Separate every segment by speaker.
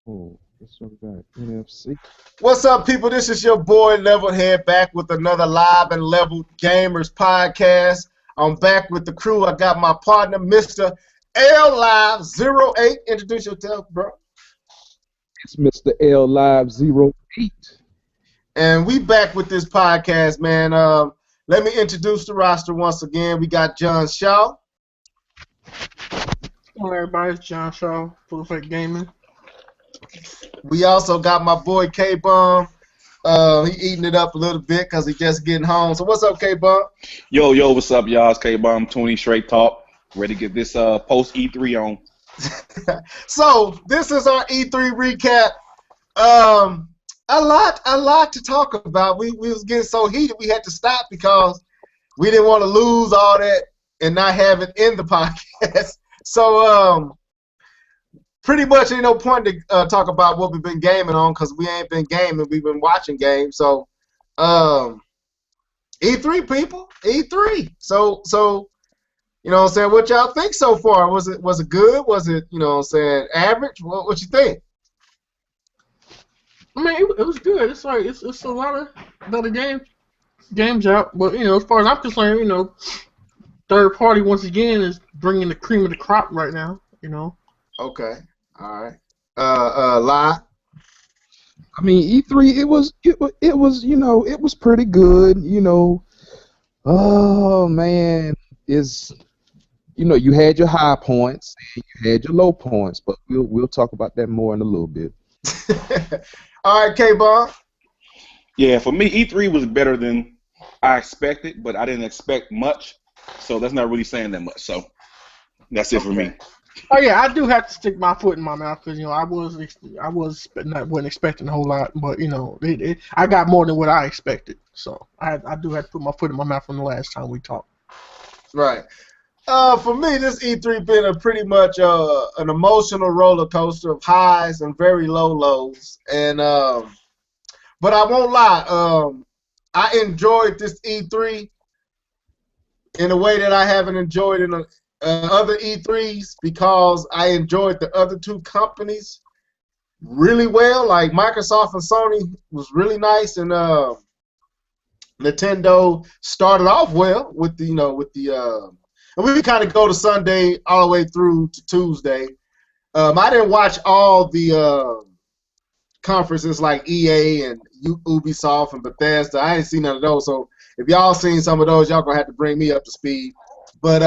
Speaker 1: Oh, this one got NFC.
Speaker 2: What's up, people? This is your boy LeveledHead back with another Live and Leveled Gamers podcast. I'm back with the crew. I got my partner, Mr. LLive08. Introduce yourself, bro.
Speaker 1: It's Mr. LLive08.
Speaker 2: And we back with this podcast, man. Let me introduce the roster once again. We got Jon Shaw.
Speaker 3: Hello, everybody. It's Jon Shaw, Full Effect Gaming.
Speaker 2: We also got my boy K-Bum. He eating it up a little bit because he just getting home. So what's up, K-Bum?
Speaker 4: Yo, what's up, y'all? It's K-Bum, 20 Straight Talk. Ready to get this post E3 on.
Speaker 2: So this is our E3 recap. A lot to talk about. We was getting so heated we had to stop because we didn't want to lose all that and not have it in the podcast. So pretty much ain't no point to talk about what we've been gaming on because we ain't been gaming. We've been watching games. So E3 people, E3. So you know what I'm saying? What y'all think so far? Was it good? Was it, you know what I'm saying, average? What you think?
Speaker 3: I mean, it was good. It's like it's a lot of games out, but you know, as far as I'm concerned, you know, third party once again is bringing the cream of the crop right now. You know.
Speaker 2: Okay. All right. Lie.
Speaker 1: I mean, E3. It was. You know, it was pretty good. You know. Oh man, you know, you had your high points and you had your low points, but we'll talk about that more in a little bit.
Speaker 2: All right, K-Bum.
Speaker 4: Yeah, for me, E3 was better than I expected, but I didn't expect much, so that's not really saying that much. So that's it for me.
Speaker 3: Oh yeah, I do have to stick my foot in my mouth because you know I wasn't expecting a whole lot, but you know I got more than what I expected, so I do have to put my foot in my mouth from the last time we talked.
Speaker 2: Right. For me, this E3 been a pretty much an emotional roller coaster of highs and very low lows, and but I won't lie, I enjoyed this E3 in a way that I haven't enjoyed in other E3s because I enjoyed the other two companies really well. Like Microsoft and Sony was really nice, and Nintendo started off well with the and we kind of go to Sunday all the way through to Tuesday. I didn't watch all the conferences like EA and Ubisoft and Bethesda. I ain't seen none of those. So if y'all seen some of those, y'all gonna have to bring me up to speed. But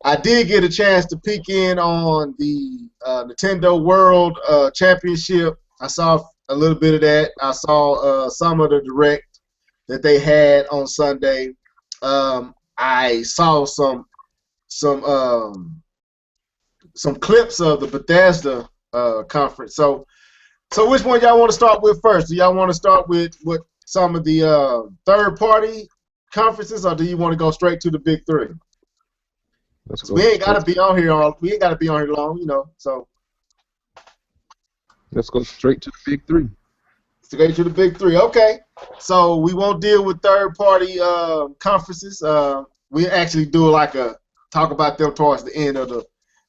Speaker 2: I did get a chance to peek in on the Nintendo World Championship. I saw a little bit of that. I saw some of the direct that they had on Sunday. I saw some clips of the Bethesda conference. So which one y'all want to start with first? Do y'all want to start with some of the third-party conferences, or do you want to go straight to the big three? We ain't gotta be on here long, you know. So
Speaker 1: let's go straight to the big three.
Speaker 2: Straight to the big three. Okay. So we won't deal with third-party conferences. We actually do talk about them towards the end of the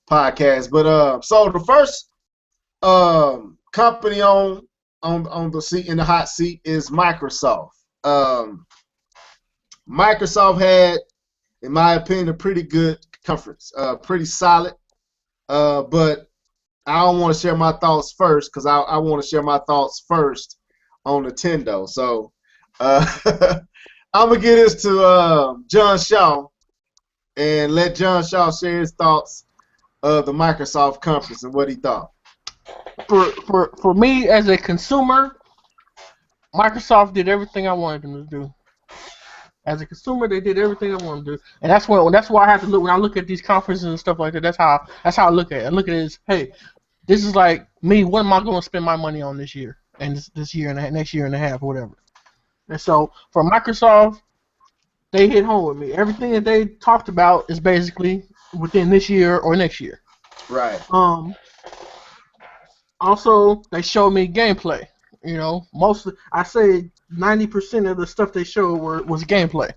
Speaker 2: podcast. But so the first company on the seat, in the hot seat, is Microsoft. Microsoft had, in my opinion, a pretty good conference, pretty solid. But I don't want to share my thoughts first because I want to share my thoughts first on Nintendo. So I'm gonna give this to Jon Shaw and let Jon Shaw share his thoughts of the Microsoft conference and what he thought.
Speaker 3: For me as a consumer, Microsoft did everything I wanted them to do. As a consumer, they did everything I wanted to do, and that's why I have to look when I look at these conferences and stuff like that. That's how I look at it. I look at it as, hey, this is like me. What am I going to spend my money on this year and this year and next year and a half or whatever? And so for Microsoft, they hit home with me. Everything that they talked about is basically within this year or next year.
Speaker 2: Right.
Speaker 3: Also, they showed me gameplay. You know, I say 90% of the stuff they showed was gameplay.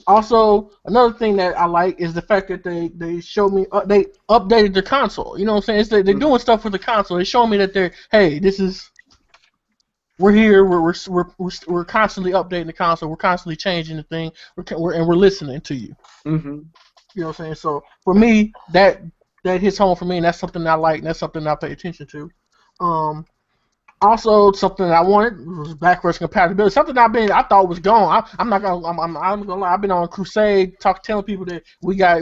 Speaker 3: Also, another thing that I like is the fact that they showed me they updated the console. You know what I'm saying? They're doing stuff with the console. They show me that we're here. We're constantly updating the console. We're constantly changing the thing. We're listening to you.
Speaker 2: Mm-hmm.
Speaker 3: You know what I'm saying? So for me, that hits home for me, and that's something I like, and that's something I pay attention to. Also, something that I wanted was backwards compatibility. Something I thought was gone. I'm not gonna lie. I've been on a crusade, telling people that we got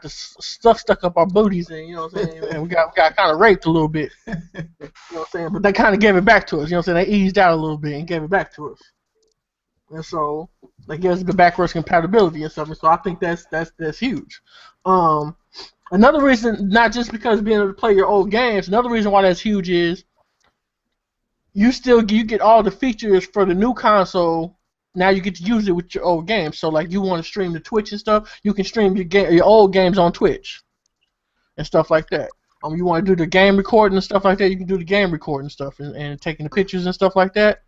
Speaker 3: the stuff stuck up our booties, and you know what I'm saying, and we got kind of raped a little bit. You know what I'm saying? But they kind of gave it back to us. You know what I'm saying? They eased out a little bit and gave it back to us. And so they give us the backwards compatibility and stuff. And so I think that's huge. Another reason, not just because being able to play your old games, another reason why that's huge is you get all the features for the new console. Now you get to use it with your old games. So like you want to stream the Twitch and stuff, you can stream your old games on Twitch and stuff like that. You want to do the game recording and stuff like that, you can do the game recording and stuff and taking the pictures and stuff like that.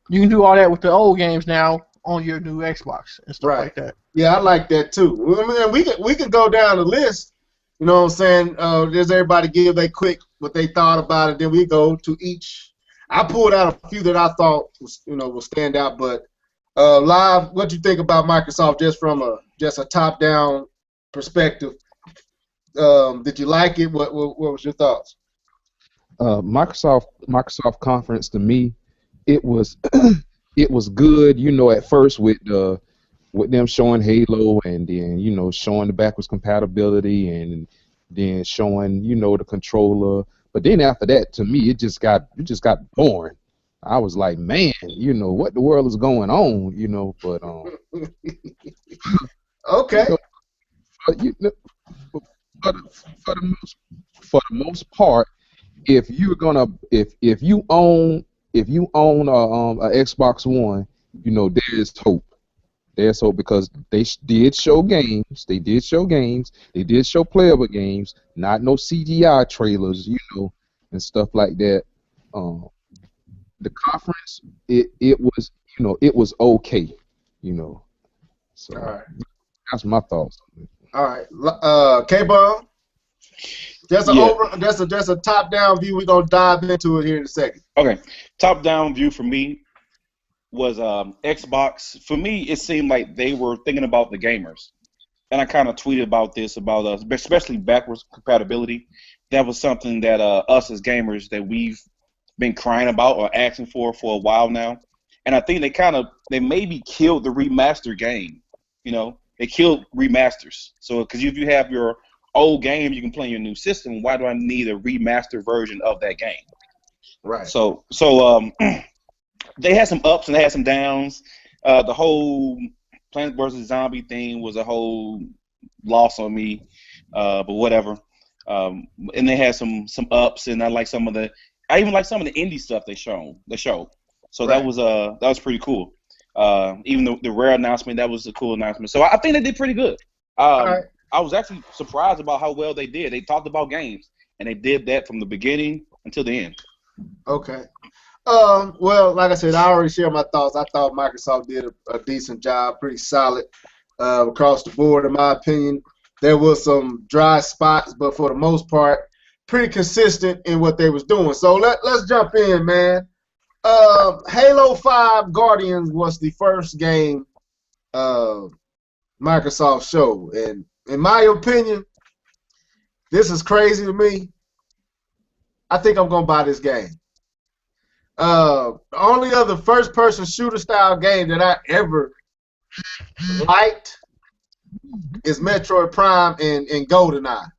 Speaker 3: You can do all that with the old games now on your new Xbox and stuff like that.
Speaker 2: Yeah, I like that too. I mean, we can go down the list. You know what I'm saying? Does everybody give quick what they thought about it? Then we go to each. I pulled out a few that I thought will stand out. But Live, what do you think about Microsoft just from a top down perspective? Did you like it? What was your thoughts?
Speaker 1: Microsoft conference to me, it was it was good. At first with them showing Halo and then showing the backwards compatibility and then showing the controller. But then after that, to me, it just got boring. I was like, man, what the world is going on? But
Speaker 2: okay.
Speaker 1: For the most part, if you own a Xbox One, there's hope. There's hope because they did show games. They did show playable games, not no CGI trailers, and stuff like that. The conference, it was okay, So
Speaker 2: all right.
Speaker 1: that's my thoughts.
Speaker 2: All right, K-Bomb. That's a top down view. We're gonna dive into it here in a second.
Speaker 4: Okay, top down view for me was Xbox. For me, it seemed like they were thinking about the gamers, and I kind of tweeted about this especially backwards compatibility. That was something that us as gamers that we've been crying about or asking for a while now, and I think they maybe killed the remaster game. They killed remasters. So because if you have your old game you can play in your new system, why do I need a remastered version of that game?
Speaker 2: Right.
Speaker 4: So they had some ups and they had some downs. The whole Plants vs. Zombie thing was a whole loss on me, but whatever. And they had some ups, and I even like some of the indie stuff they showed. So
Speaker 2: right.
Speaker 4: that was pretty cool. Even the Rare announcement, that was a cool announcement. So I think they did pretty good.
Speaker 2: Right.
Speaker 4: I was actually surprised about how well they did. They talked about games, and they did that from the beginning until the end.
Speaker 2: Okay. Well, like I said, I already shared my thoughts. I thought Microsoft did a decent job, pretty solid across the board, in my opinion. There was some dry spots, but for the most part, pretty consistent in what they was doing. So let's jump in, man. Halo 5 Guardians was the first game Microsoft showed, and in my opinion, this is crazy to me. I think I'm gonna buy this game. The only other first-person shooter style game that I ever liked is Metroid Prime and GoldenEye.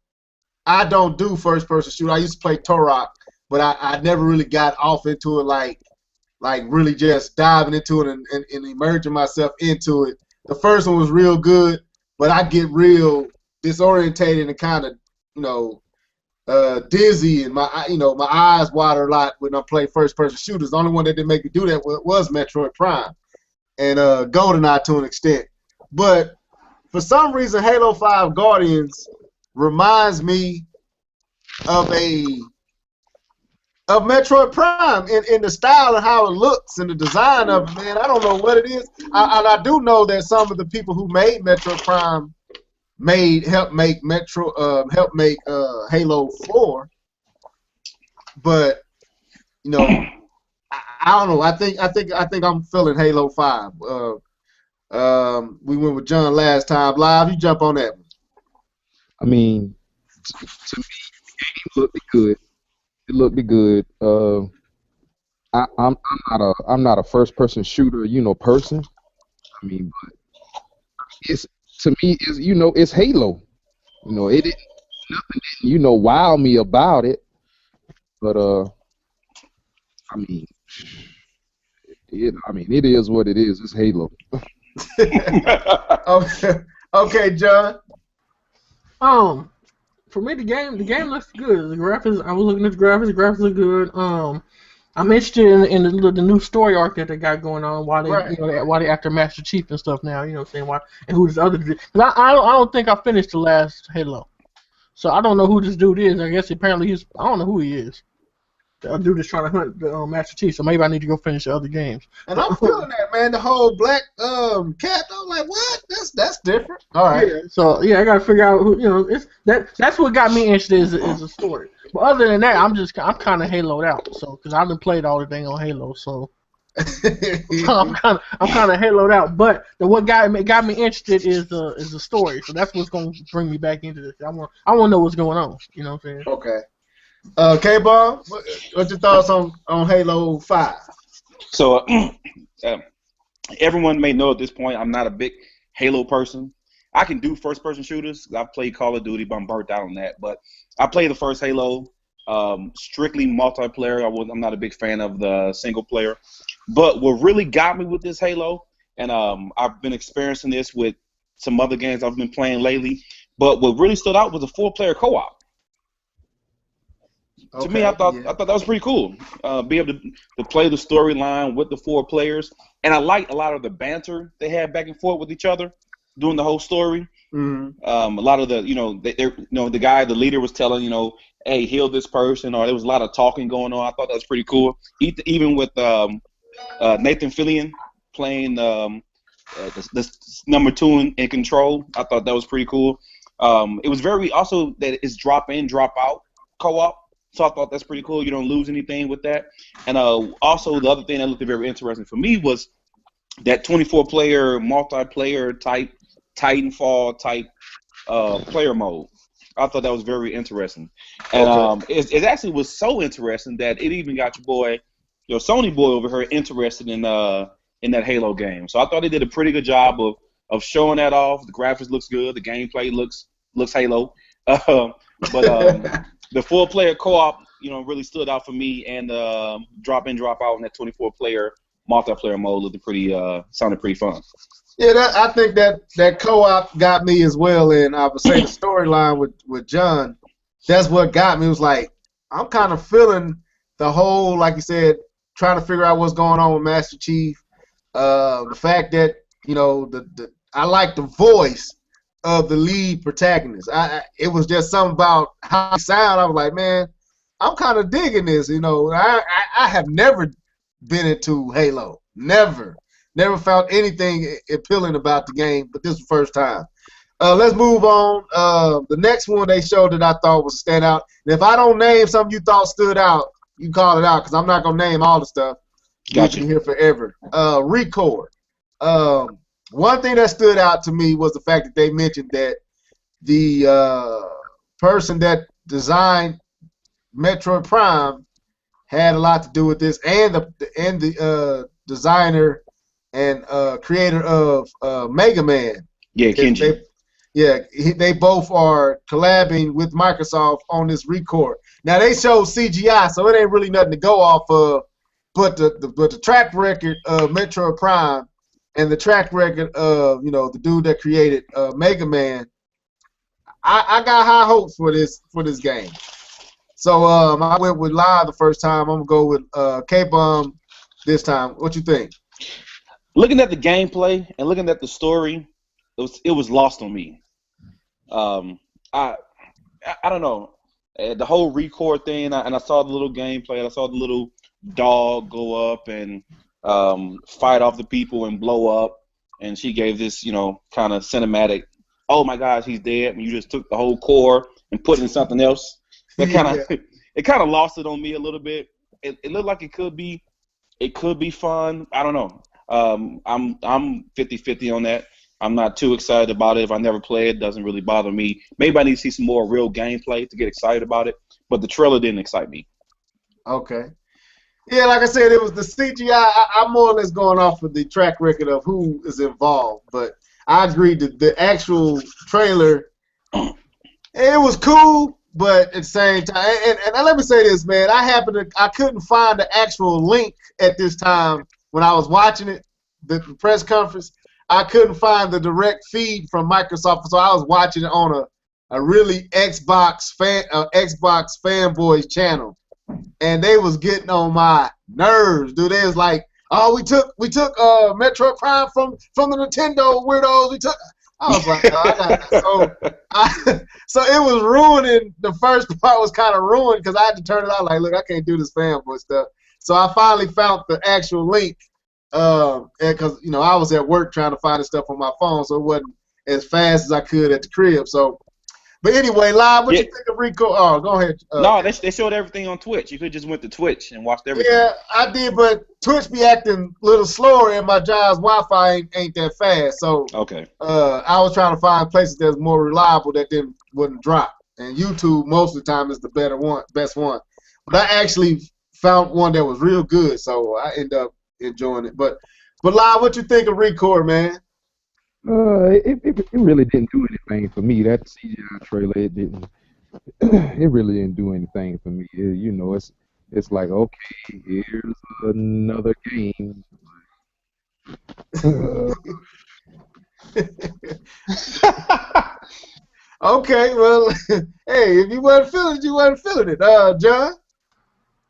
Speaker 2: I don't do first-person shooter. I used to play Turok, but I never really got off into it like really just diving into it and immersing myself into it. The first one was real good, but I get real disorientated and kind of dizzy, and my eyes water a lot when I play first-person shooters. The only one that didn't make me do that was Metroid Prime and GoldenEye to an extent. But for some reason, Halo 5 Guardians reminds me of a of Metroid Prime in the style and how it looks and the design of it, man. I don't know what it is. I do know that some of the people who made Metroid Prime helped make Halo 4, but you know, I don't know. I think I'm feeling Halo 5. We went with John last time. Live, you jump on that one.
Speaker 1: I mean, to me, the game looked good. It looked good. I'm not a first person shooter, person. I mean, but it's to me is it's Halo. It didn't nothing didn't wow me about it, but I mean, it is what it is. It's Halo.
Speaker 2: Okay, John.
Speaker 3: For me, the game looks good. The graphics, I was looking at the graphics. The graphics look good. I'm interested in the new story arc that they got going on. Why they,
Speaker 2: Right.
Speaker 3: why they after Master Chief and stuff now. You know what I'm saying? Why and who this other dude? Cause I don't think I finished the last Halo, so I don't know who this dude is. I guess apparently I don't know who he is. The dude is trying to hunt the Master Chief, so maybe I need to go finish the other games.
Speaker 2: And I'm feeling that, man. The whole black cat. I'm like, what? That's different. All right.
Speaker 3: Yeah, so I gotta figure out who that's what got me interested is the story. But other than that, I'm kind of Haloed out. So because I've been played all the thing on Halo, so I'm kind of Haloed out. But what got me interested is the story. So that's what's gonna bring me back into this. I want to know what's going on. You know what I'm saying?
Speaker 2: Okay. K-Ball, what's your thoughts on Halo 5?
Speaker 4: So, everyone may know at this point I'm not a big Halo person. I can do first-person shooters. I've played Call of Duty, but I'm burnt out on that. But I played the first Halo, strictly multiplayer. I'm not a big fan of the single player. But what really got me with this Halo, and I've been experiencing this with some other games I've been playing lately, but what really stood out was the 4-player co-op. To me, I thought that was pretty cool. Be able to play the storyline with the 4 players, and I liked a lot of the banter they had back and forth with each other during the whole story.
Speaker 2: Mm-hmm.
Speaker 4: A lot of the the guy, the leader, was telling hey, heal this person, or there was a lot of talking going on. I thought that was pretty cool. Even with Nathan Fillion playing the number 2 in control, I thought that was pretty cool. It was very also that it's drop in, drop out co-op. So I thought that's pretty cool. You don't lose anything with that. And also the other thing that looked very interesting for me was that 24-player multiplayer type Titanfall type player mode. I thought that was very interesting. And it actually was so interesting that it even got your Sony boy over here interested in that Halo game. So I thought they did a pretty good job of showing that off. The graphics looks good. The gameplay looks Halo. But the 4-player co-op, really stood out for me, and drop in, drop out in that 24-player multiplayer mode sounded pretty fun.
Speaker 2: Yeah, I think that co-op got me as well, and I would say the storyline with John, that's what got me. It was like, I'm kind of feeling the whole, like you said, trying to figure out what's going on with Master Chief. The fact that, I like the voice of the lead protagonist. It was just something about how he sounded. I was like, man, I'm kind of digging this. I have never been into Halo. Never found anything appealing about the game, but this is the first time. Let's move on. The next one they showed that I thought was a standout. And if I don't name something you thought stood out, you call it out, because I'm not going to name all the stuff.
Speaker 4: Gotcha.
Speaker 2: We've been here forever. Record. One thing that stood out to me was the fact that they mentioned that the person that designed Metroid Prime had a lot to do with this, and the designer and creator of Mega Man.
Speaker 4: Yeah, Kenji.
Speaker 2: They both are collabing with Microsoft on this Record. Now they showed CGI, so it ain't really nothing to go off of, but the track record of Metroid Prime and the track record of the dude that created Mega Man, I got high hopes for this game. So I went with Live the first time. I'm gonna go with K-Bomb this time. What you think?
Speaker 4: Looking at the gameplay and looking at the story, it was lost on me. I don't know. The whole record thing, and I saw the little gameplay. I saw the little dog go up and fight off the people and blow up. And she gave this, kind of cinematic. Oh my gosh, he's dead! And you just took the whole core and put it in something else. That kind of it kind of lost it on me a little bit. It looked like it could be fun. I don't know. I'm 50-50 on that. I'm not too excited about it. If I never play it, doesn't really bother me. Maybe I need to see some more real gameplay to get excited about it. But the trailer didn't excite me.
Speaker 2: Okay. Yeah, like I said, it was the CGI. I'm more or less going off of the track record of who is involved. But I agree that the actual trailer, it was cool, but at the same time, and let me say this, man. I couldn't find the actual link at this time when I was watching it, the press conference. I couldn't find the direct feed from Microsoft, so I was watching it on a really Xbox fanboys channel, and they was getting on my nerves, dude. They was like, "Oh, we took Metroid Prime from the Nintendo weirdos." I was like, so it was ruining. The first part was kind of ruined because I had to turn it out. Like, look, I can't do this fanboy stuff. So I finally found the actual link. Because I was at work trying to find the stuff on my phone, so it wasn't as fast as I could at the crib. So, but anyway, Live, what you think of Rico? Oh, go ahead.
Speaker 4: No, they showed everything on Twitch. You could just went to Twitch and watched everything.
Speaker 2: Yeah, I did, but Twitch be acting a little slower, and my job's Wi-Fi ain't that fast. So,
Speaker 4: okay.
Speaker 2: I was trying to find places that's more reliable that wouldn't drop. And YouTube most of the time is the best one. But I actually found one that was real good, so I end up enjoying it. But Live, what you think of Record, man?
Speaker 1: It really didn't do anything for me. That CGI trailer, it really didn't do anything for me. It's like, okay, here's another game.
Speaker 2: Okay, well, hey, if you wasn't feeling it, you wasn't feeling it. John?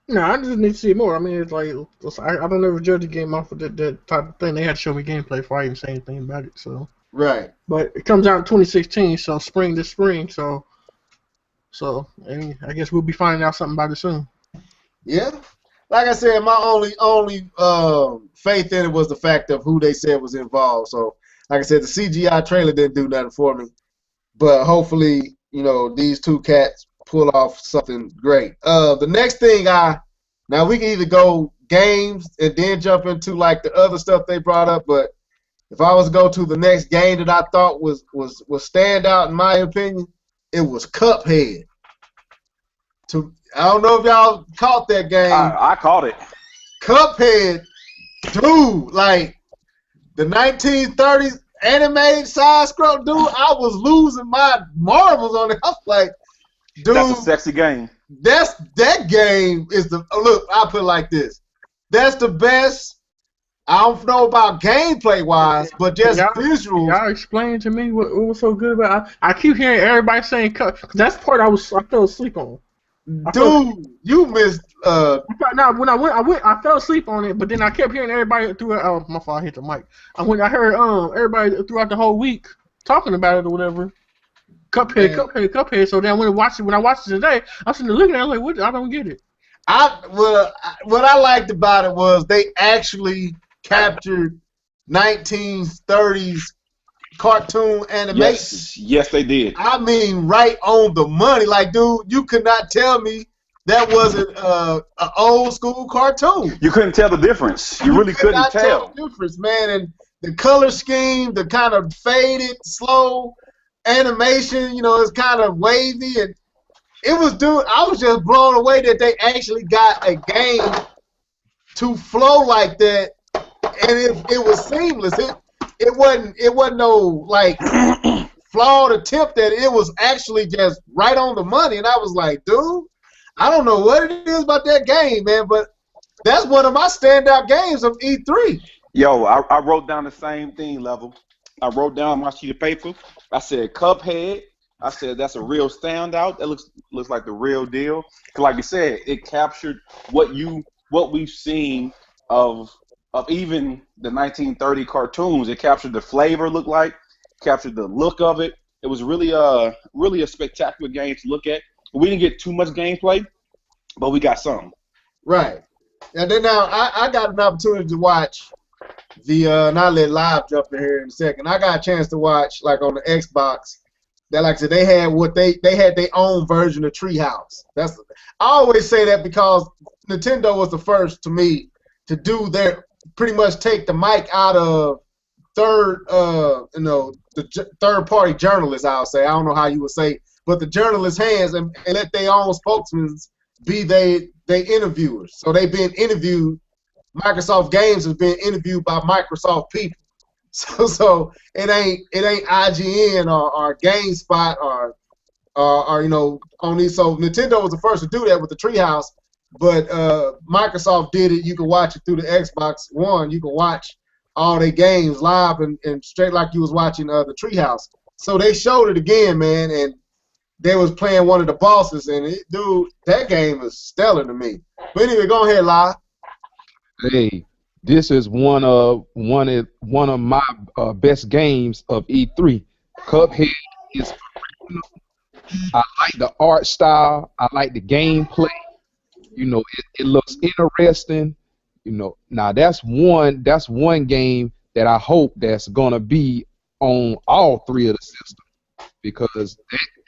Speaker 3: No, I just need to see more. I mean, it's like I don't ever judge a game off of that type of thing. They had to show me gameplay before I even say anything about it. So
Speaker 2: right,
Speaker 3: but it comes out in 2016, so spring this spring. So I guess we'll be finding out something about it soon.
Speaker 2: Yeah, like I said, my only faith in it was the fact of who they said was involved. So, like I said, the CGI trailer didn't do nothing for me, but hopefully, these two cats pull off something great. The next thing now we can either go games and then jump into like the other stuff they brought up, but if I was to go to the next game that I thought was standout in my opinion, it was Cuphead. I don't know if y'all caught that game.
Speaker 4: I caught it.
Speaker 2: Cuphead, dude, like the 1930s animated side scroll, dude, I was losing my marbles on it. I was like, dude,
Speaker 4: that's a sexy game.
Speaker 2: That game is look. I'll put it like this. That's the best. I don't know about gameplay wise, but just visuals.
Speaker 3: Y'all explain to me what was so good about it. I keep hearing everybody saying cut. That's the part I fell asleep on.
Speaker 2: Dude, you missed.
Speaker 3: When I fell asleep on it, but then I kept hearing everybody throughout. Oh, my fault, I hit the mic. I heard everybody throughout the whole week talking about it or whatever. Cuphead. So then when I watched it today, I was sitting there looking at it, I was like, what? I don't get it.
Speaker 2: What I liked about it was they actually captured 1930s cartoon animation.
Speaker 4: Yes, they did.
Speaker 2: I mean, right on the money. Like, dude, you could not tell me that wasn't an old school cartoon.
Speaker 4: You couldn't tell the difference. You really couldn't tell
Speaker 2: the difference, man. And the color scheme, the kind of faded, slow animation, it's kind of wavy, and it was, dude, I was just blown away that they actually got a game to flow like that, and it was seamless. It wasn't no like flawed attempt at it. It was actually just right on the money, and I was like, dude, I don't know what it is about that game, man, but that's one of my standout games of E3.
Speaker 4: Yo, I wrote down the same thing, Level. I wrote down on my sheet of paper. I said Cuphead. I said that's a real standout. That looks like the real deal. Cause like you said, it captured what we've seen of even the 1930 cartoons. It captured the flavor, captured the look of it. It was really a spectacular game to look at. We didn't get too much gameplay, but we got some.
Speaker 2: Right. And then now I got an opportunity to watch the and I'll let Live jump in here in a second. I got a chance to watch like on the Xbox. That like I said, they had their own version of Treehouse. I always say that because Nintendo was the first to me to do their pretty much take the mic out of the third party journalists. I'll say I don't know how you would say, but the journalists' hands and let their own spokesmen be they interviewers. So they've been interviewed. Microsoft Games has been interviewed by Microsoft people. So it ain't IGN or GameSpot or on these. So Nintendo was the first to do that with the Treehouse, but Microsoft did it. You can watch it through the Xbox One. You can watch all their games live and straight like you was watching the Treehouse. So they showed it again, man, and they was playing one of the bosses, and dude, that game is stellar to me. But anyway, go ahead, Live.
Speaker 1: Hey, this is one of my best games of E3. Cuphead is original. I like the art style. I like the gameplay. It looks interesting. Now that's one game that I hope that's gonna be on all three of the systems, because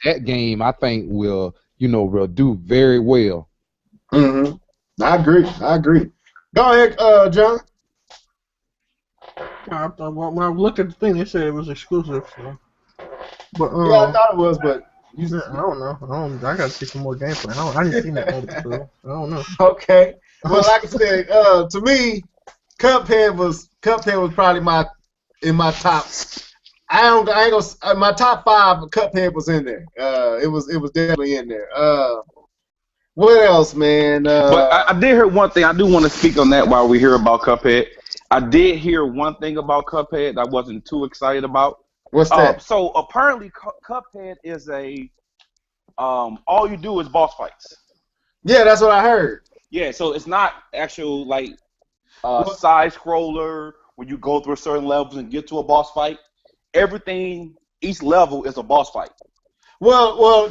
Speaker 1: that game I think will do very well.
Speaker 2: Mm-hmm. I agree. Go ahead, John.
Speaker 3: When I looked at the thing, they said it was exclusive. So. But
Speaker 2: yeah, I thought it was, but
Speaker 3: I don't know. I gotta see some more gameplay. I didn't see that movie, so I don't know.
Speaker 2: Okay. Well, like I said, to me, Cuphead was probably in my top. I ain't gonna. My top 5. Cuphead was in there. It was definitely in there. What else, man?
Speaker 4: But I did hear one thing. I do want to speak on that while we hear about Cuphead. I did hear one thing about Cuphead I wasn't too excited about.
Speaker 2: What's that?
Speaker 4: So apparently Cuphead is all you do is boss fights.
Speaker 2: Yeah, that's what I heard.
Speaker 4: Yeah, so it's not actual like side scroller where you go through certain levels and get to a boss fight. Everything, each level is a boss fight.
Speaker 2: Well,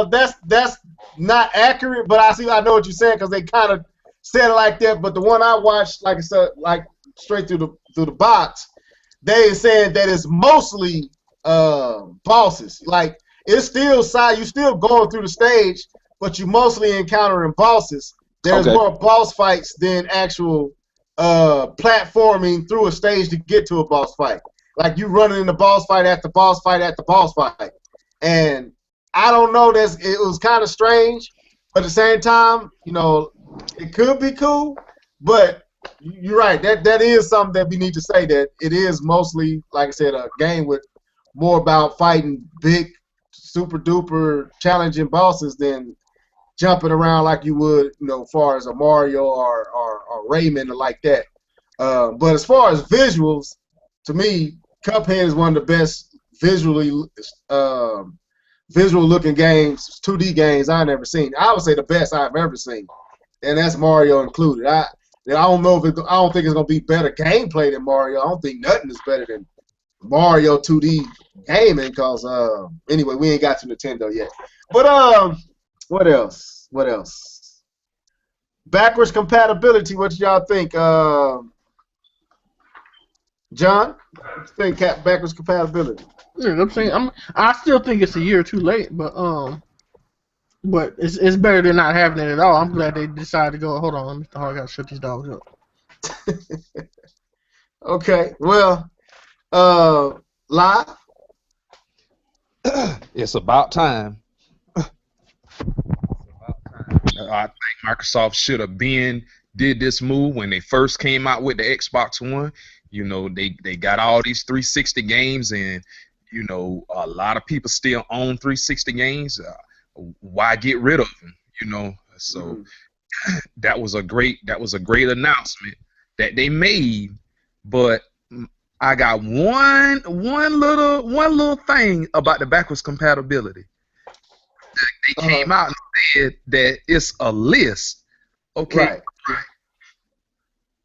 Speaker 2: that's not accurate, but I know what you're saying because they kind of said it like that. But the one I watched, like I said, like straight through the box, they said that it's mostly bosses. Like it's still you still going through the stage, but you mostly encountering bosses. There's more boss fights than actual platforming through a stage to get to a boss fight. Like you running in the boss fight at the boss fight at the boss fight. And I don't know, it was kind of strange, but at the same time, it could be cool. But you're right, that is something that we need to say, that it is mostly, like I said, a game with more about fighting big, super duper challenging bosses than jumping around like you would, as far as a Mario or Rayman or like that. But as far as visuals, to me, Cuphead is one of the best visual looking games, 2D games I've ever seen. I would say the best I've ever seen, and that's Mario included. I don't know I don't think it's gonna be better gameplay than Mario. I don't think nothing is better than Mario 2D gaming, because anyway, we ain't got to Nintendo yet. But what else? Backwards compatibility. What y'all think? John, what you think backwards compatibility?
Speaker 3: Yeah, I'm saying I still think it's a year too late, but it's better than not having it at all. I'm glad they decided to go. Hold on, Mr. Hall, I gotta shut these dogs up.
Speaker 2: Okay, well, Live.
Speaker 1: It's about time. I think Microsoft should have did this move when they first came out with the Xbox One. They got all these 360 games, and a lot of people still own 360 games. Why get rid of them? So that was a great announcement that they made. But I got one little thing about the backwards compatibility. They came out and said that it's a list. Okay.
Speaker 2: Right.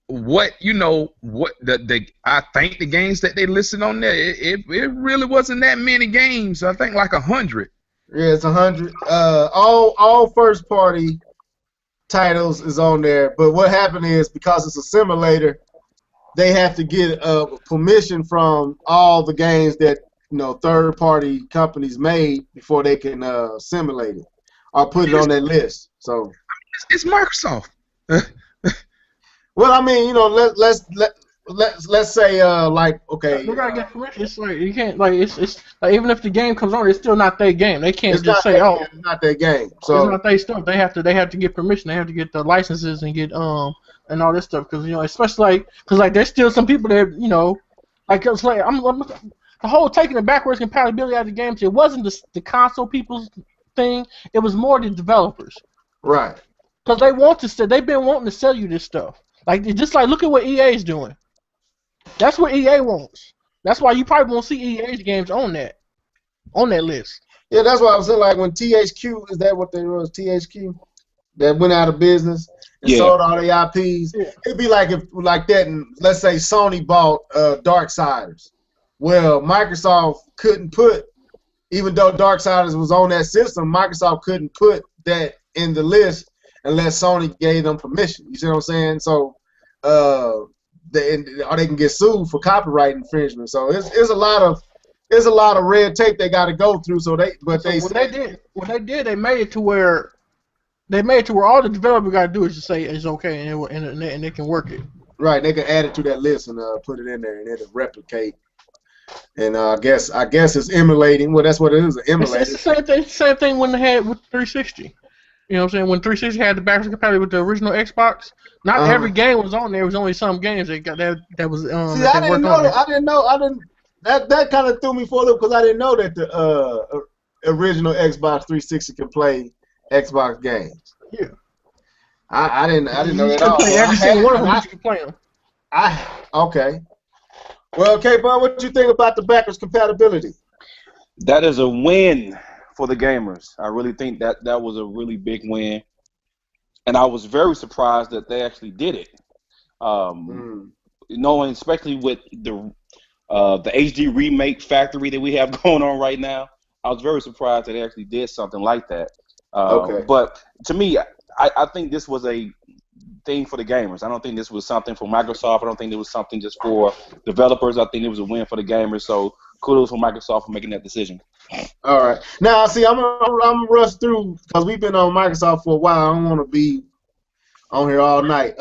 Speaker 1: What I think the games that they listed on there, it really wasn't that many games. I think like 100.
Speaker 2: Yeah, it's 100. All first party titles is on there, but what happened is because it's a simulator, they have to get permission from all the games that third party companies made before they can simulate it or put it on their list. So
Speaker 1: It's Microsoft.
Speaker 2: well, I mean, let's say like okay,
Speaker 3: They gotta get permission. It's like you can't like it's like even if the game comes on, it's still not their game. They can't
Speaker 2: it's
Speaker 3: just
Speaker 2: not
Speaker 3: say,
Speaker 2: that,
Speaker 3: oh,
Speaker 2: it's not their game.
Speaker 3: it's
Speaker 2: So
Speaker 3: not their stuff. They have to get permission. They have to get the licenses and get and all this stuff because especially like there's still some people that like it's like the whole taking the backwards compatibility out of the games. It wasn't the console people's thing. It was more the developers
Speaker 2: right.
Speaker 3: because they've been wanting to sell you this stuff. Like just like look at what EA is doing. That's what EA wants. That's why you probably won't see EA's games on that list.
Speaker 2: Yeah, that's what I was saying. Like when THQ, is that what they was? THQ that went out of business and
Speaker 4: Yeah.
Speaker 2: sold all their IPs.
Speaker 3: Yeah.
Speaker 2: It'd be like if like that, and let's say Sony bought Darksiders. Well, Microsoft couldn't put, even though Darksiders was on that system, Microsoft couldn't put that in the list unless Sony gave them permission. You see what I'm saying? So, or they can get sued for copyright infringement. So it's a lot of red tape they got to go through. So
Speaker 3: What they did, they made it to where all the developer got to do is just say it's okay and they can work it.
Speaker 2: right, they can add it to that list and put it in there and it'll replicate. And I guess it's emulating. Well, that's what it is, emulating.
Speaker 3: It's the same thing when they had with 360. You know what I'm saying? When 360 had the backwards compatibility with the original Xbox, not every game was on there. It was only some games that got that was.
Speaker 2: See,
Speaker 3: that
Speaker 2: I didn't know that. I didn't. That kind of threw me for a loop because I didn't know that the original Xbox 360 could play Xbox games.
Speaker 3: Yeah.
Speaker 2: I didn't know that at all.
Speaker 3: Play every single one of them. You can play them.
Speaker 2: Okay. Well, K-Bud, what do you think about the backwards compatibility?
Speaker 4: That is a win for the gamers. I really think that was a really big win, and I was very surprised that they actually did it. Knowing, especially with the HD remake factory that we have going on right now, I was very surprised that they actually did something like that.
Speaker 2: Okay.
Speaker 4: But to me, I think this was a thing for the gamers. I don't think this was something for Microsoft. I don't think it was something just for developers. I think it was a win for the gamers. So kudos for Microsoft for making that decision.
Speaker 2: All right. Now, see, I'm rush through because we've been on Microsoft for a while. I don't want to be on here all night.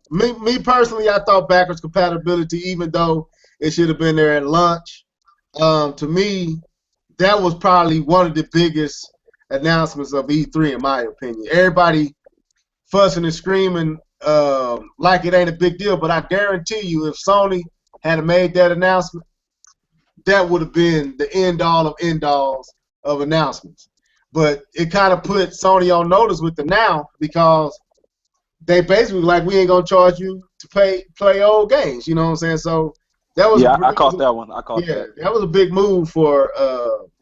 Speaker 2: Me personally, I thought backwards compatibility, even though it should have been there at launch, to me, that was probably one of the biggest announcements of E3, in my opinion. Everybody fussing and screaming like it ain't a big deal, but I guarantee you, if Sony had made that announcement, that would have been the end-all of end-alls of announcements. But it kind of put Sony on notice with the now because they basically like, we ain't going to charge you to play old games. You know what I'm saying? So that was
Speaker 4: I caught that one. I caught that.
Speaker 2: That was a big move for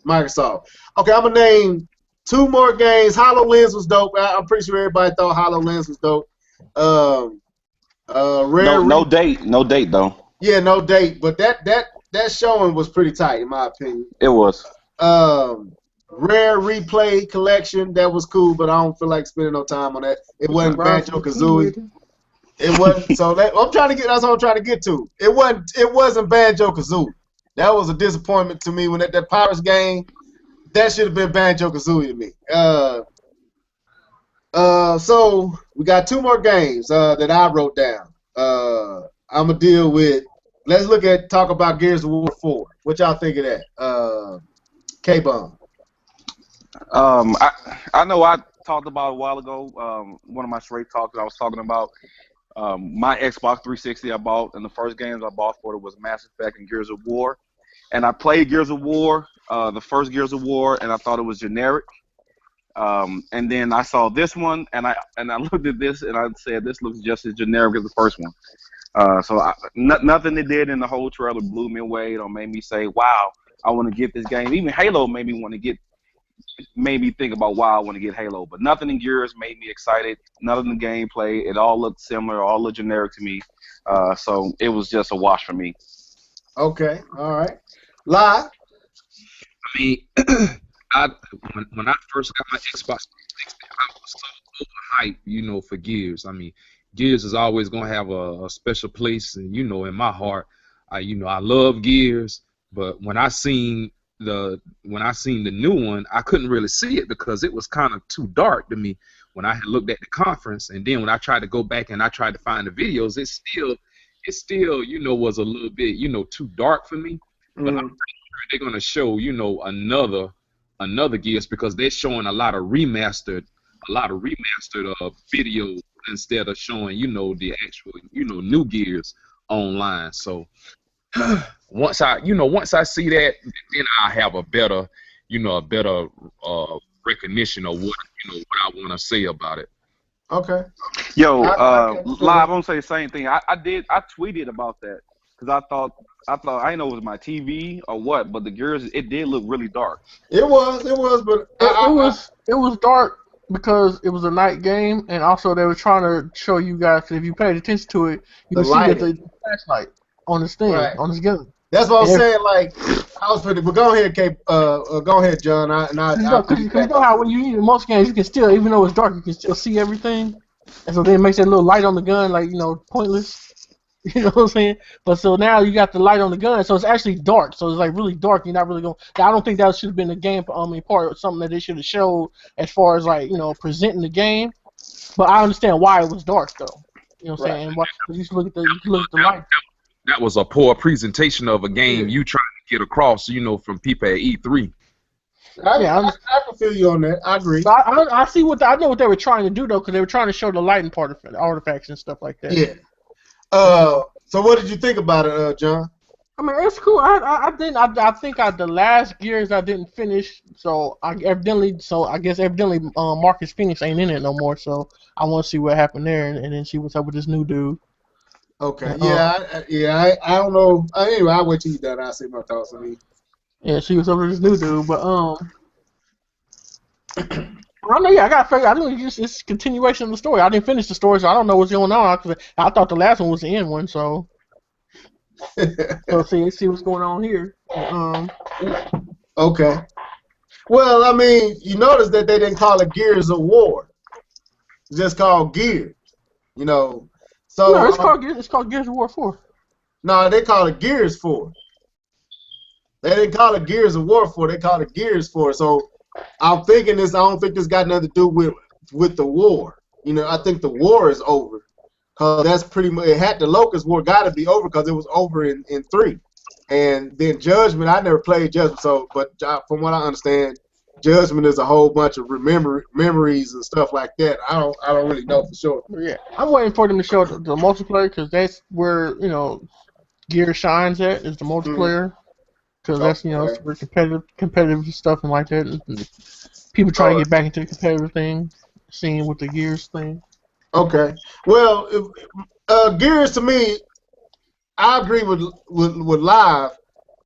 Speaker 2: Microsoft. Okay, I'm going to name two more games. HoloLens was dope. I'm pretty sure everybody thought HoloLens was dope.
Speaker 4: No date though.
Speaker 2: Yeah, no date. But that showing was pretty tight, in my opinion.
Speaker 4: It was.
Speaker 2: Rare Replay Collection, that was cool, but I don't feel like spending no time on that. It wasn't Banjo-Kazooie. It wasn't. So that's what I'm trying to get to. It wasn't Banjo-Kazooie. That was a disappointment to me when that Pirates game. That should have been Banjo-Kazooie to me. So we got two more games that I wrote down. I'm gonna deal with. Let's talk about Gears of War 4. What y'all think of that? K-Bomb.
Speaker 4: I know I talked about a while ago. One of my straight talks I was talking about my Xbox 360 I bought, and the first games I bought for it was Mass Effect and Gears of War. And I played Gears of War, the first Gears of War, and I thought it was generic. And then I saw this one, and I looked at this, and I said, this looks just as generic as the first one. So nothing they did in the whole trailer blew me away or made me say, wow, I want to get this game. Even Halo made me think about, wow, I want to get Halo. But nothing in Gears made me excited. None of the gameplay. It all looked similar, all looked generic to me. So it was just a wash for me.
Speaker 2: Okay, all right. Live.
Speaker 1: I mean, I when I first got my Xbox 360, I was so overhyped, for Gears. I mean, Gears is always gonna have a special place, and in my heart, I love Gears. But when I seen the new one, I couldn't really see it because it was kind of too dark to me when I had looked at the conference, and then when I tried to go back and I tried to find the videos, it still was a little bit too dark for me. But I'm
Speaker 2: Mm.
Speaker 1: sure they're gonna show another Gears because they're showing a lot of remastered videos instead of showing the actual new Gears online. So once I see that, then I have a better recognition of what I want to say about it.
Speaker 2: Okay.
Speaker 4: Yo,
Speaker 2: I can feel
Speaker 4: live.
Speaker 2: it.
Speaker 4: I'm gonna say the same thing. I tweeted about that because I didn't know it was my TV or what, but the Gears it did look really dark.
Speaker 2: It was, but
Speaker 3: It was dark because it was a night game, and also they were trying to show you guys that if you paid attention to it, you
Speaker 2: The
Speaker 3: would see that
Speaker 2: lighting.
Speaker 3: the flashlight on this thing,
Speaker 2: Right.
Speaker 3: on this gun.
Speaker 2: That's what I'm
Speaker 3: And if,
Speaker 2: saying. Like, I was pretty. But go ahead, Kate. Go ahead, John. I'll
Speaker 3: cause you
Speaker 2: piggyback
Speaker 3: know how when you in most games you can still, even though it's dark, you can still see everything, and so then it makes that little light on the gun like pointless. You know what I'm saying? But so now you got the light on the gun, so it's actually dark. So it's like really dark. You're not really going. I don't think that should have been the game part of something that they should have showed as far as like presenting the game. But I understand why it was dark though. You know what I'm
Speaker 2: Right.
Speaker 3: saying? And why, you should look at the light.
Speaker 1: That was a poor presentation of a game
Speaker 2: Yeah.
Speaker 1: you trying to get across, from people at E3.
Speaker 3: Yeah,
Speaker 2: I can feel you on that. I agree.
Speaker 3: so I see I know what they were trying to do though, because they were trying to show the lighting part of it, the artifacts and stuff like that.
Speaker 2: Yeah. So what did you think about it, John?
Speaker 3: I mean, it's cool. I think the last Gears I didn't finish, so I guess evidently Marcus Phoenix ain't in it no more. So I want to see what happened there, and then see what's up with this new dude.
Speaker 2: Okay.
Speaker 3: And,
Speaker 2: I don't know. Anyway, I'll wait till you done. I'll say my thoughts on it.
Speaker 3: yeah, see what's up with this new dude. But I don't know. Yeah, I got to figure. I think it's a continuation of the story. I didn't finish the story, so I don't know what's going on. I thought the last one was the end one, so see what's going on here.
Speaker 2: Okay. Well, I mean, you notice that they didn't call it Gears of War. It's just called Gears. So
Speaker 3: no, it's called Gears of War 4.
Speaker 2: no, they call it Gears 4. They didn't call it Gears of War 4. They called it Gears 4. So I'm thinking this. I don't think this got nothing to do with the war. I think the war is over. Cause that's pretty much the Locust War got to be over because it was over in 3, and then Judgment. I never played Judgment, but from what I understand, Judgment is a whole bunch of memories and stuff like that. I don't really know for sure.
Speaker 3: Yeah, I'm waiting for them to show the multiplayer because that's where Gear shines at is the multiplayer because that's it's where competitive stuff and like that. And people trying to get back into the competitive thing, seeing with the Gears thing.
Speaker 2: Okay. Well, Gears to me, I agree with Live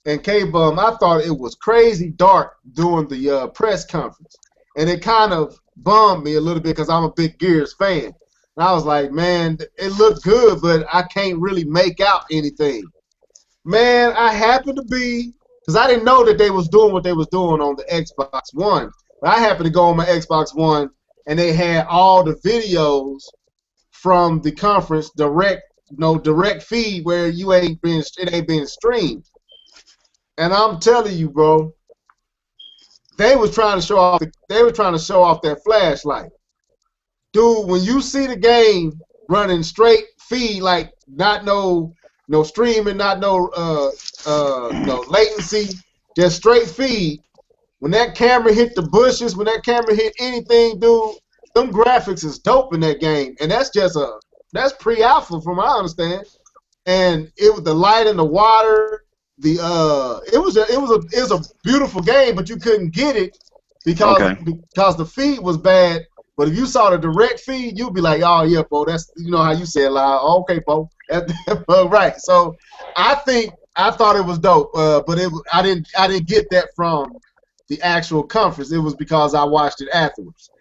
Speaker 2: and K-Bum. I thought it was crazy dark during the press conference, and it kind of bummed me a little bit because I'm a big Gears fan. And I was like, man, it looked good, but I can't really make out anything. Man, I happened to be because I didn't know that they was doing what they was doing on the Xbox One. But I happened to go on my Xbox One, and they had all the videos from the conference direct feed where it ain't been streamed. And I'm telling you, bro, they was trying to show off that flashlight. Dude, when you see the game running straight feed, like not no streaming, not no latency, just straight feed. When that camera hit the bushes, when that camera hit anything, dude, them graphics is dope in that game, and that's pre-alpha from what I understand. And it was the light in the water. It was a beautiful game, but you couldn't get it because the feed was bad. But if you saw the direct feed, you'd be like, oh yeah, Bo, that's how you say it loud. Oh, okay, Bo, right. So I thought it was dope, but I didn't get that from the actual conference. It was because I watched it afterwards.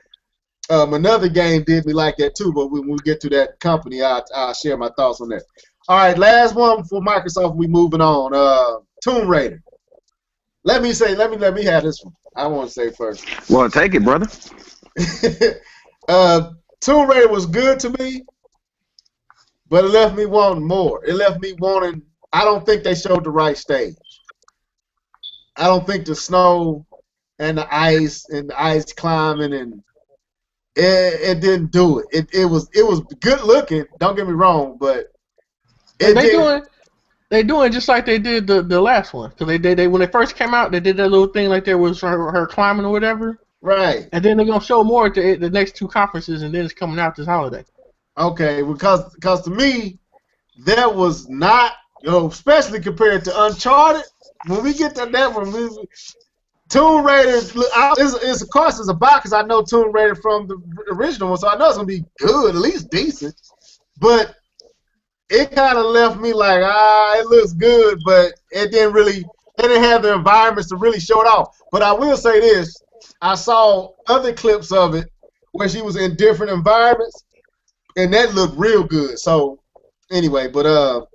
Speaker 2: Another game did me like that too, but when we get to that company, I'll share my thoughts on that. All right, last one for Microsoft. We moving on. Tomb Raider. let me have this one. I want to say first.
Speaker 4: Well, take it, brother.
Speaker 2: Tomb Raider was good to me, but it left me wanting more. It left me wanting. I don't think they showed the right stage. I don't think the snow and the ice climbing and it didn't do it. It was good looking. Don't get me wrong, but
Speaker 3: they doing just like they did the last one, because they when they first came out, they did that little thing like there was her climbing or whatever.
Speaker 2: Right.
Speaker 3: And then they're gonna show more at the next two conferences, and then it's coming out this holiday.
Speaker 2: Okay, because to me, that was not, especially compared to Uncharted. When we get to that one, Tomb Raider is of course it's a box, because I know Tomb Raider from the original one, so I know it's gonna be good, at least decent. But it kind of left me like, it looks good, but it didn't really. They didn't have the environments to really show it off. But I will say this: I saw other clips of it where she was in different environments, and that looked real good. So anyway, but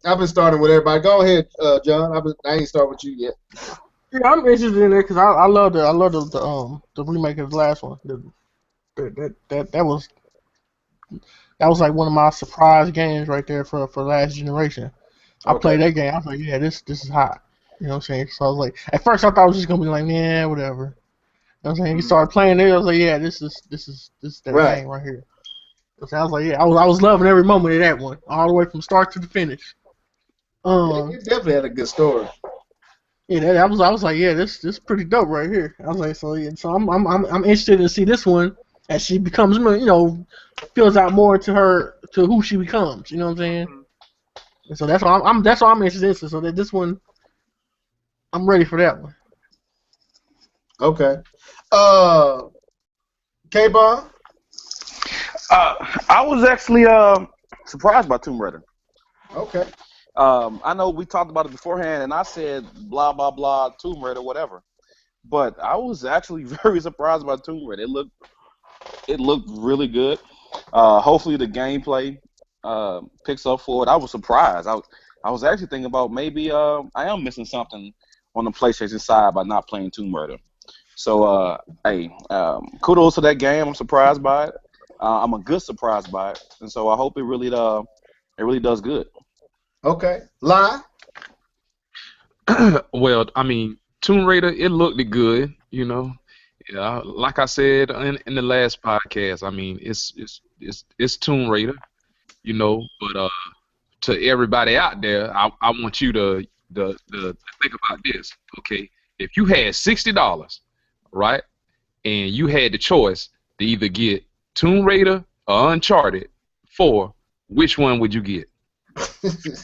Speaker 2: I've been starting with everybody. Go ahead, John. I ain't started with you yet.
Speaker 3: Yeah, I'm interested in it because I love the remake of the last one. That was like one of my surprise games right there for last generation. I played that game. I was like, yeah, this is hot. You know what I'm saying? So I was like, at first I thought it was just gonna be like, yeah, whatever. You know what I'm saying? You started playing it. I was like, yeah, this is that game right here. So I was like, yeah, I was loving every moment of that one, all the way from start to the finish.
Speaker 2: It definitely had a good story.
Speaker 3: Yeah, I was like, yeah, this pretty dope right here. I was like, so I'm interested to see this one as she becomes, fills out more to who she becomes. You know what I'm saying? And so that's why I'm interested in. So that this one, I'm ready for that one.
Speaker 2: Okay. K-Bon?
Speaker 4: I was actually surprised by Tomb Raider.
Speaker 2: Okay.
Speaker 4: I know we talked about it beforehand, and I said blah blah blah Tomb Raider, whatever. But I was actually very surprised by Tomb Raider. It looked really good. Hopefully the gameplay picks up for it. I was surprised. I was actually thinking about maybe I am missing something on the PlayStation side by not playing Tomb Raider. So kudos to that game. I'm surprised by it. I'm a good surprise by it, and so I hope it really does good.
Speaker 2: Okay. Lie?
Speaker 1: Well, I mean, Tomb Raider, it looked good, Yeah, like I said in the last podcast, I mean, it's Tomb Raider, but to everybody out there, I want you to think about this, okay? If you had $60, right, and you had the choice to either get Tomb Raider or Uncharted 4, which one would you get?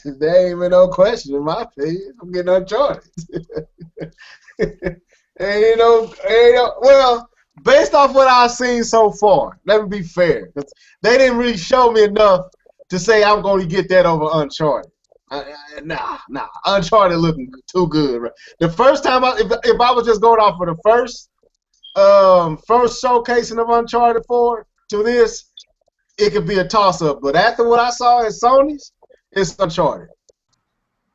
Speaker 2: There ain't even no question in my opinion. I'm getting Uncharted. Well, based off what I've seen so far, let me be fair. They didn't really show me enough to say I'm going to get that over Uncharted. Nah. Uncharted looking too good. Right? The first time, if I was just going off of the first showcasing of Uncharted 4 to this, it could be a toss-up. But after what I saw at Sony's, it's Uncharted.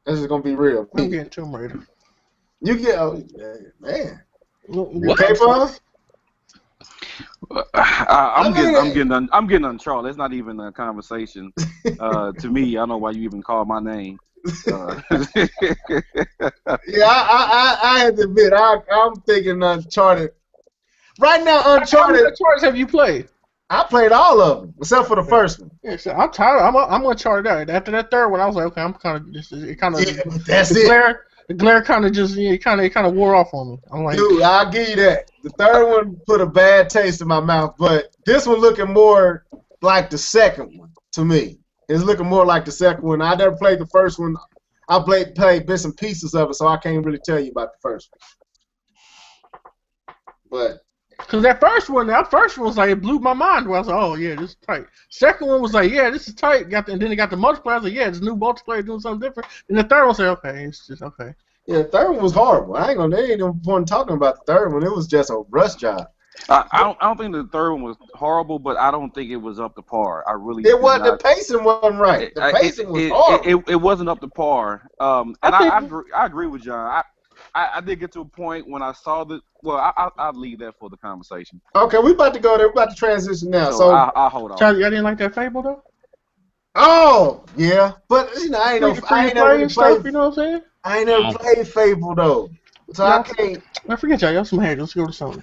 Speaker 2: This is gonna be real.
Speaker 3: I'm getting Tomb Raider.
Speaker 2: You get, man.
Speaker 1: What?
Speaker 2: K-Bon?
Speaker 4: I'm getting Uncharted. It's not even a conversation to me. I don't know why you even called my name.
Speaker 2: Yeah, I have to admit, I'm thinking Uncharted. Right now, Uncharted.
Speaker 3: How many Uncharted have you played?
Speaker 2: I played all of them except for the first one.
Speaker 3: Yeah, so I'm tired. I'm Uncharted out. After that third one, I was like, okay, I'm kind of
Speaker 2: that's it.
Speaker 3: The glare kind of just it kind of wore off on me. I'm like,
Speaker 2: dude, I'll give you that. The third one put a bad taste in my mouth, but this one looking more like the second one to me. It's looking more like the second one. I never played the first one. I played bits and pieces of it, so I can't really tell you about the first one. But
Speaker 3: because that first one was like, it blew my mind. Where I was like, oh yeah, this is tight. Second one was like, yeah, this is tight. And then it got the multiplayer. I was like, yeah, this new multiplayer doing something different. And the third one was like, okay, it's just okay.
Speaker 2: Yeah, the third one was horrible. They ain't no point talking about the third one. It was just a rush job.
Speaker 4: I don't think the third one was horrible, but I don't think it was up to par. I really.
Speaker 2: It wasn't. The pacing wasn't right. The pacing was horrible.
Speaker 4: It wasn't up to par. And I agree with John. I did get to a point when I saw the. Well, I'll leave that for the conversation.
Speaker 2: Okay, we about to go there. We're about to transition now.
Speaker 4: So
Speaker 2: So,
Speaker 4: I'll hold on.
Speaker 3: Charlie, y'all didn't like that Fable though?
Speaker 2: oh yeah, but you know, I ain't never really
Speaker 3: stuff,
Speaker 2: played.
Speaker 3: you know what I'm saying?
Speaker 2: I ain't never played Fable though, so I can't.
Speaker 3: I forget y'all. Y'all some haters. Let's go to Sony.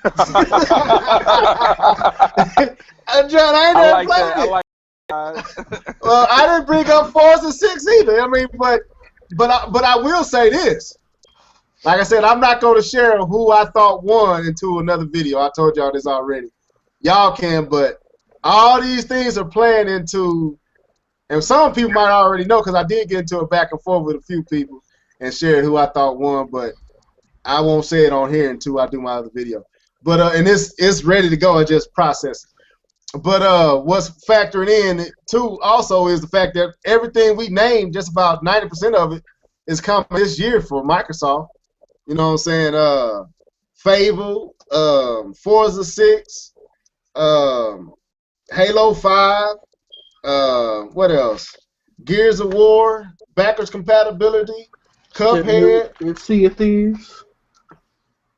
Speaker 2: John, I ain't never played it.
Speaker 4: I like
Speaker 2: Well, I didn't bring up Forza 6 either. I mean, but I will say this. Like I said, I'm not going to share who I thought won into another video. I told y'all this already. Y'all can, but all these things are playing into, and some people might already know because I did get into a back and forth with a few people and shared who I thought won, but I won't say it on here until I do my other video. But and it's ready to go and just process it. But what's factoring in too also is the fact that everything we named, just about 90% of it, is coming this year for Microsoft. You know what I'm saying? Fable, Forza 6, Halo 5, what else? Gears of War, backwards compatibility, Cuphead.
Speaker 3: Sea of Thieves.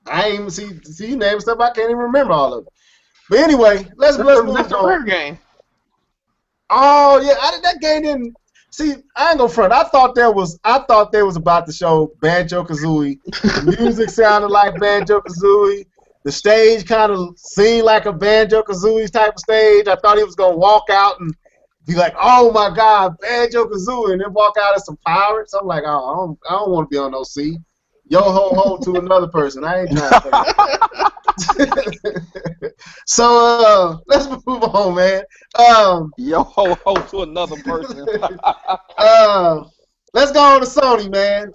Speaker 2: I ain't even see you name stuff. I can't even remember all of it. But anyway, let's move on.
Speaker 3: That's a rare game.
Speaker 2: Oh yeah, that game didn't. See, I ain't gonna front. I thought they was about to show Banjo-Kazooie. The music sounded like Banjo-Kazooie. The stage kind of seemed like a Banjo-Kazooie type of stage. I thought he was gonna walk out and be like, "Oh my God, Banjo-Kazooie," and then walk out as some pirates. I'm like, "Oh, I don't want to be on no sea. Yo ho ho to another person. I ain't trying to." So let's move on, man.
Speaker 4: Yo ho ho to another person.
Speaker 2: Let's go on to Sony, man.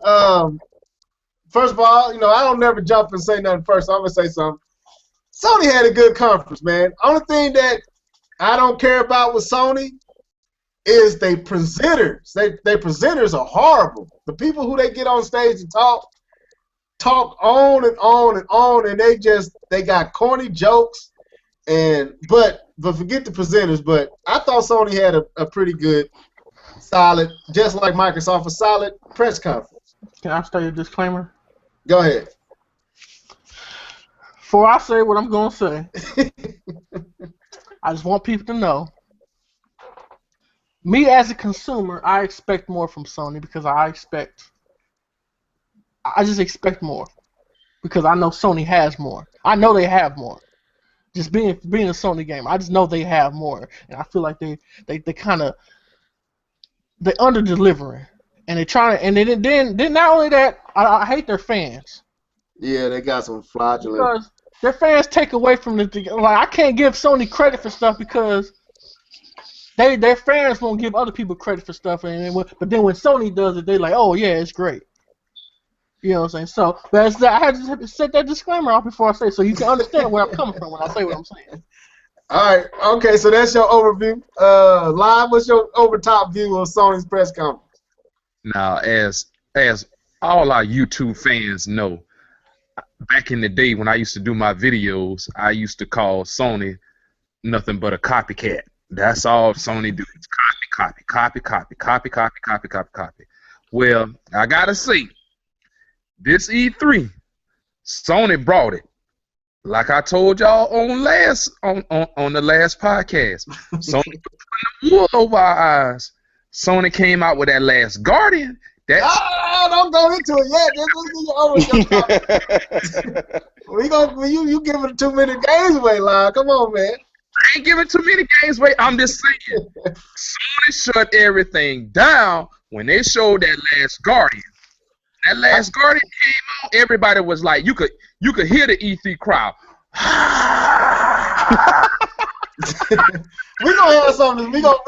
Speaker 2: First of all, you know, I don't never jump and say nothing first, so I'm gonna say something. Sony had a good conference, man. Only thing that I don't care about with Sony is they presenters. They presenters are horrible. The people who they get on stage and talk on and on and on, and they got corny jokes, but forget the presenters. But I thought Sony had a pretty good, solid, just like Microsoft, a solid press conference.
Speaker 3: Can I start a disclaimer?
Speaker 2: Go ahead.
Speaker 3: Before I say what I'm gonna say, I just want people to know. Me as a consumer, I expect more from Sony because I just expect more because I know Sony has more. I know they have more. Just being a Sony gamer, I just know they have more, and I feel like they kind of under delivering, and they trying to, and then not only that, I hate their fans.
Speaker 2: Yeah, they got some fraudulent.
Speaker 3: Because their fans take away from the like I can't give Sony credit for stuff because their fans won't give other people credit for stuff, but then when Sony does it, they like, oh yeah, it's great. You know what I'm saying? So, but I had to set that disclaimer off before I say it, so you can understand where I'm coming from when I say what I'm saying.
Speaker 2: All right, okay, so that's your overview. Live, what's your top view of Sony's press conference?
Speaker 1: Now, as all our YouTube fans know, back in the day when I used to do my videos, I used to call Sony nothing but a copycat. That's all Sony do is copy. Well, I gotta say, this E3, Sony brought it. Like I told y'all on the last podcast, Sony put the wool over our eyes. Sony came out with that Last Guardian.
Speaker 2: Don't go into it yet. Just over you giving too many games away, Live. Come on, man.
Speaker 1: I ain't giving too many games away. I'm just saying, Sony shut everything down when they showed that Last Guardian. That Last Guardian came out, everybody was like, you could hear the E3 crowd.
Speaker 2: We gonna have something. We gonna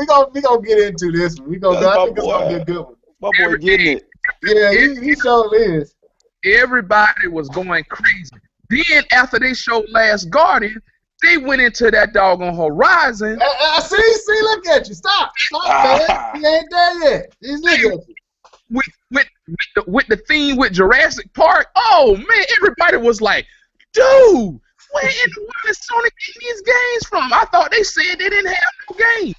Speaker 2: get into this one. I think it's gonna be a good one.
Speaker 4: My boy getting it.
Speaker 2: Yeah, he sure is.
Speaker 1: Everybody was going crazy. Then after they showed Last Guardian, they went into that doggone Horizon.
Speaker 2: See, look at you. Stop, man. He ain't there yet. He's looking at you.
Speaker 1: With the theme with Jurassic Park, oh man, everybody was like, dude, where in the world is Sony getting these games from? I thought they said they didn't have no game.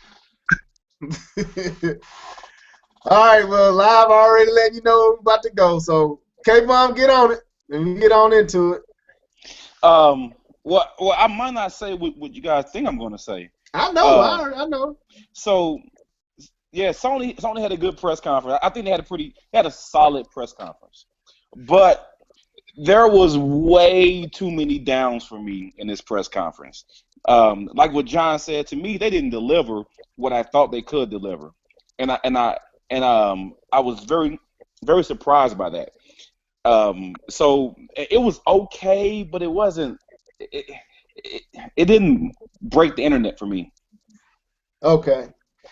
Speaker 2: All right, well, Live already let you know where we're about to go. So, K-Bomb, get on it. Let me get on into it.
Speaker 4: Well, I might not say what you guys think I'm going to say.
Speaker 2: I know, I know.
Speaker 4: So, yeah, Sony had a good press conference. I think they had a solid press conference, but there was way too many downs for me in this press conference. Like what John said, to me, they didn't deliver what I thought they could deliver, and I was very, very surprised by that. So it was okay, but it wasn't. It didn't break the internet for me.
Speaker 2: Okay.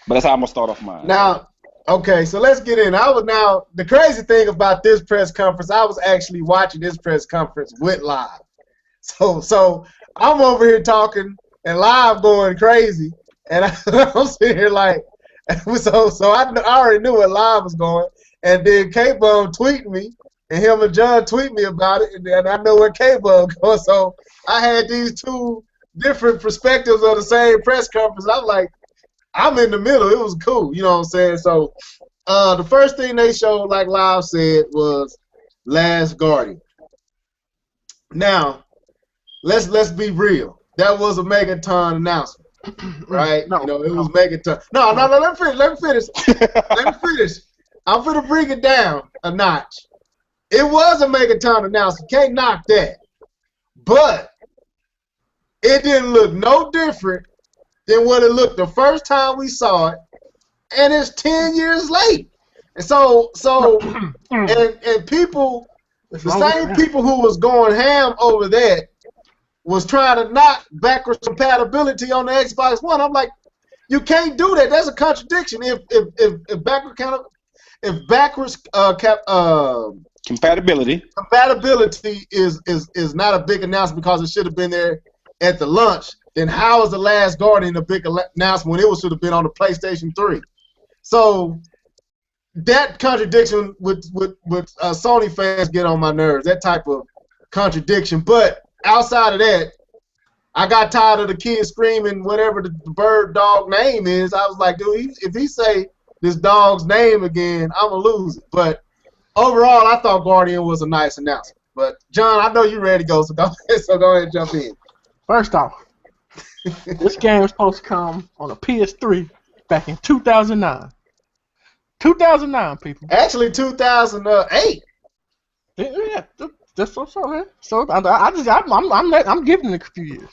Speaker 4: But that's how I'm gonna start off mine.
Speaker 2: Now, okay, so let's get in. The crazy thing about this press conference, I was actually watching this press conference with Live. So I'm over here talking and Live going crazy, and I'm sitting here like, so I already knew where Live was going, and then K-Bum tweeted me, and him and John tweet me about it, and I know where K-Bum going. So I had these two different perspectives of the same press conference. I'm like, I'm in the middle. It was cool, you know what I'm saying? So the first thing they showed, like Live said, was Last Guardian. Now, let's be real. That was a Megaton announcement, right?
Speaker 3: No,
Speaker 2: it was Megaton. No, let me finish. Let me finish. I'm going to bring it down a notch. It was a Megaton announcement. Can't knock that. But it didn't look no different than what it looked the first time we saw it, and it's 10 years late. And so and people, the same people who was going ham over that was trying to knock backwards compatibility on the Xbox One. I'm like, you can't do that. That's a contradiction. If backwards
Speaker 4: compatibility
Speaker 2: is not a big announcement because it should have been there at the launch, then how is The Last Guardian a big announcement when it should have been on the PlayStation 3? So that contradiction with Sony fans get on my nerves, that type of contradiction. But outside of that, I got tired of the kids screaming whatever the bird dog name is. I was like, dude, if he say this dog's name again, I'm going to lose it. But overall, I thought Guardian was a nice announcement. But, John, I know you're ready to go, so go ahead and jump in.
Speaker 3: First off, this game was supposed to come on a PS3 back in 2009. 2009, people.
Speaker 2: Actually, 2008.
Speaker 3: Yeah, that's so. So I'm giving it a few years.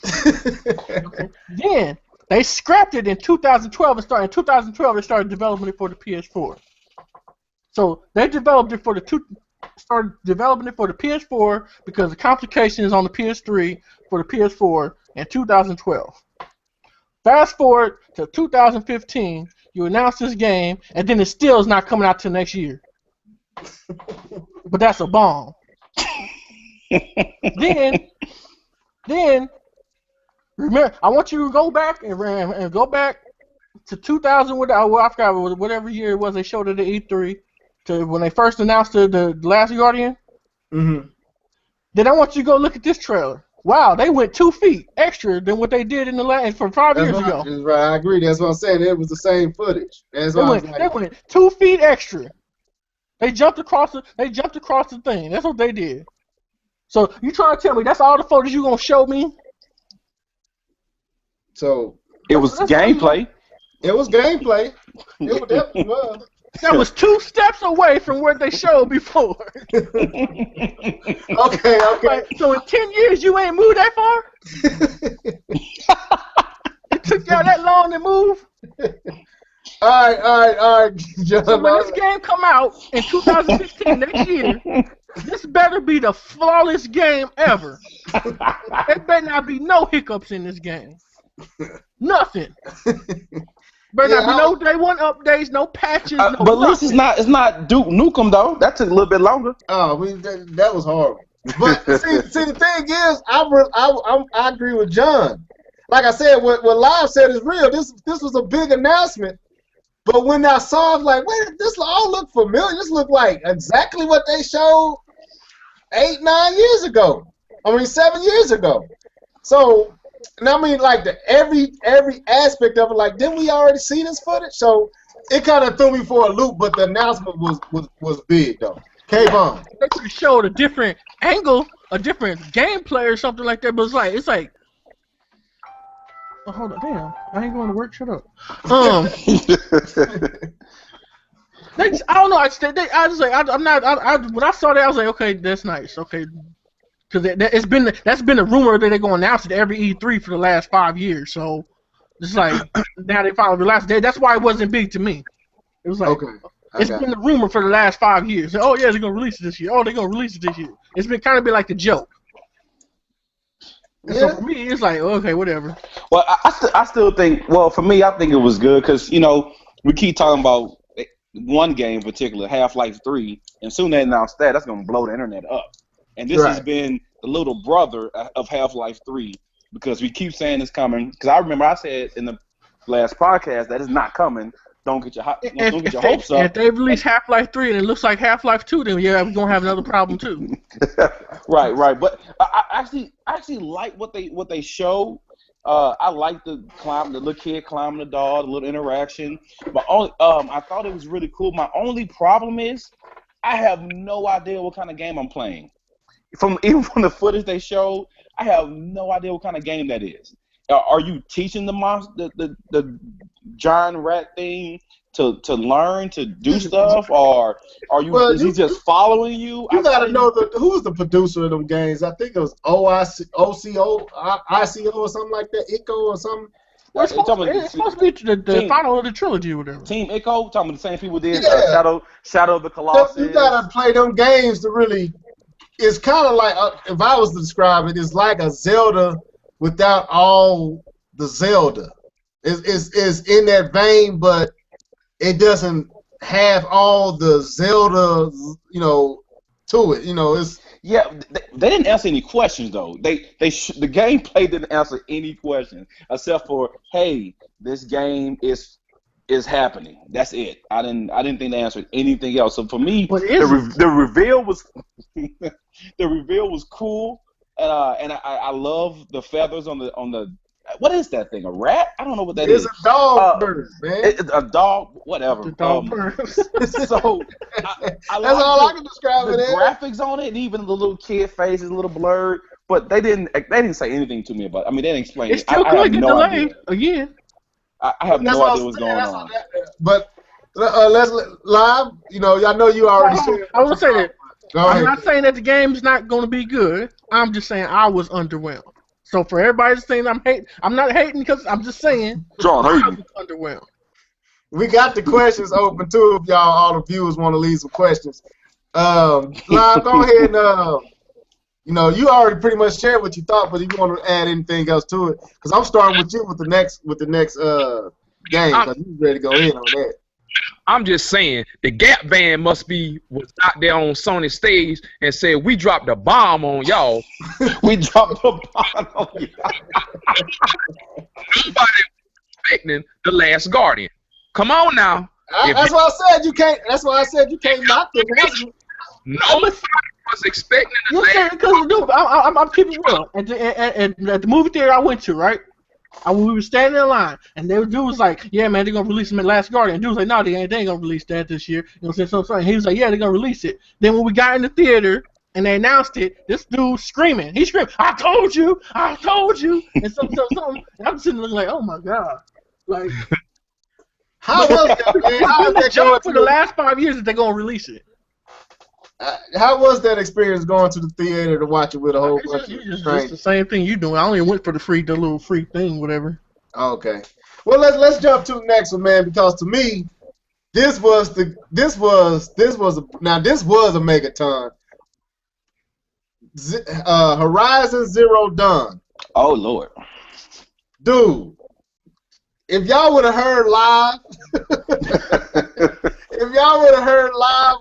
Speaker 3: Okay. Then they scrapped it in 2012 and started they started developing it for the PS4. So they developed it started developing it for the PS4 because of complications on the PS3 for the PS4 in 2012. Fast forward to 2015, you announce this game, and then it still is not coming out till next year. But that's a bomb. Then remember, I want you to go back and go back to 2000. I forgot whatever year it was they showed it at E3 to when they first announced the Last Guardian.
Speaker 2: Mm-hmm.
Speaker 3: Then I want you to go look at this trailer. Wow, they went 2 feet extra than what they did in the last from 5 years ago.
Speaker 2: That's right, I agree. That's what I'm saying. It was the same footage. They
Speaker 3: went 2 feet extra. They jumped across the thing. That's what they did. So you trying to tell me that's all the footage you gonna show me?
Speaker 2: So
Speaker 4: it was gameplay.
Speaker 2: It was gameplay. It definitely was.
Speaker 3: That was 2 steps away from what they showed before.
Speaker 2: Okay.
Speaker 3: Right, so in 10 years you ain't moved that far? It took y'all that long to move?
Speaker 2: All right, John.
Speaker 3: So when this game come out in 2016 next year, this better be the flawless game ever. There better not be no hiccups in this game. Nothing. Better not be no day one updates, no patches, no
Speaker 4: but at least it's not Duke Nukem though. That took a little bit longer.
Speaker 2: Oh, that was horrible. But see, the thing is, I agree with John. Like I said, what Live said is real. This was a big announcement. But when I saw it, like, wait, this all look familiar. This looked like exactly what they showed 8-9 years ago. 7 years ago. So, and I mean, like every aspect of it, like, didn't we already see this footage? So it kind of threw me for a loop. But the announcement was big though. K-Bone.
Speaker 3: They could have showed a different angle, a different gameplay or something like that. But it's like. Oh, hold on, damn! I ain't going to work. Shut up. I don't know. When I saw that, I was like, okay, that's nice. Okay, because that's been a rumor that they're going to announce it every E3 for the last 5 years. So it's like now they finally realized that. That's why it wasn't big to me. It was like it's been a rumor for the last 5 years. Oh yeah, they're going to release it this year. Oh, they're going to release it this year. It's been kind of been like the joke. So for me, it's like, okay, whatever.
Speaker 4: Well, I still think, well, for me, I think it was good because, we keep talking about one game in particular, Half-Life 3, and soon they announced that's going to blow the internet up. And this has been the little brother of Half-Life 3 because we keep saying it's coming. Because I remember I said in the last podcast that it's not coming. Don't get your hopes up.
Speaker 3: If they release Half-Life 3 and it looks like Half-Life 2, then yeah, we're gonna have another problem too.
Speaker 4: Right. But I actually like what they show. I like the little kid climbing the door, the little interaction. But I thought it was really cool. My only problem is I have no idea what kind of game I'm playing. Even from the footage they showed, I have no idea what kind of game that is. Are you teaching the monster, the giant rat thing to learn to do stuff, or is he just following you?
Speaker 2: You gotta know who's the producer of them games. I think it was ICO or something like that, ICO or something.
Speaker 3: Well, it's supposed to be the final of the trilogy or whatever.
Speaker 4: Team ICO, talking about the same people did Shadow of the Colossus.
Speaker 2: You gotta play them games to really. It's kind of like if I was to describe it, it's like a Zelda without all the Zelda. It's in that vein, but it doesn't have all the Zelda, to it. It's
Speaker 4: they didn't answer any questions though. The gameplay didn't answer any questions except for, hey, this game is happening. That's it. I didn't think they answered anything else. So for me, the reveal was the reveal was cool, and I love the feathers on the. What is that thing? A rat? I don't know what that is.
Speaker 2: It's a dog bird, man.
Speaker 4: It's a dog, whatever.
Speaker 3: The dog bird.
Speaker 4: So
Speaker 2: that's all I can describe it as.
Speaker 4: The graphics on it, and even the little kid face is a little blurred. But they didn't say anything to me about it. I mean, they didn't explain
Speaker 3: it's
Speaker 4: it.
Speaker 3: Still
Speaker 4: I have no
Speaker 3: delay
Speaker 4: idea.
Speaker 3: Again.
Speaker 4: I have no idea what's going on.
Speaker 2: But let's live. I know you already said.
Speaker 3: I will say that.
Speaker 2: I'm
Speaker 3: not saying that the game's not going to be good. I'm just saying I was underwhelmed. So for everybody saying I'm not hating because I'm just saying
Speaker 4: John
Speaker 3: I was underwhelmed.
Speaker 2: We got the questions open too. If all the viewers want to leave some questions. Live, go ahead and you already pretty much shared what you thought, but if you want to add anything else to it, because I'm starting with you with the next game, because you ready to go in on that.
Speaker 1: I'm just saying the Gap Band was out there on Sony stage and said, "We dropped a bomb on y'all."
Speaker 4: We dropped a bomb on y'all.
Speaker 1: Nobody expecting The Last Guardian. Come on now.
Speaker 2: That's why I said you can't. That's why I said you can't knock the announcement.
Speaker 1: Nobody was expecting
Speaker 3: the last. Because dude, I'm keeping it real. At the movie theater I went to, right? We were standing in line, and the dude was like, "Yeah, man, they're gonna release him in Last Guardian." And dude was like, "No, they ain't gonna release that this year." And he was like, "Yeah, they're gonna release it." Then when we got in the theater and they announced it, this dude screaming, he screamed, "I told you, I told you!" And something. And I'm sitting looking like, "Oh my god!" Like,
Speaker 2: how was that, man? How was that going
Speaker 3: for the last 5 years that they're gonna release it?
Speaker 2: How was that experience going to the theater to watch it with a whole bunch of strangers?
Speaker 3: It's the same thing you doing. I only went for the little free thing, whatever.
Speaker 2: Okay. Well, let's jump to the next one, man, because to me, this was a megaton. Horizon Zero Dawn.
Speaker 4: Oh Lord.
Speaker 2: Dude, if y'all would have heard live,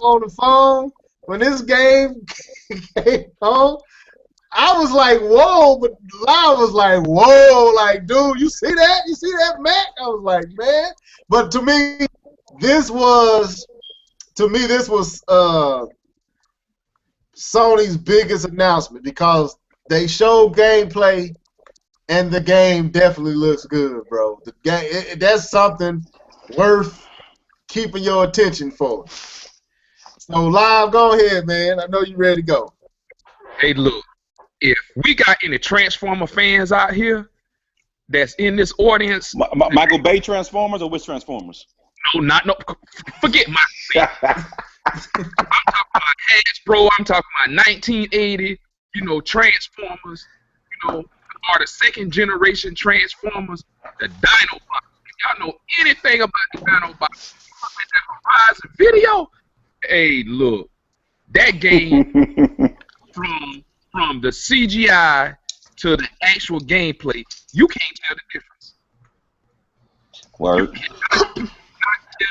Speaker 2: on the phone when this game came on, I was like, whoa, but live was like, whoa, like, dude, you see that? You see that, Mac? I was like, man. But to me, this was Sony's biggest announcement because they showed gameplay and the game definitely looks good, bro. The game, that's something worth keeping your attention for. So live, go ahead, man. I know you ready to go.
Speaker 1: Hey, look, if we got any Transformer fans out here that's in this audience,
Speaker 4: Michael Bay Transformers or which Transformers?
Speaker 1: no, forget my. I'm talking about Hasbro. I'm talking about 1980. Transformers. Are the second generation Transformers, the Dinobots. If y'all know anything about the Dinobots, that Horizon video. Hey, look, that game from the CGI to the actual gameplay, you can't tell the difference.
Speaker 4: Word.
Speaker 1: You cannot tell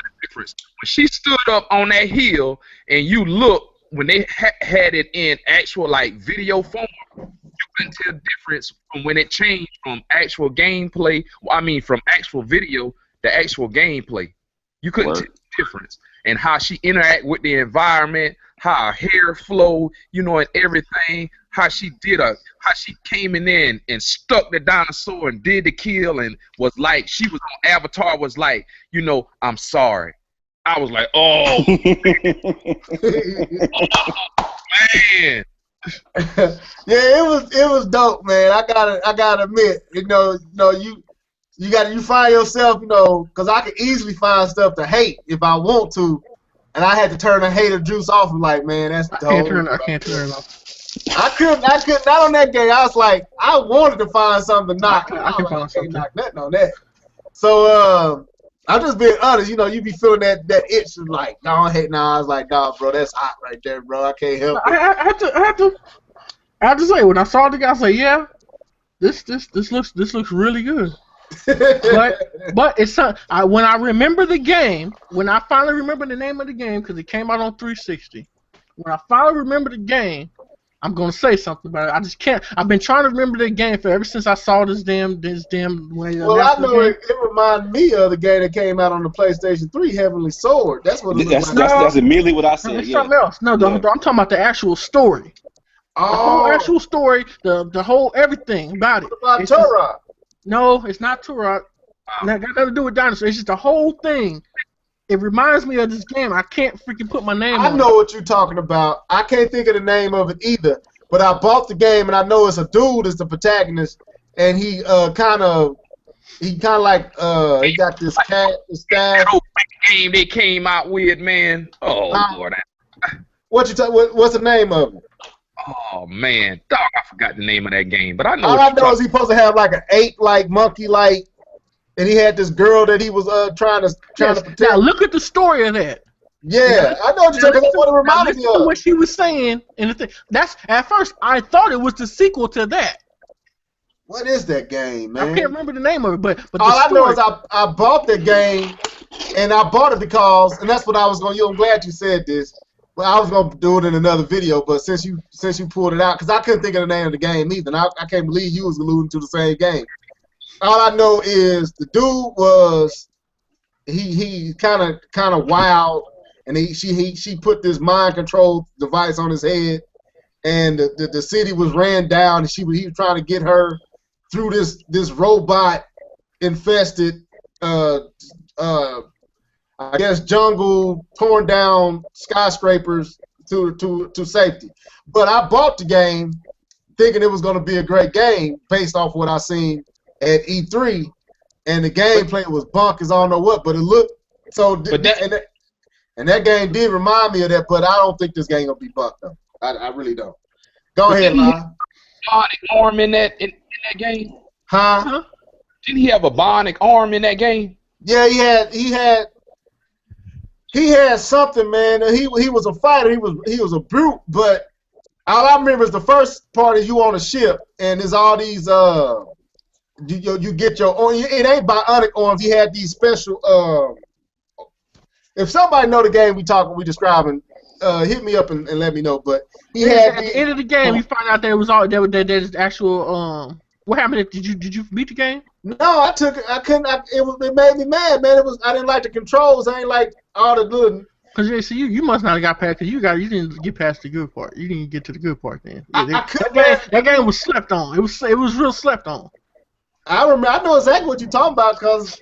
Speaker 1: the difference. When she stood up on that hill and you look, when they had it in actual video form, you couldn't tell the difference from when it changed from actual gameplay. From actual video to actual gameplay. You couldn't tell the difference. And how she interact with the environment, how her hair flowed, and everything. How she came in there and stuck the dinosaur and did the kill and was like, she was on Avatar, was like, I'm sorry. I was like, oh, man.
Speaker 2: Yeah, it was dope, man. I gotta admit, you find yourself, because I could easily find stuff to hate if I want to, and I had to turn the hater juice off. I'm like, man, that's dope.
Speaker 3: I can't turn it off.
Speaker 2: I couldn't not on that game. I was like, I wanted to find something to knock.
Speaker 3: I can find something.
Speaker 2: Knock nothing on that. So I'm just being honest. You be feeling that itch of like, no, I hate. Nah, I was like, nah, bro, that's hot right there, bro. I can't help it.
Speaker 3: I have to say, when I saw the guy, I say, yeah, this looks really good. but it's when I remember the game, when I finally remember the name of the game, because it came out on 360. When I finally remember the game, I'm gonna say something about it. I just can't. I've been trying to remember the game ever since I saw this damn.
Speaker 2: Well, I know it reminded me of the game that came out on the PlayStation 3, Heavenly Sword. That's what.
Speaker 4: That's immediately what I said.
Speaker 3: It's something else. No, I'm talking about the actual story.
Speaker 2: Oh.
Speaker 3: The whole actual story, the whole everything about it.
Speaker 2: What about Turok?
Speaker 3: No, it's not Turok. That got nothing to do with dinosaurs. It's just the whole thing. It reminds me of this game. I can't freaking put my name on it.
Speaker 2: I know what you're talking about. I can't think of the name of it either. But I bought the game, and I know it's a dude that's the protagonist, and he kind of like he got this cat, this staff.
Speaker 1: That old game they came out with, man. Oh Lord.
Speaker 2: What's the name of it?
Speaker 1: Oh man, dog, I forgot the name of that game. But I know.
Speaker 2: All I know is he's supposed to have like an ape-like, monkey-like. And he had this girl that he was trying to protect.
Speaker 3: Now look at the story of that.
Speaker 2: Yeah, I know what you're talking about. That's what it reminded me of.
Speaker 3: What she was saying, and the thing, at first I thought it was the sequel to that.
Speaker 2: What is that game, man?
Speaker 3: I can't remember the name of it, but
Speaker 2: all I know is I bought the game, and I bought it because, and that's what I was going to do. I'm glad you said this. Well, I was going to do it in another video, but since you pulled it out, because I couldn't think of the name of the game either, and I can't believe you was alluding to the same game. All I know is the dude was he kind of wild, and she put this mind control device on his head, and the city was ran down, and he was trying to get her through this robot infested I guess jungle, torn down skyscrapers to safety. But I bought the game thinking it was going to be a great game based off what I seen at E3, and the gameplay was bonkers. I don't know what, but it looked so. And that game did remind me of that, but I don't think this game gonna be bucked though. I really don't. Go ahead, Lyle.
Speaker 1: Bionic arm in that game?
Speaker 2: Huh?
Speaker 1: Didn't he have a bionic arm in that game?
Speaker 2: Yeah, he had something, man. He was a fighter. He was a brute, but all I remember is the first part is you on a ship, and there's all these you get your own. It ain't bionic arms. He had these special. If somebody know the game we describing, hit me up and let me know. But he had
Speaker 3: at the end of the game, you find out there was all there's actual. What happened? Did you beat the game?
Speaker 2: No, I couldn't. It made me mad, man. I didn't like the controls. I ain't like all the good.
Speaker 3: Cause you must not have got past. Cause you didn't get past the good part. You didn't get to the good part then. Yeah, that game was slept on. It was real slept on.
Speaker 2: I remember. I know exactly what you're talking about, cause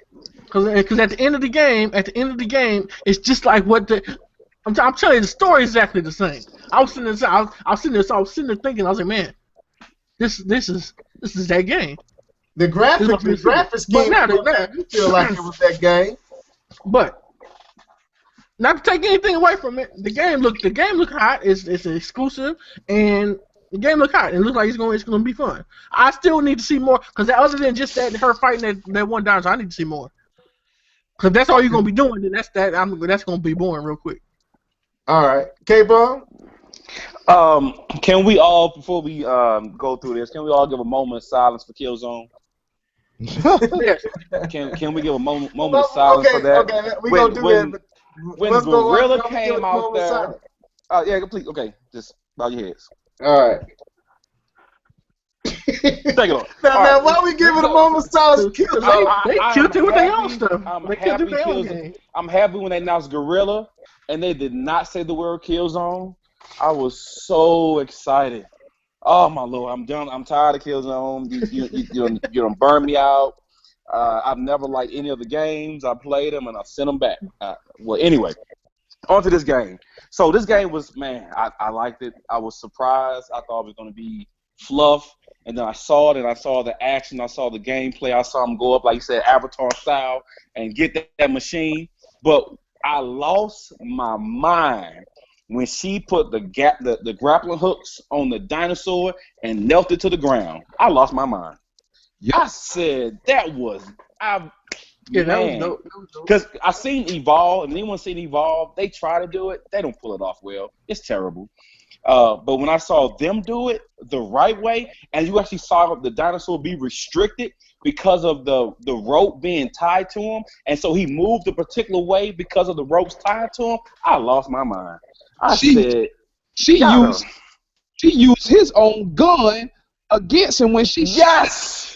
Speaker 3: at the end of the game, it's just like what I'm telling you, the story is exactly the same. I was sitting there thinking, I was like, man, this is that game.
Speaker 2: The graphic scheme, you feel like it was that game.
Speaker 3: But not to take anything away from it, the game looked hot. It's an exclusive, and the game looked hot. It looks like it's gonna be fun. I still need to see more because other than just her fighting that one dinosaur, I need to see more. Because that's all you're gonna be doing, then that's gonna be boring real quick.
Speaker 2: All right, K-Bum.
Speaker 4: Can we all, before we go through this, can we all give a moment of silence for Killzone?
Speaker 3: Yes.
Speaker 4: Can we give a moment of silence for that?
Speaker 2: Okay, we gonna do that.
Speaker 4: When Gorilla came out there, yeah, complete. Okay, just bow your heads.
Speaker 2: All right.
Speaker 4: Take it on.
Speaker 2: Now, why we giving a moment of silence?
Speaker 3: They killed it with their own stuff.
Speaker 4: I'm happy when they announced Gorilla, and they did not say the word Killzone. I was so excited. Oh my lord, I'm done. I'm tired of Killzone. You done burned me out. I've never liked any of the games. I played them and I sent them back. Well, anyway, on to this game. So this game was, man, I liked it. I was surprised. I thought it was going to be fluff. And then I saw it, and I saw the action. I saw the gameplay. I saw him go up, like you said, Avatar style, and get that machine. But I lost my mind when she put the grappling hooks on the dinosaur and knelt it to the ground. I lost my mind. I said that was
Speaker 3: that was dope.
Speaker 4: Because I seen Evolve, and anyone seen Evolve, they try to do it, they don't pull it off well. It's terrible. But when I saw them do it the right way, and you actually saw the dinosaur be restricted because of the rope being tied to him, and so he moved a particular way because of the ropes tied to him, I lost my mind. She
Speaker 1: used his own gun against him when she
Speaker 4: Yes!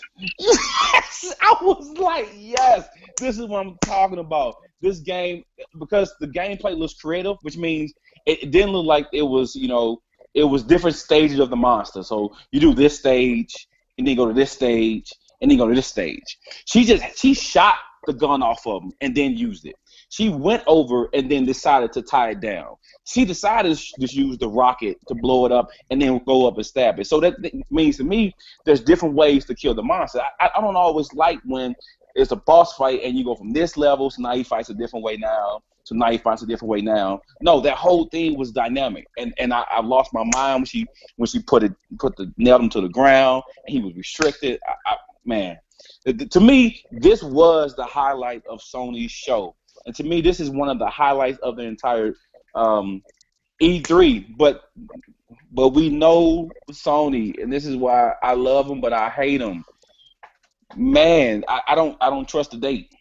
Speaker 4: I was like, yes, this is what I'm talking about. This game, because the gameplay looks creative, which means it didn't look like it was, it was different stages of the monster. So you do this stage, and then go to this stage, and then go to this stage. She shot the gun off of him and then used it. She went over and then decided to tie it down. She decided to just use the rocket to blow it up and then go up and stab it. So that means to me, there's different ways to kill the monster. I don't always like when it's a boss fight and you go from this level, so now he fights a different way now, so now he fights a different way now. No, that whole thing was dynamic, and I lost my mind when she nailed him to the ground and he was restricted. Man, to me, this was the highlight of Sony's show. And to me, this is one of the highlights of the entire E3. But we know Sony, and this is why I love them, but I hate them. Man, I don't trust the date.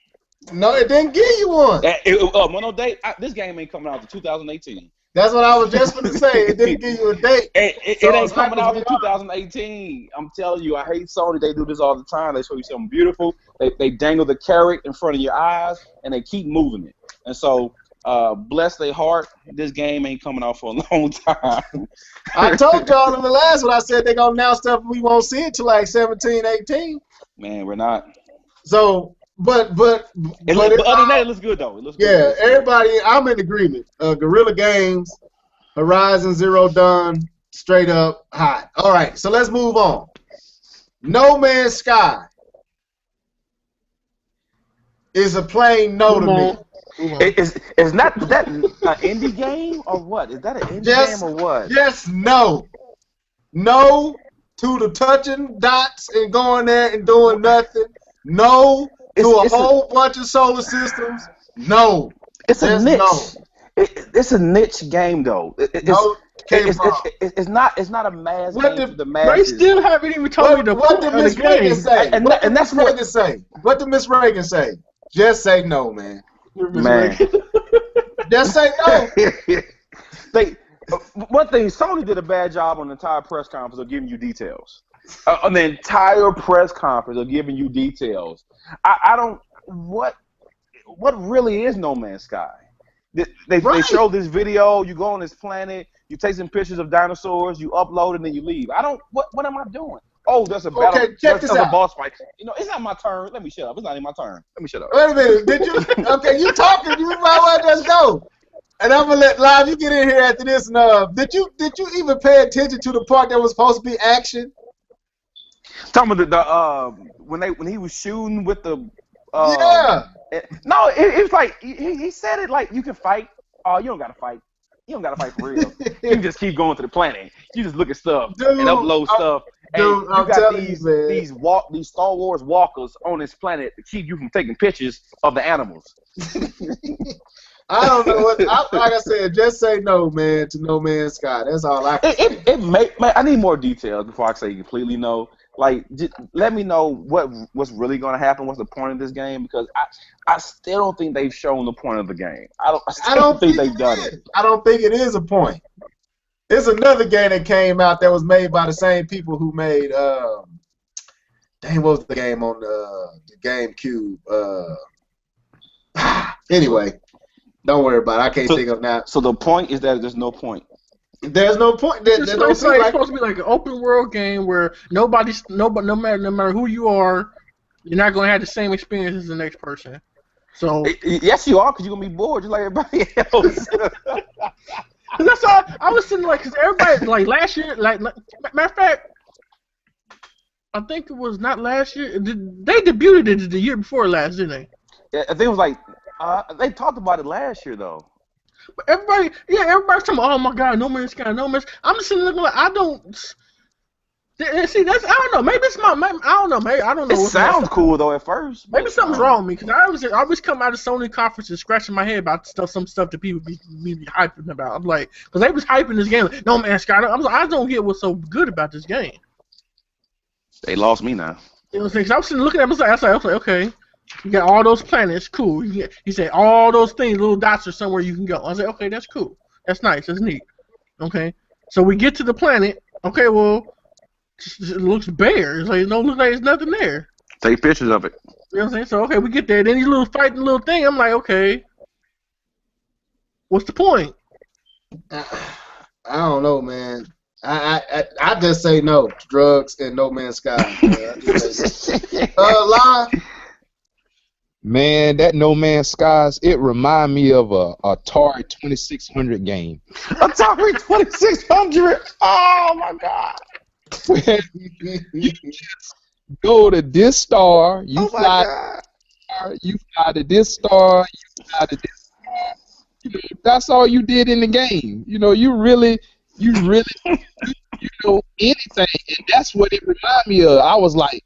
Speaker 2: No, it didn't give you one.
Speaker 4: No date. This game ain't coming out to 2018.
Speaker 2: That's what I was just going to say. It didn't give you a date.
Speaker 4: It ain't coming out in 2018. I'm telling you, I hate Sony. They do this all the time. They show you something beautiful. They dangle the carrot in front of your eyes, and they keep moving it. And so, bless their heart, this game ain't coming out for a long time.
Speaker 2: I told y'all in the last one, I said they're going to announce stuff we won't see it till like 17, 18.
Speaker 4: Man, we're not.
Speaker 2: So, but other
Speaker 4: than that, it looks good, though. It looks good.
Speaker 2: Yeah, everybody, I'm in agreement. Guerrilla Games, Horizon Zero Dawn, straight up hot. All right, so let's move on. No Man's Sky is a plain no to me.
Speaker 4: Is not that an indie game or what? Is that an indie game or what?
Speaker 2: Yes, no. No to the touching dots and going there and doing nothing. No to a whole bunch of solar systems. No.
Speaker 4: It's a niche. No. It's a niche game though. It's not a mass game for the masses.
Speaker 3: They still haven't even told me
Speaker 2: what did Miss Reagan say?
Speaker 4: And that's what Reagan
Speaker 2: say. What did Miss Reagan say? Just say no, man.
Speaker 4: Man.
Speaker 2: Just say no.
Speaker 4: One thing, Sony did a bad job on the entire press conference of giving you details. On the entire press conference of giving you details. I don't. What really is No Man's Sky? They show this video. You go on this planet. You take some pictures of dinosaurs. You upload it and then you leave. I don't. What am I doing? Oh, there's a battle.
Speaker 2: Okay, check this out.
Speaker 4: A boss fight. It's not my turn. Let me shut up. It's not even my turn. Let me shut up.
Speaker 2: Wait a minute. Did you? Okay, you talking? You might well just go. And I'm gonna let Live you get in here after this. And did you even pay attention to the part that was supposed to be action?
Speaker 4: Talking about when he was shooting with the
Speaker 2: Yeah.
Speaker 4: no, it was like he said it like you can fight. Oh, you don't gotta fight. You don't gotta fight for real. You can just keep going to the planet. You just look at stuff and upload stuff. And you
Speaker 2: I'm
Speaker 4: got
Speaker 2: telling
Speaker 4: these
Speaker 2: you, man.
Speaker 4: these Star Wars walkers on this planet to keep you from taking pictures of the animals.
Speaker 2: I don't know what. Like I said, just say no, man, to No Man's Sky. That's all I can say.
Speaker 4: Man, I need more details before I say completely no. Like, just let me know what's really going to happen. What's the point of this game? Because I still don't think they've shown the point of the game. I don't think they've done it.
Speaker 2: I don't think it is a point. There's another game that came out that was made by the same people who made dang, what was the game on the GameCube? Anyway, don't worry about it. I can't think of now.
Speaker 4: So the point is that there's no point.
Speaker 2: There's no point.
Speaker 3: It's supposed to be like an open world game where no matter who you are, you're not gonna have the same experience as the next person. So
Speaker 4: yes, you are, because you're gonna be bored just like everybody else.
Speaker 3: That's all. I was sitting like, because everybody like last year, like matter of fact, I think it was not last year. They debuted it the year before last, didn't they?
Speaker 4: Yeah, I think it was like they talked about it last year though.
Speaker 3: But everybody's talking about, oh my God, No Man's Sky, No Man's. I'm just sitting there looking like I don't. See, that's I don't know. Maybe it's I don't know. Maybe I don't know.
Speaker 4: It sounds cool though at first.
Speaker 3: Maybe something's wrong with me because I always come out of Sony conferences scratching my head about some stuff that people be hyping about. I'm like, because they was hyping this game, like, No Man's Sky. I'm like, I don't get what's so good about this game.
Speaker 4: They lost me now.
Speaker 3: You know what I'm saying? 'Cause I was sitting looking at it, I was like, okay. You got all those planets, cool. He said all those things, little dots are somewhere you can go. I was like, okay, that's cool. That's nice. That's neat. Okay. So we get to the planet. Okay, well, it looks bare. It's like, it don't look like there's nothing there.
Speaker 4: Take pictures of it.
Speaker 3: You know what I'm saying? So, okay, we get there. Then these little fighting little thing. I'm like, okay, what's the point?
Speaker 2: I don't know, man. I just say no to drugs and No Man's Sky. Live.
Speaker 1: Man, that No Man's Skies, it remind me of a Atari 2600 game.
Speaker 4: Atari 2600. Oh my God.
Speaker 1: You just go to this star, you fly to this star, you fly to this star. You know, that's all you did in the game. You know, you really you know anything, and that's what it reminded me of. I was like,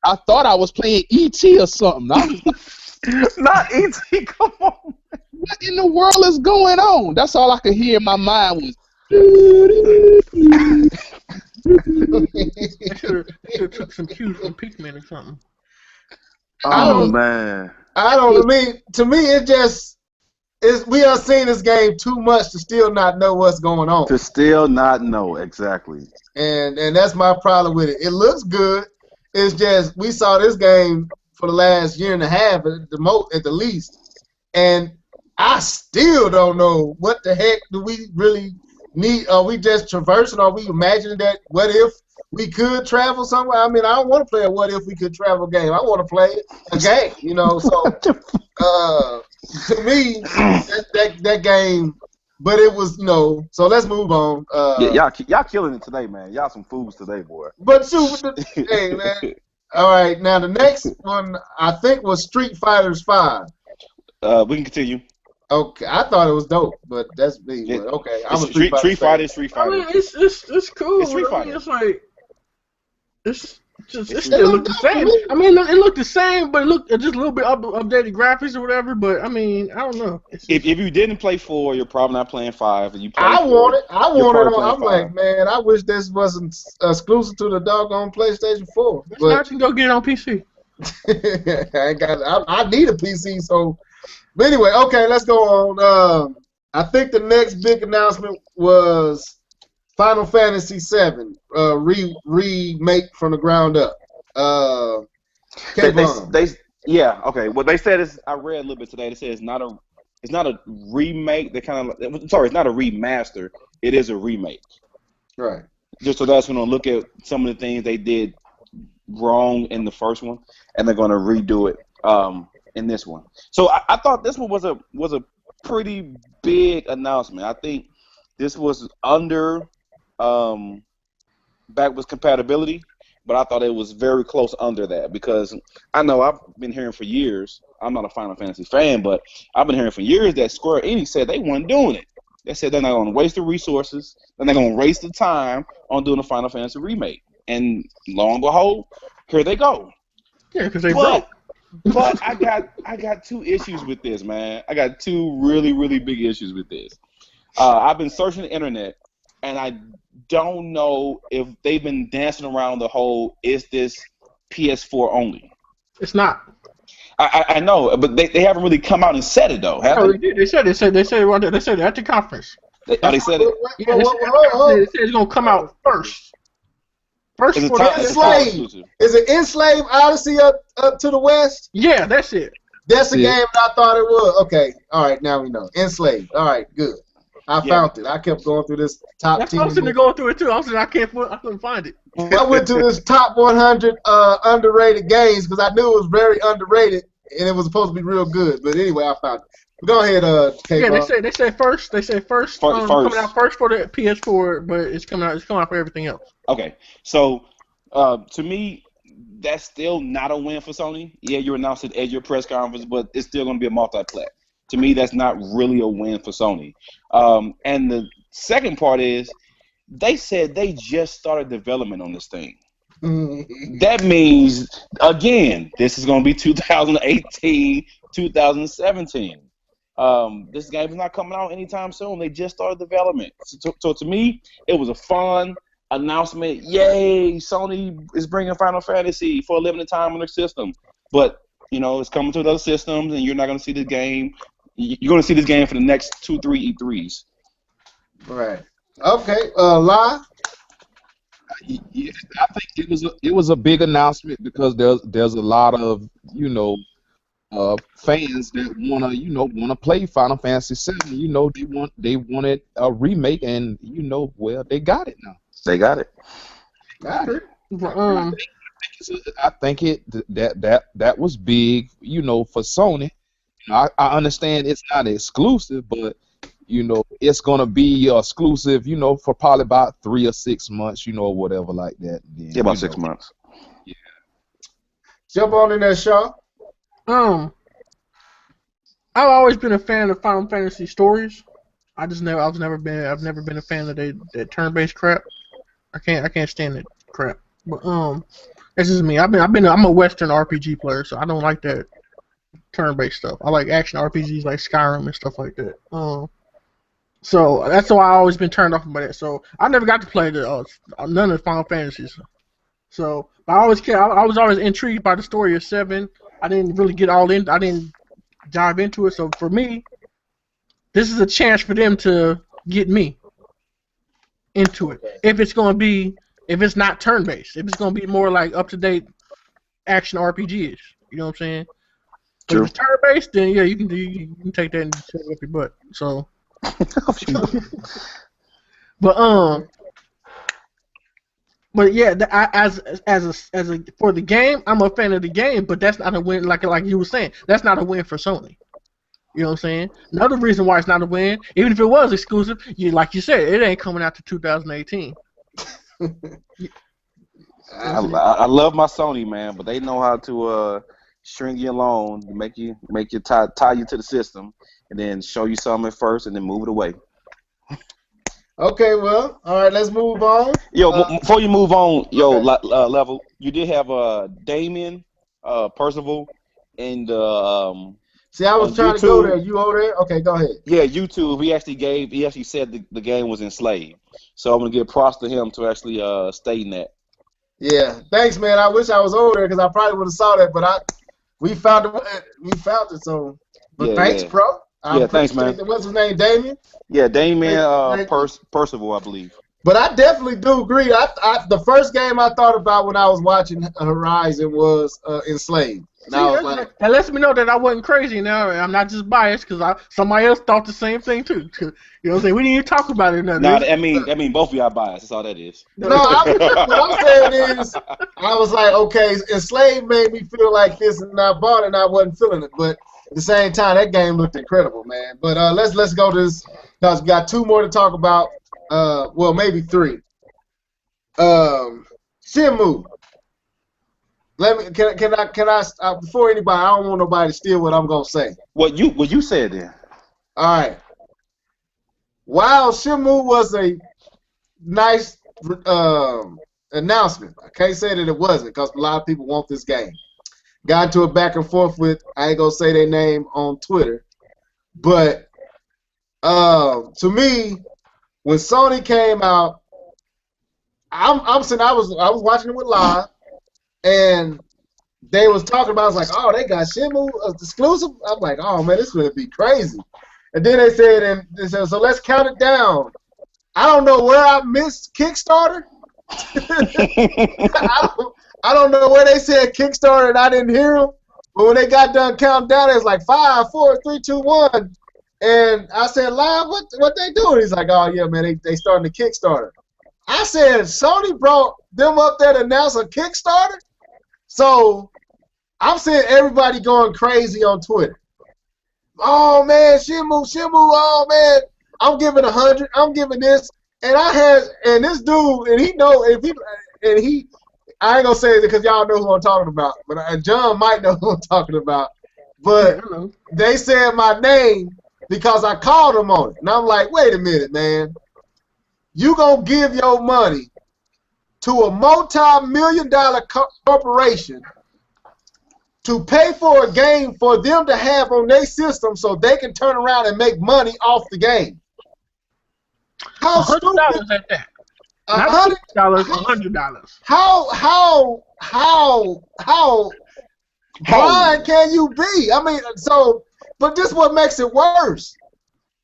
Speaker 1: I thought I was playing E.T. or something. I was like,
Speaker 4: not E.T. Come on.
Speaker 1: What in the world is going on? That's all I could hear in my mind was.
Speaker 3: I should have took some cues from Pikmin or something.
Speaker 4: Man.
Speaker 2: I don't. I mean, to me, we have seen this game too much to still not know what's going on.
Speaker 4: To still not know exactly.
Speaker 2: And that's my problem with it. It looks good. It's just we saw this game for the last year and a half at the least, and I still don't know what the heck do we really need. Are we just traversing? Are we imagining that? What if we could travel somewhere? I mean, I don't want to play a what if we could travel game. I want to play a game, you know. So to me, that game. But it was so let's move on.
Speaker 4: Yeah, y'all killing it today, man. Y'all some fools today, boy.
Speaker 2: But hey, man. All right, now the next one I think was Street Fighters 5.
Speaker 4: We can continue.
Speaker 2: Okay, I thought it was dope, but that's me.
Speaker 4: Yeah.
Speaker 2: But okay,
Speaker 4: I'm a Street Fighter.
Speaker 3: I mean, it's cool.
Speaker 4: It's Street Fighter.
Speaker 3: I mean, it's like it still look the same. I mean, it looked the same, but it looked just a little bit updated graphics or whatever. But I mean, I don't know.
Speaker 4: If you didn't play 4, you're probably not playing 5. And you play
Speaker 2: I
Speaker 4: 4,
Speaker 2: want it. I'm
Speaker 4: 5.
Speaker 2: like, man, I wish this wasn't exclusive to the doggone PlayStation 4.
Speaker 3: But I can go get it on PC.
Speaker 2: I need a PC, so. But anyway, okay, let's go on. I think the next big announcement was Final Fantasy VII remake from the ground up.
Speaker 4: Okay. What they said is, I read a little bit today. They said it's not a remake. It's not a remaster. It is a remake.
Speaker 2: Right.
Speaker 4: Just so that's going to look at some of the things they did wrong in the first one, and they're going to redo it in this one. So I thought this one was a pretty big announcement. I think this was under backwards compatibility, but I thought it was very close under that because I know I've been hearing for years. I'm not a Final Fantasy fan, but I've been hearing for years that Square Enix said they weren't doing it. They said they're not going to waste the resources, they're not going to waste the time on doing a Final Fantasy remake. And lo and behold, here they go.
Speaker 3: Yeah, because they broke.
Speaker 4: But I got two issues with this, man. I got two really, really big issues with this. I've been searching the internet, and I don't know if they've been dancing around the whole, is this PS4 only?
Speaker 3: It's not.
Speaker 4: I know, but they haven't really come out and said it, though, have they?
Speaker 3: They said it at the conference.
Speaker 4: They said it?
Speaker 3: Yeah, they said it's going to come out first. First for
Speaker 2: Enslaved. Is it Enslaved Odyssey up to the west?
Speaker 3: Yeah, that's it.
Speaker 2: That's the game that I thought it was. Okay, all right, now we know. Enslaved. All right, good. I found it. I kept going through this top 10.
Speaker 3: I was sitting there going through it too. I couldn't find it.
Speaker 2: I went to this top 100 underrated games because I knew it was very underrated and it was supposed to be real good. But anyway, I found it. But go ahead, K-Ball.
Speaker 3: Yeah, they say first. They say first. Coming out first for the PS4, but it's coming out for everything else.
Speaker 4: Okay, so to me, that's still not a win for Sony. Yeah, you announced it at your press conference, but it's still going to be a multi-plat. To me, that's not really a win for Sony. And the second part is, they said they just started development on this thing. That means, again, this is going to be 2018, 2017. This game is not coming out anytime soon. They just started development. So to me, it was a fun announcement. Yay, Sony is bringing Final Fantasy for a limited time on their system. But, you know, it's coming to other systems, and you're not going to see this game. You're going to see this game for the next 2-3 E3s.
Speaker 2: Right. Okay. La?
Speaker 1: Yeah, I think it was a big announcement because there's a lot of fans that wanna play Final Fantasy VII. They wanted a remake, and well, they got it now.
Speaker 4: They got it.
Speaker 1: I think that was big, for Sony. I understand it's not exclusive, but it's gonna be exclusive, for probably about 3 or 6 months, or whatever like that. Then,
Speaker 4: yeah, about 6 months.
Speaker 1: Yeah.
Speaker 2: Jump on in there, Shaw.
Speaker 3: I've always been a fan of Final Fantasy stories. I've never been a fan of that turn-based crap. I can't stand that crap. But that's just me. I'm a Western RPG player, so I don't like that turn-based stuff. I like action RPGs like Skyrim and stuff like that. So that's why I've always been turned off by that. So I never got to play none of the Final Fantasies. So I was always intrigued by the story of 7. I didn't really get all in. I didn't dive into it. So for me, this is a chance for them to get me into it. If it's not turn-based, if it's gonna be more like up-to-date action RPGs, you know what I'm saying?
Speaker 4: True.
Speaker 3: If it's turn-based, then yeah, you can take that and shove it up your butt. So, but yeah, as for the game, I'm a fan of the game, but that's not a win. Like you were saying, that's not a win for Sony. You know what I'm saying? Another reason why it's not a win, even if it was exclusive, like you said, it ain't coming out to 2018.
Speaker 4: I love my Sony, man, but they know how to string you along, make you tie you to the system, and then show you something at first, and then move it away.
Speaker 2: Okay, well, all right, let's move on.
Speaker 4: Yo, before you move on, Level, you did have Damien, Percival, and
Speaker 2: see, I was trying to go there. You over there? Okay, go ahead.
Speaker 4: Yeah, YouTube. He actually said the game was enslaved. So I'm gonna give props to him to actually stating that.
Speaker 2: Yeah, thanks, man. I wish I was over there because I probably would have saw that, but we found it. We found it. So, but thanks, bro.
Speaker 4: Thanks, man.
Speaker 2: What's his name? Damien.
Speaker 4: Yeah, Damien Percival, I believe.
Speaker 2: But I definitely do agree. The first game I thought about when I was watching Horizon was Enslaved.
Speaker 3: That lets me know that I wasn't crazy now. I'm not just biased because somebody else thought the same thing too. You know what I'm saying? We didn't even talk about it.
Speaker 4: No, I mean both of y'all biased. That's all that is.
Speaker 2: No, what I'm saying is, I was like, okay, Enslaved made me feel like this, and I bought it, and I wasn't feeling it. But at the same time, that game looked incredible, man. But let's go to this because we got 2 more to talk about. Well, maybe 3. Shenmue. Can I before anybody? I don't want nobody to steal what I'm gonna say.
Speaker 4: What you said then?
Speaker 2: All right. While Shenmue was a nice announcement, I can't say that it wasn't because a lot of people want this game. Got into a back and forth with, I ain't gonna say their name on Twitter, but to me, when Sony came out, I'm saying I was watching it with Live, and they was talking about, I was like, oh, they got Shenmue exclusive. I'm like, oh man, this would be crazy. And then they said, so let's count it down. I don't know where I missed Kickstarter. I don't know where they said Kickstarter and I didn't hear them. But when they got done counting down, it was like 5, 4, 3, 2, 1. And I said, Live, what they doing? He's like, oh yeah, man, they starting the Kickstarter. I said, Sony brought them up there to announce a Kickstarter? So I'm seeing everybody going crazy on Twitter. Oh man, Shenmue, oh man, I'm giving 100, I'm giving this. And this dude, and he know if he, and he, I ain't gonna say it because y'all know who I'm talking about, but John might know who I'm talking about. But they said my name because I called them on it. And I'm like, wait a minute, man. You gonna give your money to a multi-million-dollar corporation to pay for a game for them to have on their system so they can turn around and make money off the game? How stupid!
Speaker 3: $100 at that. Not $100. $100.
Speaker 2: How blind can you be? I mean, but this is what makes it worse.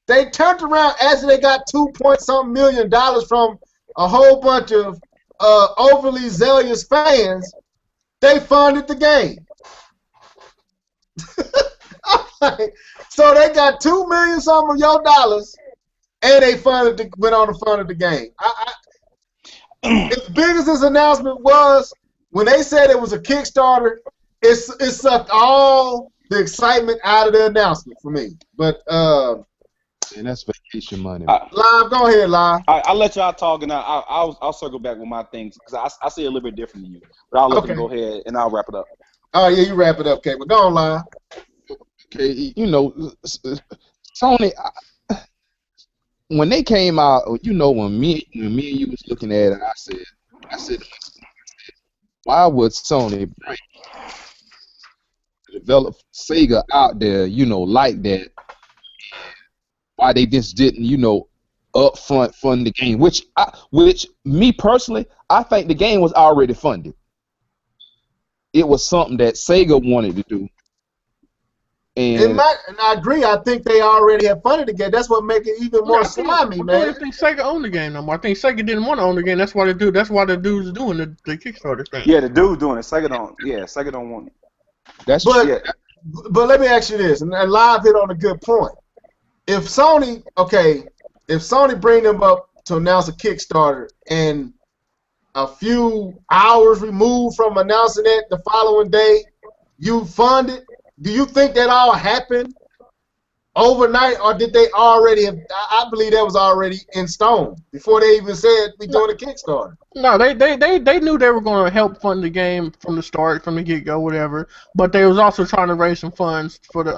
Speaker 2: They turned around after they got $2-point-something million from a whole bunch of overly zealous fans. They funded the game. So they got $2 million some of your dollars, and they went on to fund the game. As big as this announcement was, when they said it was a Kickstarter, it sucked all the excitement out of the announcement for me. But
Speaker 1: and that's vacation money.
Speaker 2: Live, go ahead, Live.
Speaker 4: I'll let y'all talk, and I'll circle back with my things because I see it a little bit different than you. But I'll let them go ahead, and I'll wrap it up.
Speaker 2: Oh yeah, you wrap it up, okay? But go on, Live.
Speaker 1: Okay, you know, Sony. When they came out, you know, when me and you was looking at it, I said, why would Sony develop Sega out there, you know, like that? Why they just didn't, you know, upfront fund the game? Which me personally, I think the game was already funded. It was something that Sega wanted to do. And
Speaker 2: I agree. I think they already have funded the game. That's what makes it even more slimy, man.
Speaker 3: I don't think Sega owned the game no more. I think Sega didn't want to own the game. That's why they do. That's why the dude's doing the Kickstarter thing.
Speaker 4: Yeah, the dude doing it. Sega don't want it.
Speaker 1: That's
Speaker 2: but let me ask you this, and Live hit on a good point. If Sony bring them up to announce a Kickstarter and a few hours removed from announcing it the following day, you fund it. Do you think that all happened overnight, or did they already have? I believe that was already in stone before they even said we doing a Kickstarter.
Speaker 3: No, they knew they were going to help fund the game from the start, from the get go, whatever. But they was also trying to raise some funds for the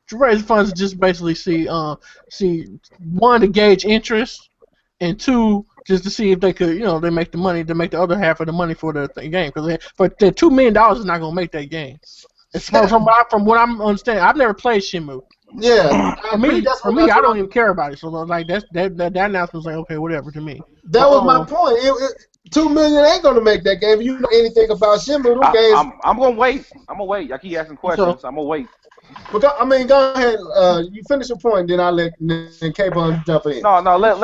Speaker 3: to raise funds to just basically see one, to gauge interest, and two, just to see if they could, you know, they make the money to make the other half of the money for the game, because the $2 million is not going to make that game. It's from what I'm understanding. I've never played Shenmue.
Speaker 2: Yeah,
Speaker 3: for me, I don't even care about it. So like that announcement was like, okay, whatever to me.
Speaker 2: That was my point. $2 million ain't gonna make that game. If you know anything about Shenmue,
Speaker 4: I'm gonna wait. I keep asking questions. So I'm gonna wait.
Speaker 2: But go ahead. You finish your point, then I'll let K-Bun jump in.
Speaker 4: No, let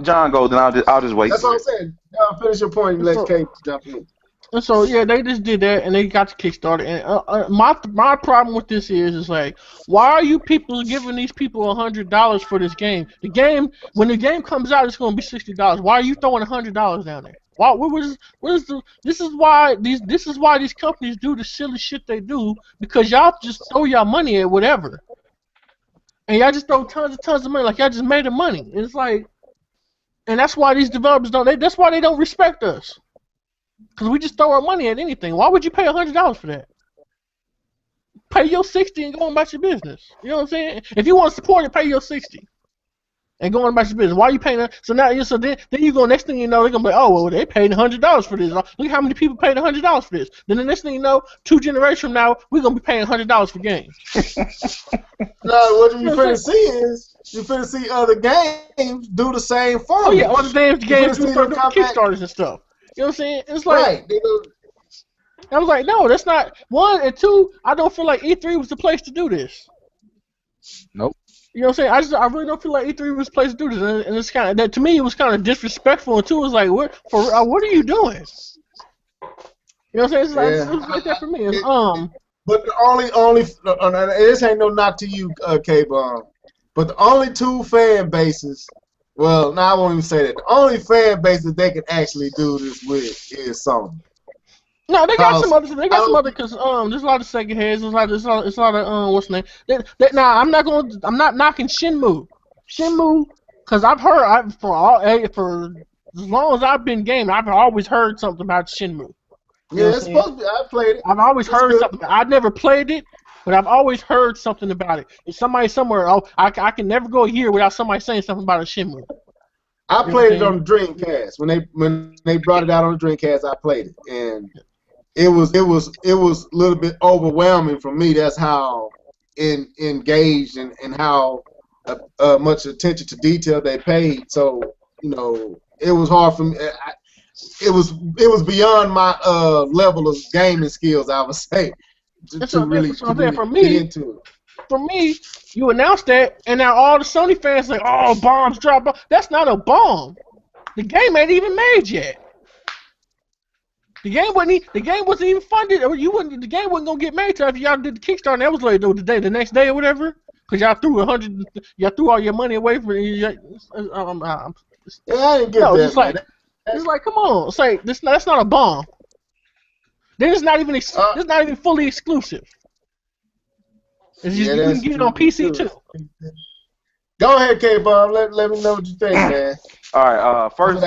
Speaker 4: John go. Then I'll just wait.
Speaker 2: That's what I'm saying. Finish your point and let K jump in.
Speaker 3: And so yeah, they just did that, and they got the Kickstarter. And my problem with this is like, why are you people giving these people $100 for this game? The game, when the game comes out, it's going to be $60. Why are you throwing $100 down there? What is the? This is why these companies do the silly shit they do, because y'all just throw y'all money at whatever, and y'all just throw tons of money, like y'all just made the money. And it's like, and that's why these developers don't. That's why they don't respect us, because we just throw our money at anything. Why would you pay $100 for that? Pay your 60 and go on about your business. You know what I'm saying? If you want to support it, pay your 60. And going about your business. Why are you paying that? So now, then you go. Next thing you know, they're gonna be, oh well, they paid $100 for this. Look how many people paid $100 for this. Then the next thing you know, 2 generations from now, we're gonna be paying $100 for games.
Speaker 2: No, what you finna see is you finna see other games do the same format.
Speaker 3: Oh yeah, other games do start doing Kickstarters and stuff. You know what I'm saying? It's like,
Speaker 2: right.
Speaker 3: I was like, no, that's not. 1 and 2. I don't feel like E3 was the place to do this.
Speaker 1: Nope.
Speaker 3: You know what I'm saying? I really don't feel like E3 was the place to do this, and it's kind of that to me. It was kind of disrespectful, and 2 was like, what are you doing? You know what I'm saying? It's like, it was like that for me.
Speaker 2: But the only this ain't no knock to you, K-Bomb. But the only 2 fan bases, well, no, I won't even say that. The only fan base that they can actually do this with is Sony.
Speaker 3: No, they got some other. They got some other because there's a lot of Sega heads. There's a lot of what's the name? Now I'm not knocking Shenmue, because I've heard for as long as I've been gaming, I've always heard something about Shenmue.
Speaker 2: Yeah, it's supposed to be. I played it.
Speaker 3: I've always heard something. I've never played it, but I've always heard something about it. If somebody somewhere, I can never go a year without somebody saying something about a Shenmue.
Speaker 2: I played it on the Dreamcast when they brought it out on the Dreamcast. I played it, and it was a little bit overwhelming for me. That's how engaged and how much attention to detail they paid. So it was hard for me. It was beyond my level of gaming skills, I would say, to really get into it.
Speaker 3: For me, you announced that, and now all the Sony fans like, oh, bombs drop. That's not a bomb. The game ain't even made yet. The game wasn't even funded. The game wasn't gonna get made till after y'all did the Kickstarter. And that was like the next day or whatever. Cause y'all threw all your money away from.
Speaker 2: Yeah, I didn't get that.
Speaker 3: It's like, come on, it's like that's not a bomb. Then it's not even fully exclusive. It's just, you can get it on PC too.
Speaker 2: Go ahead, K-Bomb. Let me know what you think, man.
Speaker 4: All right. First,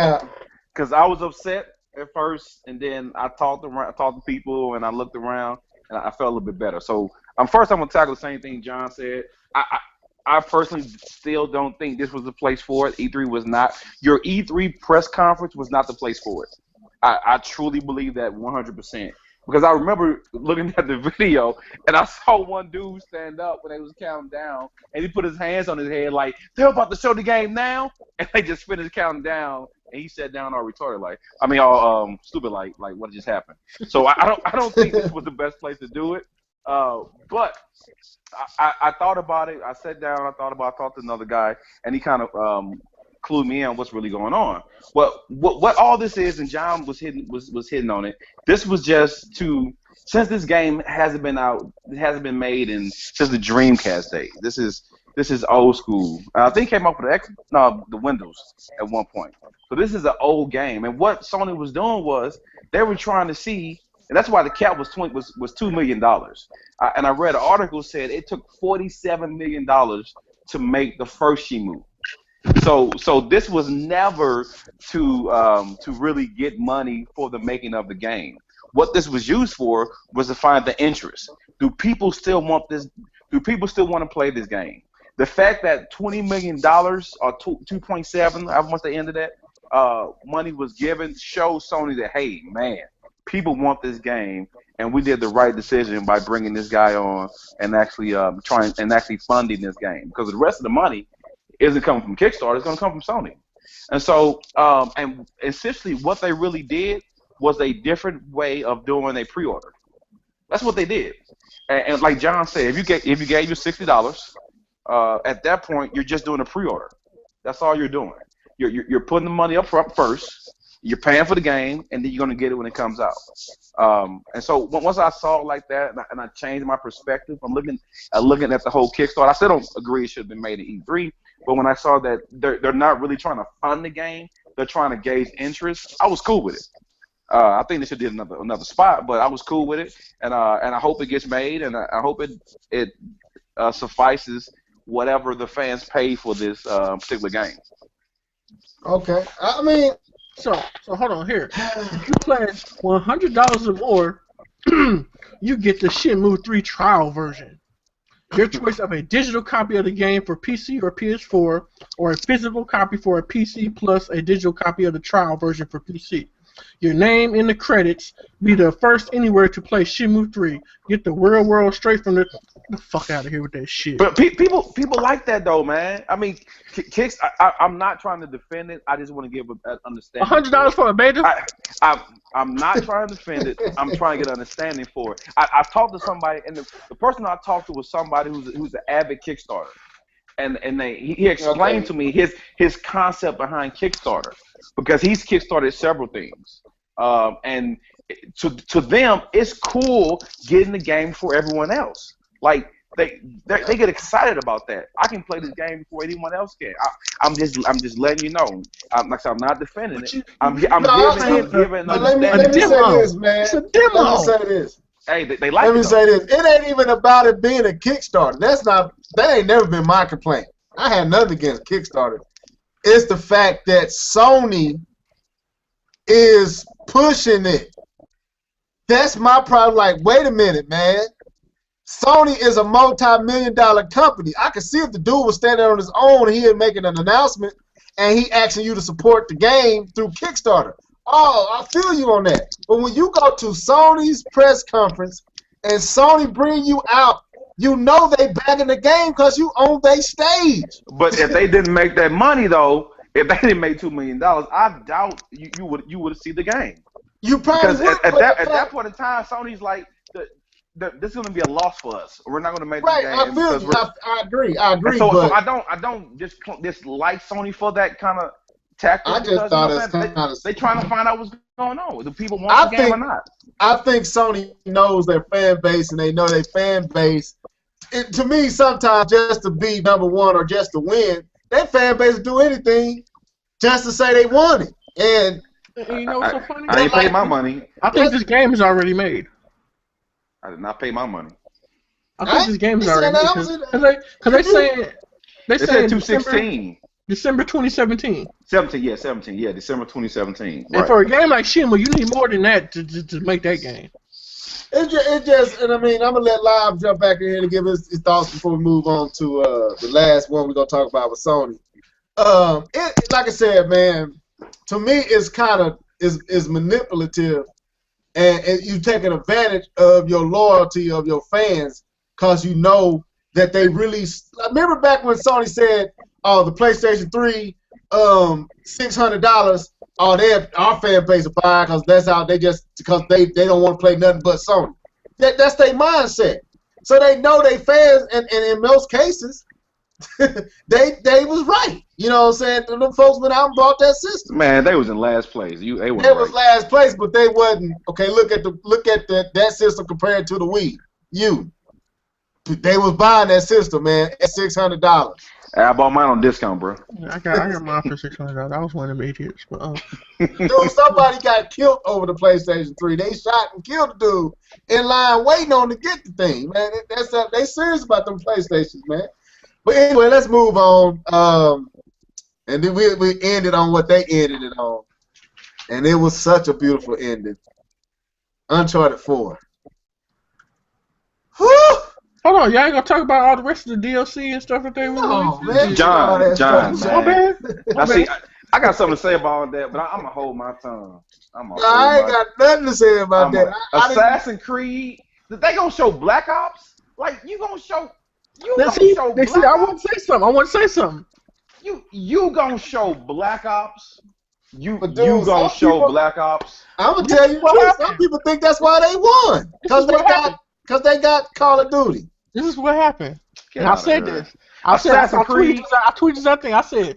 Speaker 4: because I was upset at first, and then I talked to people, and I looked around, and I felt a little bit better. So, first, I'm gonna tackle the same thing John said. I personally still don't think this was the place for it. E3 was not. Your E3 press conference was not the place for it. I truly believe that 100%. Because I remember looking at the video, and I saw one dude stand up when they was counting down, and he put his hands on his head like, they're about to show the game now, and they just finished counting down, and he sat down all retarded all stupid like what just happened. So I don't think this was the best place to do it. But I thought about it. I sat down. I talked to another guy, and he kind of clued me in on what's really going on. Well, what all this is, and John was hitting on it. This was just since this game hasn't been out, it hasn't been made since the Dreamcast days. This is old school. I think it came up with the Windows at one point. So this is an old game, and what Sony was doing was they were trying to see. And that's why the cap was $2 million. And I read an article said it took $47 million to make the first Shenmue. So this was never to really get money for the making of the game. What this was used for was to find the interest. Do people still want this? Do people still want to play this game? The fact that $20 million or 2.7, how much they ended at, money was given shows Sony that, hey, man, people want this game, and we did the right decision by bringing this guy on and actually funding this game, because the rest of the money isn't coming from Kickstarter; it's going to come from Sony. And so, and essentially, what they really did was a different way of doing a pre-order. That's what they did. And like John said, if you gave you $60, at that point, you're just doing a pre-order. That's all you're doing. You're putting the money up front first. You're paying for the game, and then you're going to get it when it comes out. And so once I saw it like that, and I changed my perspective, I'm looking at the whole Kickstarter. I still don't agree it should have been made in E3, but when I saw that they're not really trying to fund the game, they're trying to gauge interest, I was cool with it. I think they should did another spot, but I was cool with it, and I hope it gets made, and I hope it suffices whatever the fans pay for this particular game.
Speaker 2: Okay. I mean,
Speaker 3: So hold on here. If you pledge $100 or more, you get the Shenmue 3 trial version. Your choice of a digital copy of the game for PC or PS4, or a physical copy for a PC plus a digital copy of the trial version for PC. Your name in the credits. Be the first anywhere to play Shenmue 3. Get the real world straight from the fuck out of here with that shit.
Speaker 4: But people like that though, man. I mean, kicks. I'm not trying to defend it. I just want to give an understanding.
Speaker 3: $100 for a beta?
Speaker 4: I'm not trying to defend it. I'm trying to get an understanding for it. I talked to somebody, and the person I talked to was somebody who's an avid Kickstarter, and he explained to me his concept behind Kickstarter, because he's kickstarted several things, and to them it's cool getting the game for everyone else. Like they get excited about that. I can play this game before anyone else can. I'm just letting you know. Like I said, I'm not defending it. I'm giving
Speaker 2: let me say this, man.
Speaker 3: It's a demo.
Speaker 2: Let me say this.
Speaker 4: Hey, they like.
Speaker 2: Let me say this. It ain't even about it being a Kickstarter. That ain't never been my complaint. I had nothing against Kickstarter. It's the fact that Sony is pushing it. That's my problem. Like, wait a minute, man. Sony is a multi-million-dollar company. I could see if the dude was standing on his own and he had making an announcement and he asking you to support the game through Kickstarter. Oh, I feel you on that. But when you go to Sony's press conference and Sony bring you out, you know they back in the game because you own their stage.
Speaker 4: But if they didn't make that money though, if they didn't make $2 million, I doubt you would see the game.
Speaker 2: You probably
Speaker 4: because
Speaker 2: would,
Speaker 4: at that point in time, Sony's like, this is going to be a loss for us. We're not going to make the game.
Speaker 2: I feel you. I agree.
Speaker 4: So I don't dislike Sony for that kind of tactic.
Speaker 2: I just thought it's kind of.
Speaker 4: They trying to find out what's going on. Do people want the game or not?
Speaker 2: I think Sony knows their fan base, and they know their fan base. To me, sometimes just to be number one or just to win, their fan base will do anything just to say they won it. And
Speaker 3: you know what's so funny?
Speaker 4: I ain't paid my money.
Speaker 3: I think this game is already made.
Speaker 4: I did not pay my money.
Speaker 3: I think this game is already made. Because they saying
Speaker 4: 216.
Speaker 3: December 2017.
Speaker 4: 17, yeah, December 2017.
Speaker 3: And for a game like Shenmue, you need more than that to make that game.
Speaker 2: It just, and I mean, I'm gonna let Live jump back in here and give his thoughts before we move on to the last one we're gonna talk about with Sony. Like I said, man, to me, it's kind of is manipulative, and you taking advantage of your loyalty of your fans because you know that they really. Remember back when Sony said, "Oh, the PlayStation 3, $600." Oh, our fan base will buy because that's how they because they don't want to play nothing but Sony. That's their mindset. So they know they fans, and in most cases, they was right. You know what I'm saying? Them folks went out and bought that system.
Speaker 4: Man, they was in last place. They
Speaker 2: was last place, but they wasn't. Okay, look at that system compared to the Wii. They was buying that system, man, at $600.
Speaker 4: I bought mine on discount, bro.
Speaker 3: I got mine for $600. I was one of them idiots, but
Speaker 2: dude, somebody got killed over the PlayStation 3. They shot and killed the dude in line waiting on to get the thing, man. They serious about them PlayStations, man. But anyway, let's move on. And then we ended on what they ended it on, and it was such a beautiful ending. Uncharted 4. Whew!
Speaker 3: Hold on, y'all ain't gonna talk about all the rest of the DLC and stuff that they released?
Speaker 2: Oh, man.
Speaker 4: John, man. I got something to say about that, but I'm gonna hold my tongue.
Speaker 2: I ain't got nothing to say about that.
Speaker 4: Assassin's Creed, they gonna show Black Ops? Like, you gonna show Black Ops?
Speaker 3: I want to say something.
Speaker 4: You gonna show Black Ops? You gonna show Black Ops?
Speaker 2: I'm gonna tell you what. Some people think that's why they won because they got Call of Duty.
Speaker 3: This is what happened. And I said this. I tweeted this other thing. I said,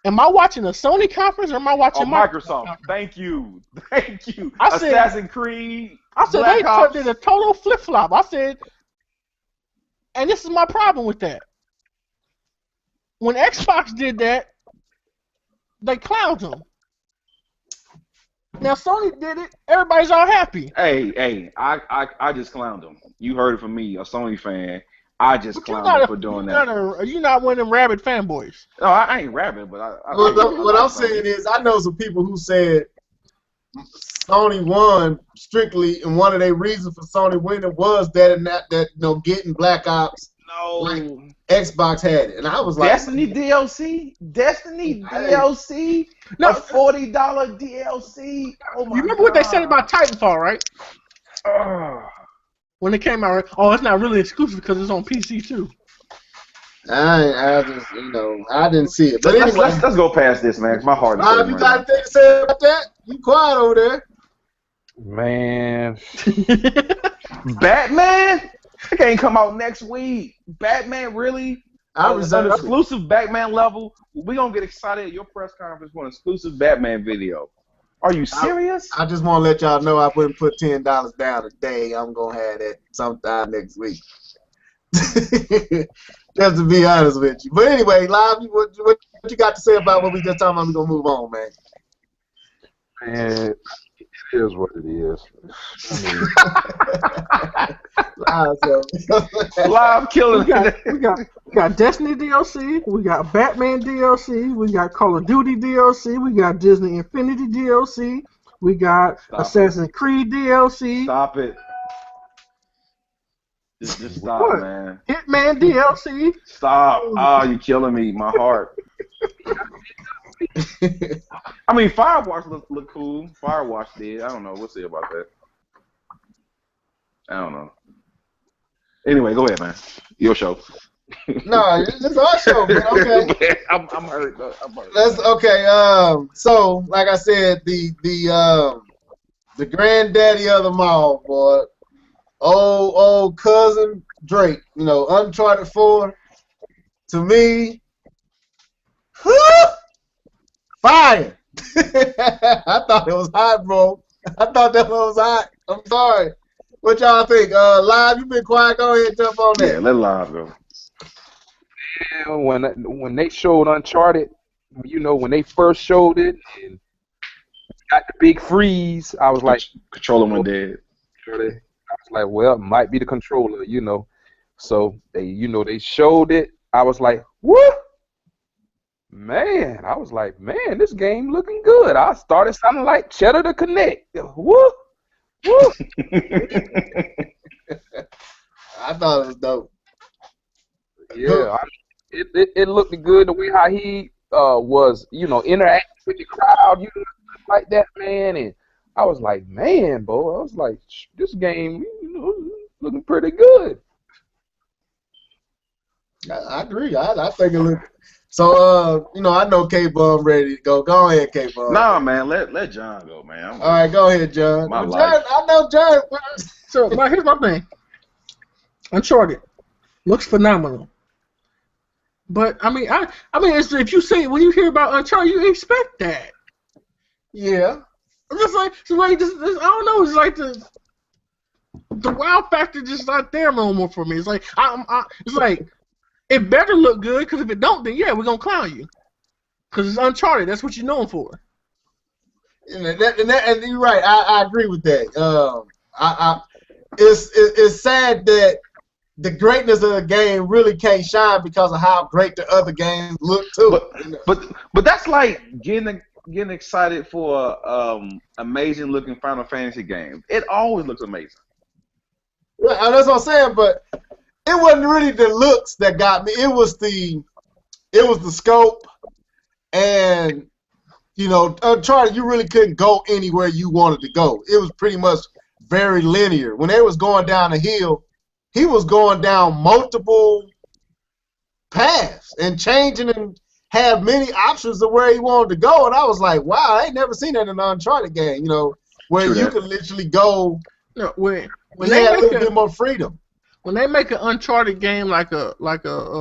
Speaker 3: am I watching a Sony conference or am I watching
Speaker 4: Microsoft? Thank you. I said, Assassin's Creed.
Speaker 3: I said they did a total flip flop. I said, and this is my problem with that. When Xbox did that, they clowned him. Now Sony did it. Everybody's all happy.
Speaker 4: Hey, I just clowned him. You heard it from me, a Sony fan. I just
Speaker 3: But
Speaker 4: clowned him for doing that.
Speaker 3: You're not one of them rabid fanboys.
Speaker 4: No, I ain't rabid, but
Speaker 2: what I'm saying is, I know some people who said Sony won strictly, and one of their reasons for Sony winning was that getting Black Ops.
Speaker 4: No,
Speaker 2: like Xbox had it, and I was like,
Speaker 4: Destiny DLC, DLC,
Speaker 3: no,
Speaker 4: a $40 DLC. Oh my
Speaker 3: you remember
Speaker 4: God.
Speaker 3: what they said about Titanfall, right? When it came out, oh, it's not really exclusive because it's on PC too.
Speaker 2: I just, I didn't see it. But anyway,
Speaker 4: let's go past this, man. My heart is
Speaker 2: Bob, you got anything to say about that? You quiet over there.
Speaker 1: Man.
Speaker 4: Batman? It can't come out next week. Batman, really?
Speaker 2: I
Speaker 4: An
Speaker 2: reserve it.
Speaker 4: exclusive Batman level? We're going to get excited at your press conference for an exclusive Batman video. Are you serious?
Speaker 2: I just want to let y'all know I wouldn't put $10 down today. I'm going to have that sometime next week. Just to be honest with you. But anyway, Live, what you got to say about what we just talking about? We're going to move on, man.
Speaker 1: Man, it is what it is.
Speaker 4: Live killing.
Speaker 3: We got Destiny DLC, we got Batman DLC, we got Call of Duty DLC, we got Disney Infinity DLC, we got Assassin's Creed DLC.
Speaker 4: Stop it. Just stop,
Speaker 3: What?
Speaker 4: man.
Speaker 3: Hitman DLC.
Speaker 4: Stop. Oh, you're killing me. My heart. I mean, Firewatch look cool. Firewatch did. I don't know. We'll see about that. I don't know. Anyway, go ahead, man. Your show.
Speaker 2: No, it's our show, but okay.
Speaker 4: I'm hurt. I'm hurt.
Speaker 2: That's okay. So like I said, the granddaddy of them all, boy, old cousin Drake. Uncharted 4. To me, fire. I thought it was hot, bro. I thought that one was hot. I'm sorry. What y'all think? Live, you been quiet. Go ahead and jump on that.
Speaker 4: Yeah, let Live go.
Speaker 1: Yeah, when they showed Uncharted, when they first showed it and got the big freeze, I was like,
Speaker 4: Controller went dead.
Speaker 1: I was like, well, it might be the controller, So they showed it. I was like, whoop. Man, I was like, man, this game looking good. I started sounding like Cheddar to Connect. Whoop. Woo!
Speaker 2: I thought it was dope.
Speaker 1: Yeah, it looked good the way how he was, interacting with the crowd, like that, man. And I was like, man, boy, I was like, this game, looking pretty good.
Speaker 2: I agree. I think it looked. So, I know K-Bum ready to go. Go ahead, K-Bum.
Speaker 4: Nah, man, let John go, man.
Speaker 2: All right, go ahead, John.
Speaker 4: My
Speaker 2: John,
Speaker 4: life.
Speaker 2: I know John.
Speaker 3: So, here's my thing. Uncharted looks phenomenal. But I mean, it's, if you say when you hear about Uncharted, you expect that.
Speaker 2: Yeah.
Speaker 3: It's like this, I don't know. It's like the wow factor just not there no more for me. It's like it's like it better look good, because if it don't, then yeah, we're gonna clown you. Because it's Uncharted. That's what you're known for.
Speaker 2: And you're right. I agree with that. It's sad that the greatness of the game really can't shine because of how great the other games look too.
Speaker 4: But that's like getting excited for amazing looking Final Fantasy game. It always looks amazing.
Speaker 2: Right, that's what I'm saying. But it wasn't really the looks that got me. It was the scope, and Uncharted, you really couldn't go anywhere you wanted to go. It was pretty much very linear. When they was going down the hill, he was going down multiple paths and changing and had many options of where he wanted to go. And I was like, wow, I ain't never seen that in an Uncharted game, where you can literally go.
Speaker 3: No, when
Speaker 2: they had a little bit more freedom.
Speaker 3: When they make an Uncharted game like a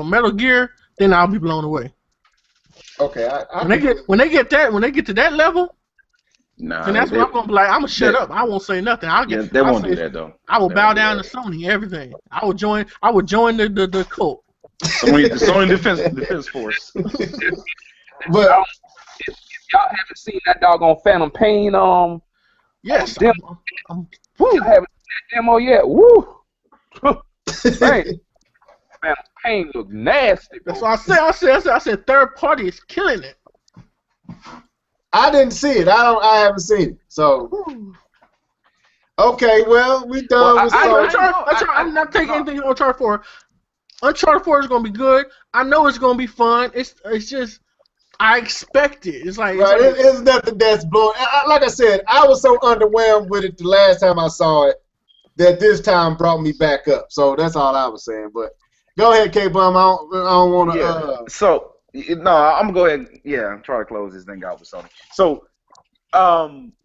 Speaker 3: Metal Gear, then I'll be blown away.
Speaker 2: Okay,
Speaker 3: when they get to that level,
Speaker 4: nah,
Speaker 3: and that's when I'm gonna be like, I'm gonna shut up. I won't say nothing.
Speaker 4: They won't do that though.
Speaker 3: I will bow down to Sony. Everything. I would join the cult.
Speaker 4: Sony Defense Force.
Speaker 2: But
Speaker 1: y'all haven't seen that doggone Phantom Pain
Speaker 3: Yes.
Speaker 1: demo.
Speaker 3: Woo.
Speaker 1: Y'all haven't seen that demo yet. Woo. Man, Phantom Pain look nasty, bro.
Speaker 3: That's what I said third party is killing it.
Speaker 2: I didn't see it. I haven't seen it. So okay, well we done with
Speaker 3: I'm not taking anything on Uncharted 4. Uncharted 4 is gonna be good. I know it's gonna be fun. It's just I expect it. It's
Speaker 2: it's nothing that's blowing. Like I said, I was so underwhelmed with it the last time I saw it that this time brought me back up. So that's all I was saying. But go ahead, K-Bum. I don't want to.
Speaker 4: Yeah. So no, I'm gonna go ahead. Yeah, try to close this thing out with Sony. So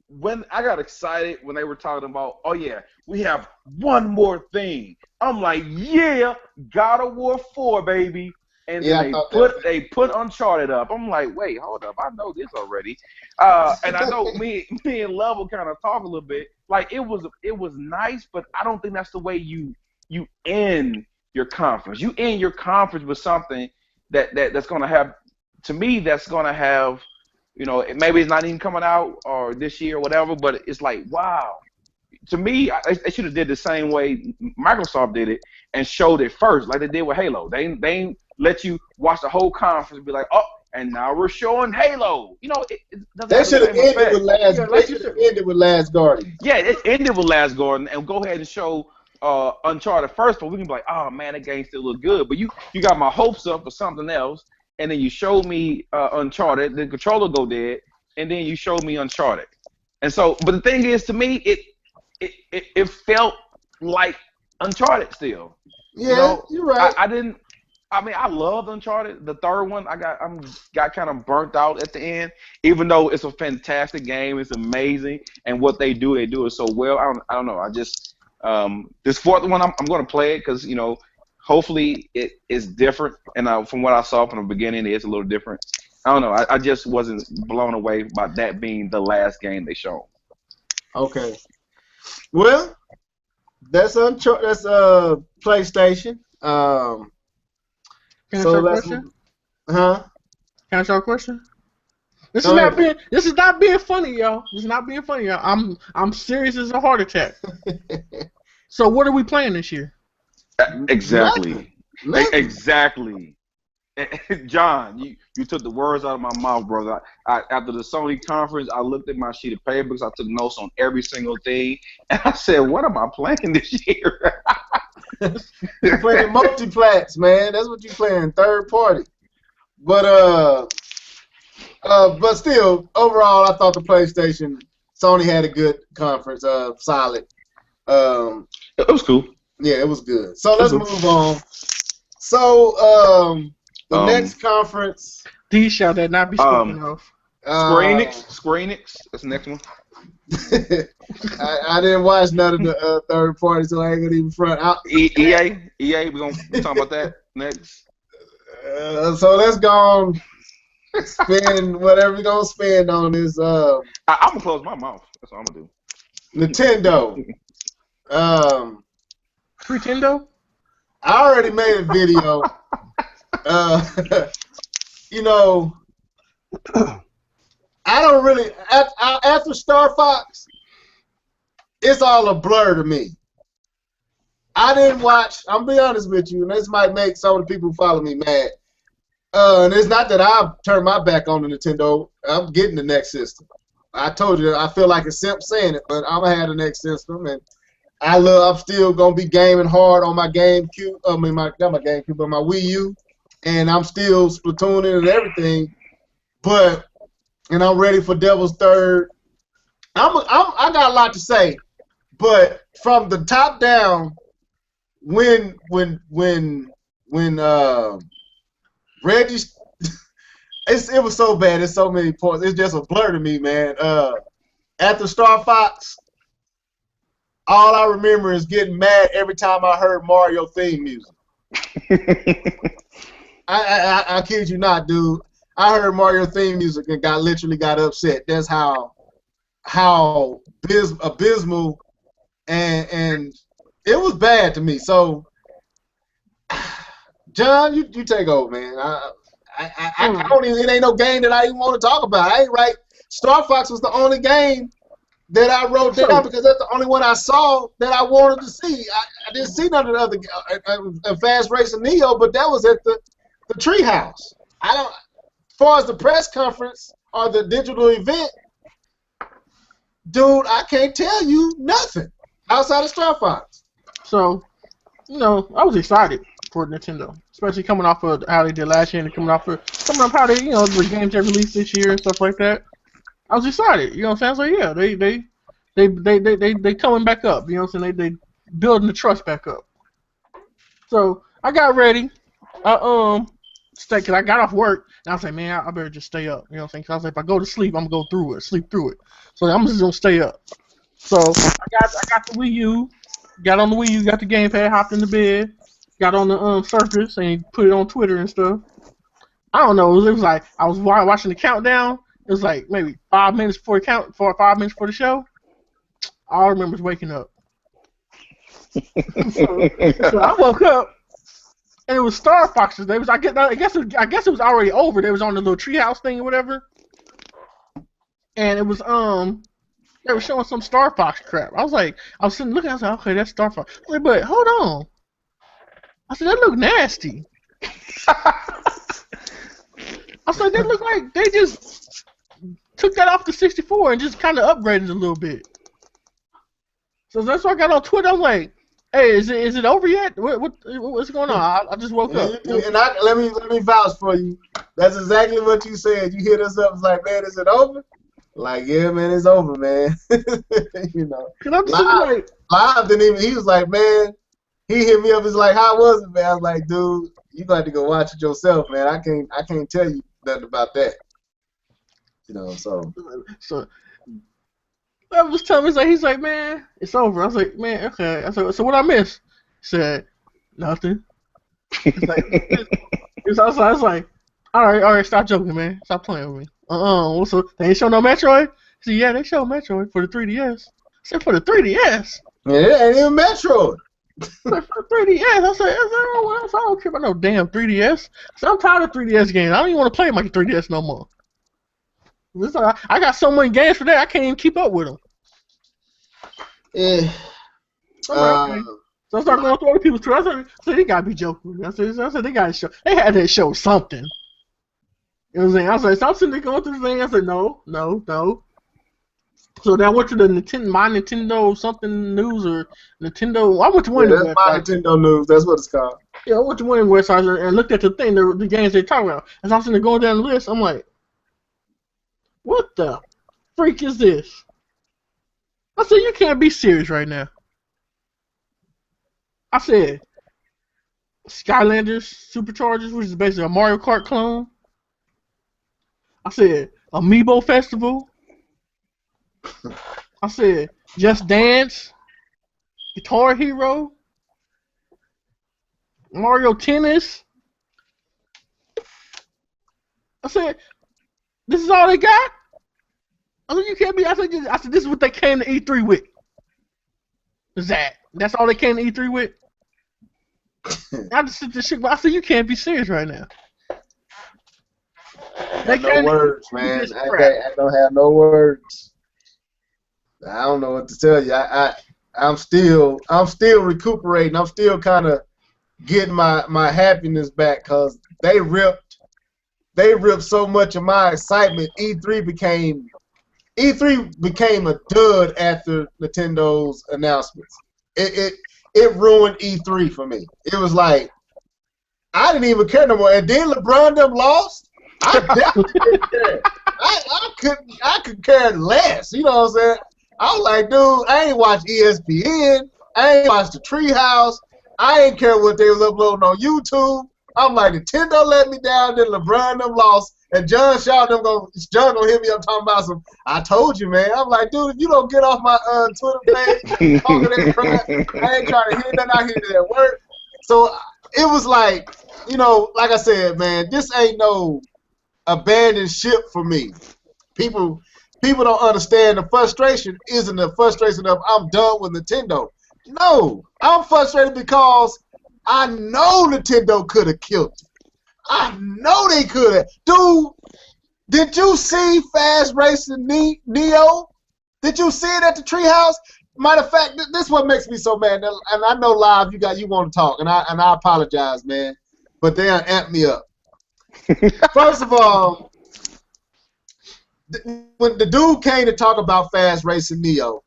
Speaker 4: when I got excited when they were talking about, oh yeah, we have one more thing. I'm like, yeah, God of War 4, baby. And then they put Uncharted up. I'm like, wait, hold up, I know this already. And I know me and Level kind of talk a little bit. Like it was nice, but I don't think that's the way you end your conference. You end your conference with something that's gonna have, to me, that's gonna have, you know, maybe it's not even coming out or this year or whatever, but it's like, wow. To me, they should have did the same way Microsoft did it and showed it first, like they did with Halo. They let you watch the whole conference and be like, oh, and now we're showing Halo. You know,
Speaker 2: they should have ended with Last. They should have ended with Last Guardian.
Speaker 4: Yeah, it ended with Last Guardian, and go ahead and show Uncharted first, but we can be like, oh man, that game still look good. But you got my hopes up for something else, and then you showed me Uncharted. The controller go dead, and then you showed me Uncharted. And so, but the thing is, to me, it felt like Uncharted still.
Speaker 2: Yeah, you know, you're right.
Speaker 4: I mean, I loved Uncharted. The third one, I got kind of burnt out at the end. Even though it's a fantastic game, it's amazing, and what they do it so well. I don't know. I just this fourth one, I'm going to play it because, you know, hopefully it is different. And from what I saw from the beginning, it's a little different. I don't know. I just wasn't blown away by that being the last game they showed.
Speaker 2: Okay. Well, that's PlayStation.
Speaker 3: Can I ask you a question?
Speaker 2: Huh?
Speaker 3: Can I ask you a question? This is not being funny, y'all. This is not being funny, y'all. I'm serious as a heart attack. So what are we playing this year?
Speaker 4: Exactly.
Speaker 2: Nothing.
Speaker 4: Exactly. John, you took the words out of my mouth, brother. After the Sony conference, I looked at my sheet of paper because I took notes on every single thing, and I said, "What am I playing this year?"
Speaker 2: You're playing multiplats, man. That's what you're playing, third party. But still, overall, I thought the PlayStation, Sony had a good conference, solid.
Speaker 4: It was cool.
Speaker 2: Yeah, it was good. So let's move on. So the next conference.
Speaker 3: These shall that not be spoken of.
Speaker 4: Square Enix. That's the next one.
Speaker 2: I didn't watch none of the third party, so I ain't gonna even front out.
Speaker 4: EA, we're talk about that next.
Speaker 2: So let's go on, spend whatever we're gonna spend on this.
Speaker 4: I'm gonna close my mouth. That's what I'm gonna do.
Speaker 2: Nintendo.
Speaker 3: Nintendo?
Speaker 2: I already made a video. You know, I don't really, after Star Fox, it's all a blur to me. I didn't watch, I'm be honest with you, and this might make some of the people who follow me mad. And it's not that I've turned my back on the Nintendo. I'm getting the next system. I told you, I feel like a simp saying it, but I'm going to have the next system, and I'm still going to be gaming hard on my GameCube, not my GameCube, but my Wii U, and I'm still Splatooning and everything, and I'm ready for Devil's Third. I got a lot to say, but from the top down, when Reggie, it was so bad. It's so many points. It's just a blur to me, man. After Star Fox, all I remember is getting mad every time I heard Mario theme music. I kid you not, dude. I heard Mario theme music and literally got upset. That's how abysmal and it was bad to me. So, John, you take over, man. I don't even. It ain't no game that I even want to talk about. I ain't right. Star Fox was the only game that I wrote down because that's the only one I saw that I wanted to see. I didn't see none of the other Fast Racing Neo, but that was at the Treehouse. I don't. As far as the press conference or the digital event, dude, I can't tell you nothing outside of Star Fox.
Speaker 3: So, I was excited for Nintendo, especially coming off of how they did last year and coming off how they, the games they released this year and stuff like that. I was excited. You know what I'm saying? So yeah, they coming back up. You know what I'm saying? They building the trust back up. So I got ready. Cause I got off work and I was like, man, I better just stay up. You know what I'm saying? Cause I was like, if I go to sleep, I'm gonna go sleep through it. So I'm just gonna stay up. So I got the Wii U, got on the Wii U, got the gamepad, hopped in the bed, got on the Surface and put it on Twitter and stuff. I don't know. It was like I was watching the countdown. It was like maybe 5 minutes before the 5 minutes before the show. All I remember is waking up. so I woke up. And it was Star Foxes. I guess it was already over. They was on the little treehouse thing or whatever. And it was they were showing some Star Fox crap. I was sitting looking. I was like, okay, that's Star Fox. I was like, but hold on. I said that look nasty. I said that look like they just took that off the 64 and just kind of upgraded it a little bit. So that's why I got on Twitter. I'm like, hey, is it over yet? What's going on? I just woke up.
Speaker 2: And let me vouch for you. That's exactly what you said. You hit us up. It's like, man, is it over? Like, yeah, man, it's over, man.
Speaker 3: Cause I'm like,
Speaker 2: Live didn't even. He was like, man. He hit me up. He's like, how was it, man? I was like, dude, you got to go watch it yourself, man. I can't tell you nothing about that.
Speaker 3: So. I was telling him, he's like, man, it's over. I was like, man, okay. I said, so what I missed? He said, nothing. I was like, all right, stop joking, man. Stop playing with me. So they ain't show no Metroid? He said, yeah, they show Metroid for the 3DS. I said, for the 3DS?
Speaker 2: Yeah, it ain't even Metroid.
Speaker 3: For the 3DS. I said, I don't care about no damn 3DS. I said, I'm tired of 3DS games. I don't even want to play my 3DS no more. I got so many games for that, I can't even keep up with them.
Speaker 2: Yeah.
Speaker 3: Okay. So I started going through other people's Twitter. I said, they gotta be joking. I said, they gotta show. They had to show something. You know what I'm saying? I was like, so I'm sitting there going through the thing. I said, no. So then I went to the my Nintendo something news or Nintendo. I went to one of the
Speaker 2: websites. My Nintendo news. That's what it's called.
Speaker 3: Yeah, I went to one of the websites and looked at the thing, the games they talking about. As I was sitting there going down the list, I'm like, what the freak is this? I said, you can't be serious right now. I said, Skylanders Superchargers, which is basically a Mario Kart clone. I said, Amiibo Festival. I said, Just Dance. Guitar Hero. Mario Tennis. I said, this is all they got? I said, you can't be. I said, this is what they came to E3 with. That's all they came to E3 with? I just said this shit. I said, you can't be serious right now.
Speaker 2: I got no words, man. I don't have no words. I don't know what to tell you. I'm still recuperating. I'm still kind of getting my happiness back because they ripped so much of my excitement. E3 became a dud after Nintendo's announcements. It ruined E3 for me. It was like I didn't even care no more. And then LeBron them lost. I definitely didn't care. I could care less. You know what I'm saying? I was like, dude, I ain't watch ESPN. I ain't watch the Treehouse. I ain't care what they was uploading on YouTube. I'm like, Nintendo let me down, then LeBron them lost, and Jon Shaw gonna hit me up talking about some. I told you, man. I'm like, dude, if you don't get off my Twitter page, talking that crap, I ain't trying to hear nothing out here at work. So it was like, like I said, man, this ain't no abandoned ship for me. People don't understand the frustration isn't the frustration of I'm done with Nintendo. No, I'm frustrated because I know Nintendo could have killed it. I know they could have. Dude, did you see Fast Racing Neo? Did you see it at the treehouse? Matter of fact, this is what makes me so mad. And I know live you want to talk, and I apologize, man. But they amp me up. First of all, when the dude came to talk about Fast Racing Neo,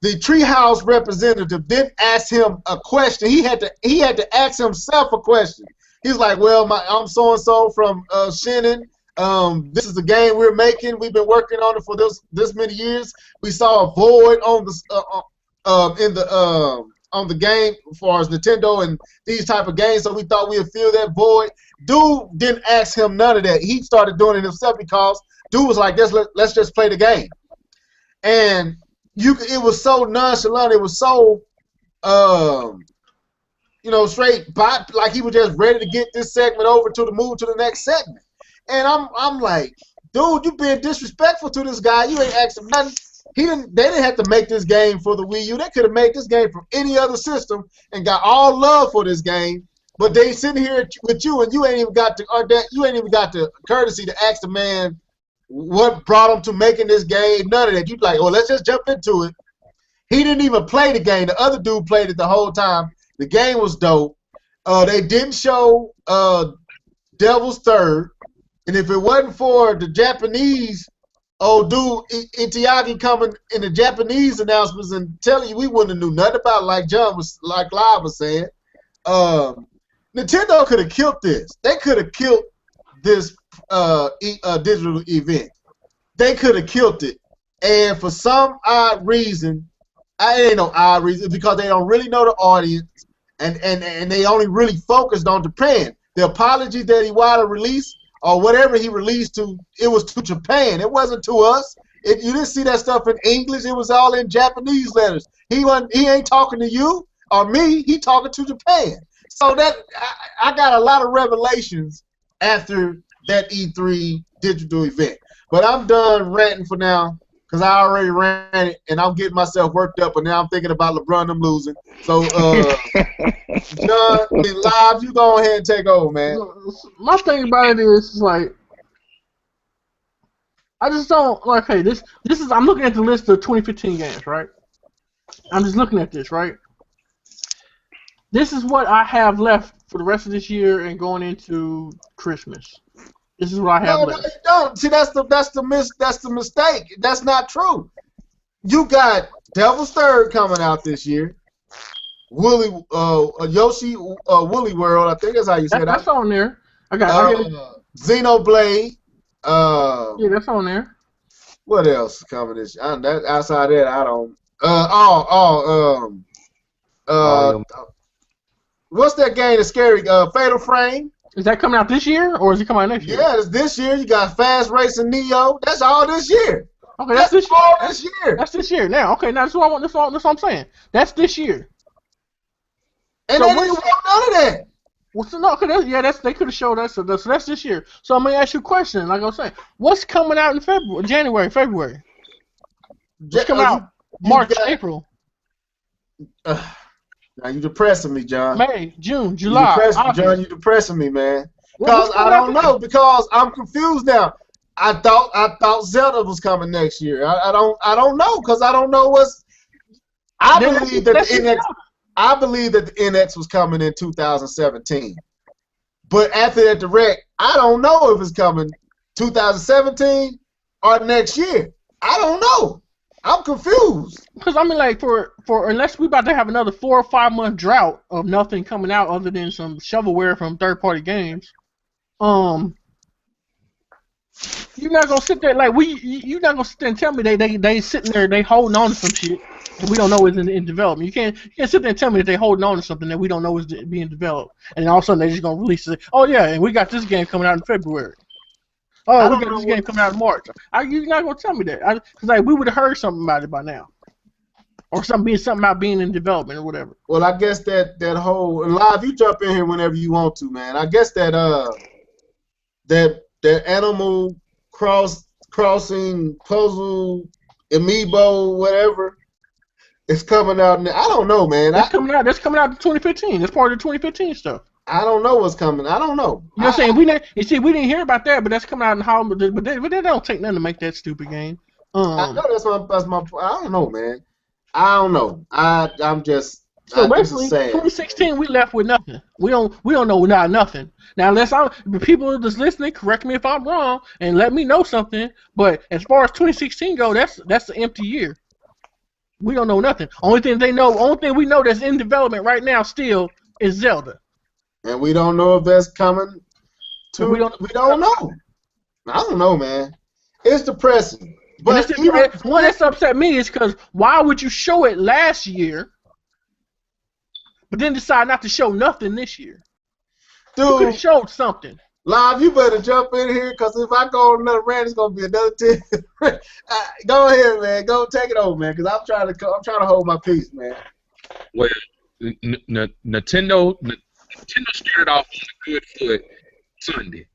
Speaker 2: the treehouse representative didn't ask him a question. He had to ask himself a question. He's like, "Well, I'm so and so from Shannon. This is the game we're making. We've been working on it for this many years. We saw a void on the game as far as Nintendo and these type of games, so we thought we'd fill that void." Dude didn't ask him none of that. He started doing it himself because dude was like, "Let's just play the game." And it was so nonchalant. It was so straight by, like he was just ready to get this segment over to move to the next segment. And I'm like, dude, you being disrespectful to this guy. You ain't asking nothing. They didn't have to make this game for the Wii U. They could have made this game from any other system and got all love for this game. But they sitting here with you, and you ain't even got the courtesy to ask the man what brought him to making this game. None of that. You'd like, oh, let's just jump into it. He didn't even play the game. The other dude played it the whole time. The game was dope. They didn't show Devil's Third. And if it wasn't for the Japanese old dude Itiagi coming in the Japanese announcements and telling you, we wouldn't have knew nothing about it, like Live was saying. Nintendo could have killed this. They could have killed this digital event. They could have killed it. And for some odd reason, it ain't no odd reason, because they don't really know the audience, and they only really focused on Japan. The apology that Iwata released, or whatever he released to, it was to Japan. It wasn't to us. You didn't see that stuff in English. It was all in Japanese letters. He ain't talking to you or me. He talking to Japan. So that I got a lot of revelations after that E3 digital event. But I'm done ranting for now, because I already ran it, and I'm getting myself worked up, and now I'm thinking about LeBron them losing. So, John, Live, you go ahead and take over, man.
Speaker 3: My thing about it is, like, I just don't, like, hey, this is, I'm looking at the list of 2015 games, right? I'm just looking at this, right? This is what I have left for the rest of this year and going into Christmas. This is what I have left.
Speaker 2: No, you don't. See, that's the mistake. That's not true. You got Devil's Third coming out this year. Yoshi Woolly World, I think that's how you say that.
Speaker 3: That's on there. I got
Speaker 2: Xenoblade.
Speaker 3: Yeah, that's on there.
Speaker 2: What else is coming this year? Outside that, I don't. What's that game that's scary? Fatal Frame.
Speaker 3: Is that coming out this year, or is it coming out next year?
Speaker 2: Yeah, it's this year. You got Fast Racing Neo. That's all this year.
Speaker 3: Okay, that's this
Speaker 2: all
Speaker 3: year.
Speaker 2: This year.
Speaker 3: That's this year. Now, okay, now that's what I want. That's what I'm saying. That's this year.
Speaker 2: And so they didn't show none of that.
Speaker 3: Well, so no, they could have showed us. So that's this year. So I'm gonna ask you a question. Like I was saying, what's coming out in January, February? What's coming out March, April?
Speaker 2: Now you're depressing me, John.
Speaker 3: May, June, July.
Speaker 2: John, you're depressing me, man. Because I don't know. Because I'm confused now. I thought Zelda was coming next year. I don't know, because I don't know what's. I believe that the NX was coming in 2017. But after that direct, I don't know if it's coming 2017 or next year. I don't know. I'm confused.
Speaker 3: Because I mean, like, for unless we about to have another 4 or 5 month drought of nothing coming out other than some shovelware from third-party games, you're not gonna sit there like you're not gonna sit there and tell me they sitting there, they holding on to some shit that we don't know is in development. You can't sit there and tell me that they holding on to something that we don't know is being developed, and then all of a sudden they're just gonna release it. Oh yeah, and we got this game coming out in February. Oh, we got this game coming out in March. You're not gonna tell me that, because like we would have heard something about it by now, or something about being in development or whatever.
Speaker 2: Well, I guess that whole Live, you jump in here whenever you want to, man. I guess that Animal Crossing puzzle amiibo whatever is coming out. I don't know, man.
Speaker 3: That's coming out. That's coming out in 2015. That's part of the 2015 stuff.
Speaker 2: I don't know what's coming. I don't know.
Speaker 3: You know what I'm saying? We didn't hear about that, but that's coming out in Hollywood. But they don't take nothing to make that stupid game.
Speaker 2: I know that's my. I don't know, man. I don't know. I'm just.
Speaker 3: So
Speaker 2: this
Speaker 3: basically,
Speaker 2: is sad.
Speaker 3: 2016, we left with nothing. We don't know nothing. Now, unless people that's listening, correct me if I'm wrong and let me know something. But as far as 2016 go, that's an empty year. We don't know nothing. Only thing we know that's in development right now still is Zelda.
Speaker 2: And we don't know if that's coming.
Speaker 3: We don't
Speaker 2: know. I don't know, man. It's depressing. But
Speaker 3: one that's upset me is because why would you show it last year, but then decide not to show nothing this year?
Speaker 2: Dude,
Speaker 3: you could have showed something.
Speaker 2: Live, you better jump in here because if I go on another rant, it's gonna be another 10. Go ahead, man. Go take it over, man. Because I'm trying to hold my peace, man.
Speaker 1: Well, Nintendo started off on a good foot Sunday.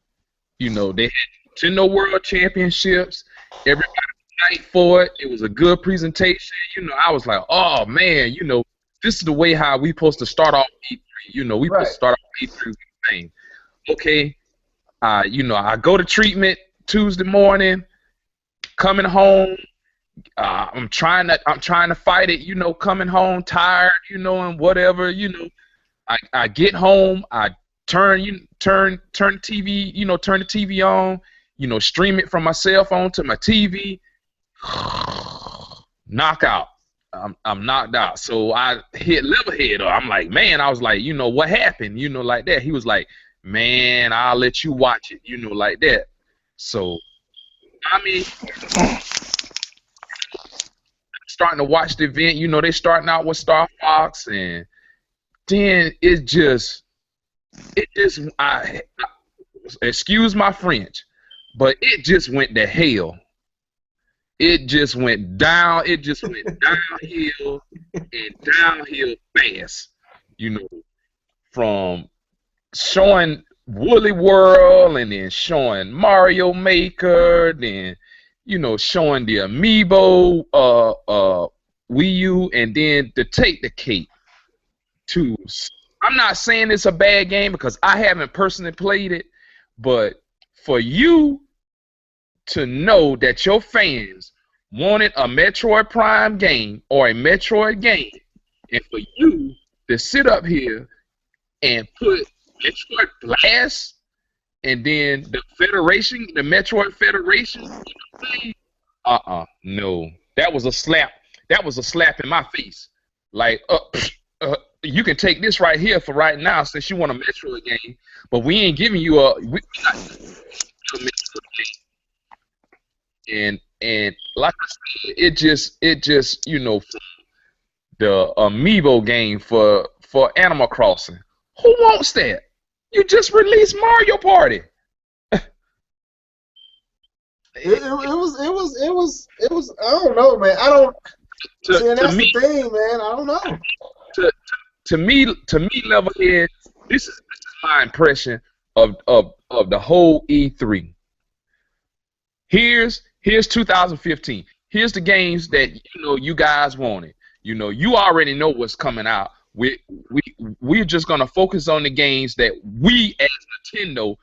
Speaker 1: You know, they had Nintendo World Championships. Everybody was hyped for it. It was a good presentation. You know, I was like, oh man, you know, this is the way how we supposed to start off E3. You know, we supposed to start off E3 with the thing. Okay. You know, I go to treatment Tuesday morning, coming home. I'm trying to fight it. You know, coming home tired. You know, and whatever. You know, I get home. I turn TV. You know, turn the TV on. You know, stream it from my cell phone to my TV. Knockout. I'm knocked out. So I hit LeveledHead up. I'm like, man. I was like, you know, what happened? You know, like that. He was like, man, I'll let you watch it, you know, like that. So, I mean, starting to watch the event, you know, they starting out with Star Fox, and then excuse my French, but it just went to hell. It just went down. It just went downhill and downhill fast, you know, from showing Woolly World and then showing Mario Maker, then you know showing the Amiibo Wii U, and then to take the cake to. I'm not saying it's a bad game because I haven't personally played it, but for you to know that your fans wanted a Metroid Prime game or a Metroid game, and for you to sit up here and put Metroid Blast, and then the Federation, the Metroid Federation. No, that was a slap. That was a slap in my face. Like, you can take this right here for right now since you want a Metroid game, but we ain't giving you a Metroid game. And like I said, it just you know the Amiibo game for Animal Crossing. Who wants that? You just released Mario Party.
Speaker 2: It was. I don't know, man. I don't. That's the thing, man. I don't know.
Speaker 1: To me, LeveledHead, this is my impression of the whole E3. Here's 2015. Here's the games that you know you guys wanted. You know, you already know what's coming out. We're just gonna focus on the games that we as Nintendo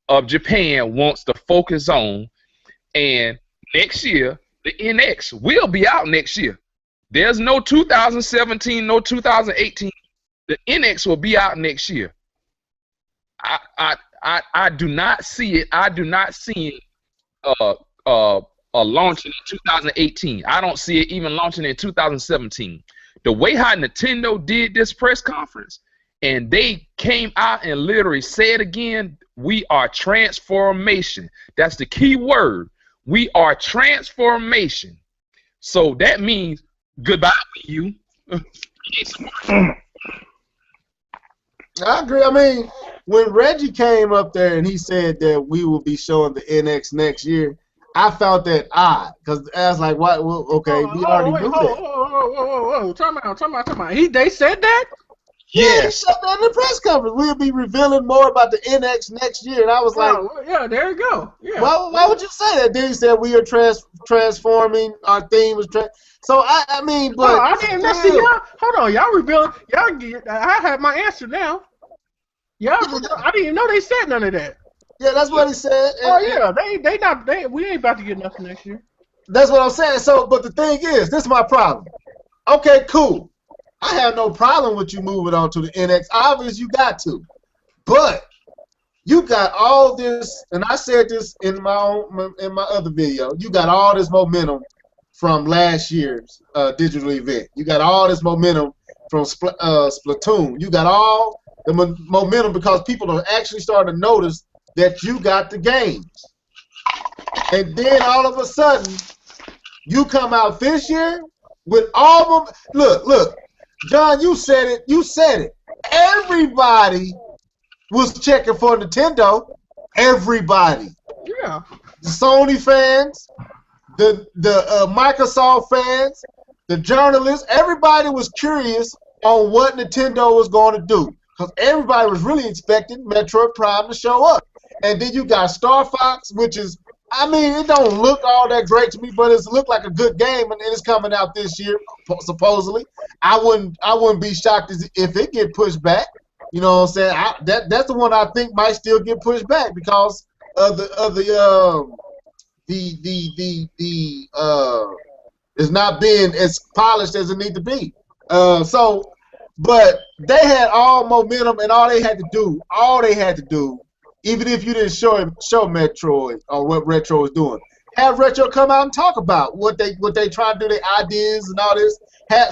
Speaker 1: of Japan wants to focus on. And next year, the NX will be out next year. There's no 2017, no 2018. The NX will be out next year. I do not see it. I do not see it launching in 2018. I don't see it even launching in 2017. The way how Nintendo did this press conference, and they came out and literally said again, we are transformation. That's the key word. We are transformation. So that means goodbye to you.
Speaker 2: I agree. I mean, when Reggie came up there and he said that we will be showing the NX next year, I felt that odd because I was like, "What? Well, okay, we already knew that."
Speaker 3: Whoa! Time out. They said that?
Speaker 2: Yeah, he said that in the press conference. We'll be revealing more about the NX next year, and I was like,
Speaker 3: "Yeah, there you go." Yeah.
Speaker 2: Why would you say that? Then he said we are transforming. Our theme was So I mean, but
Speaker 3: I didn't see y'all. Hold on, y'all revealing. I have my answer now. Yeah, I didn't even know they said none of that.
Speaker 2: Yeah, that's what he said.
Speaker 3: Oh yeah, we ain't about to get nothing next year.
Speaker 2: That's what I'm saying. So, but the thing is, this is my problem. Okay, cool. I have no problem with you moving on to the NX. Obviously, you got to, but you got all this, and I said this in my other video. You got all this momentum from last year's digital event. You got all this momentum from Splatoon. You got all the momentum because people are actually starting to notice that you got the games. And then all of a sudden, you come out this year with all of them. Look, John, you said it. You said it. Everybody was checking for Nintendo. Everybody.
Speaker 3: Yeah.
Speaker 2: The Sony fans, the Microsoft fans, the journalists, everybody was curious on what Nintendo was going to do because everybody was really expecting Metroid Prime to show up. And then you got Star Fox, which is, I mean, it don't look all that great to me, but it's looked like a good game, and it's coming out this year supposedly. I wouldn't be shocked if it get pushed back. You know what I'm saying? That's the one I think might still get pushed back because of it's not being as polished as it need to be. But they had all momentum, and all they had to do, even if you didn't show Metroid or what Retro was doing, have Retro come out and talk about what they trying to do, their ideas and all this.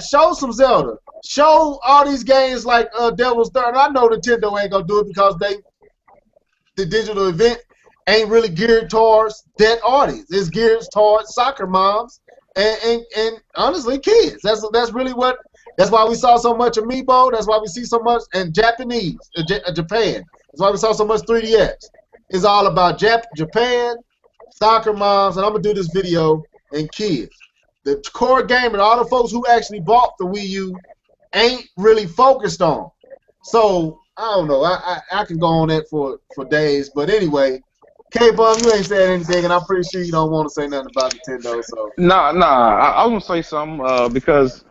Speaker 2: Show some Zelda. Show all these games like Devil's Third. I know Nintendo ain't gonna do it because the digital event ain't really geared towards that audience. It's geared towards soccer moms and honestly kids. That's really what. That's why we saw so much Amiibo. That's why we see so much and Japan. That's why we saw so much 3DS. It's all about Japan, soccer moms, and I'm gonna do this video and kids. The core gamer, all the folks who actually bought the Wii U, ain't really focused on. So I don't know. I can go on that for days. But anyway, K-Bum, you ain't said anything, and I'm pretty sure you don't want to say nothing about Nintendo. So
Speaker 1: Nah. I was gonna say something because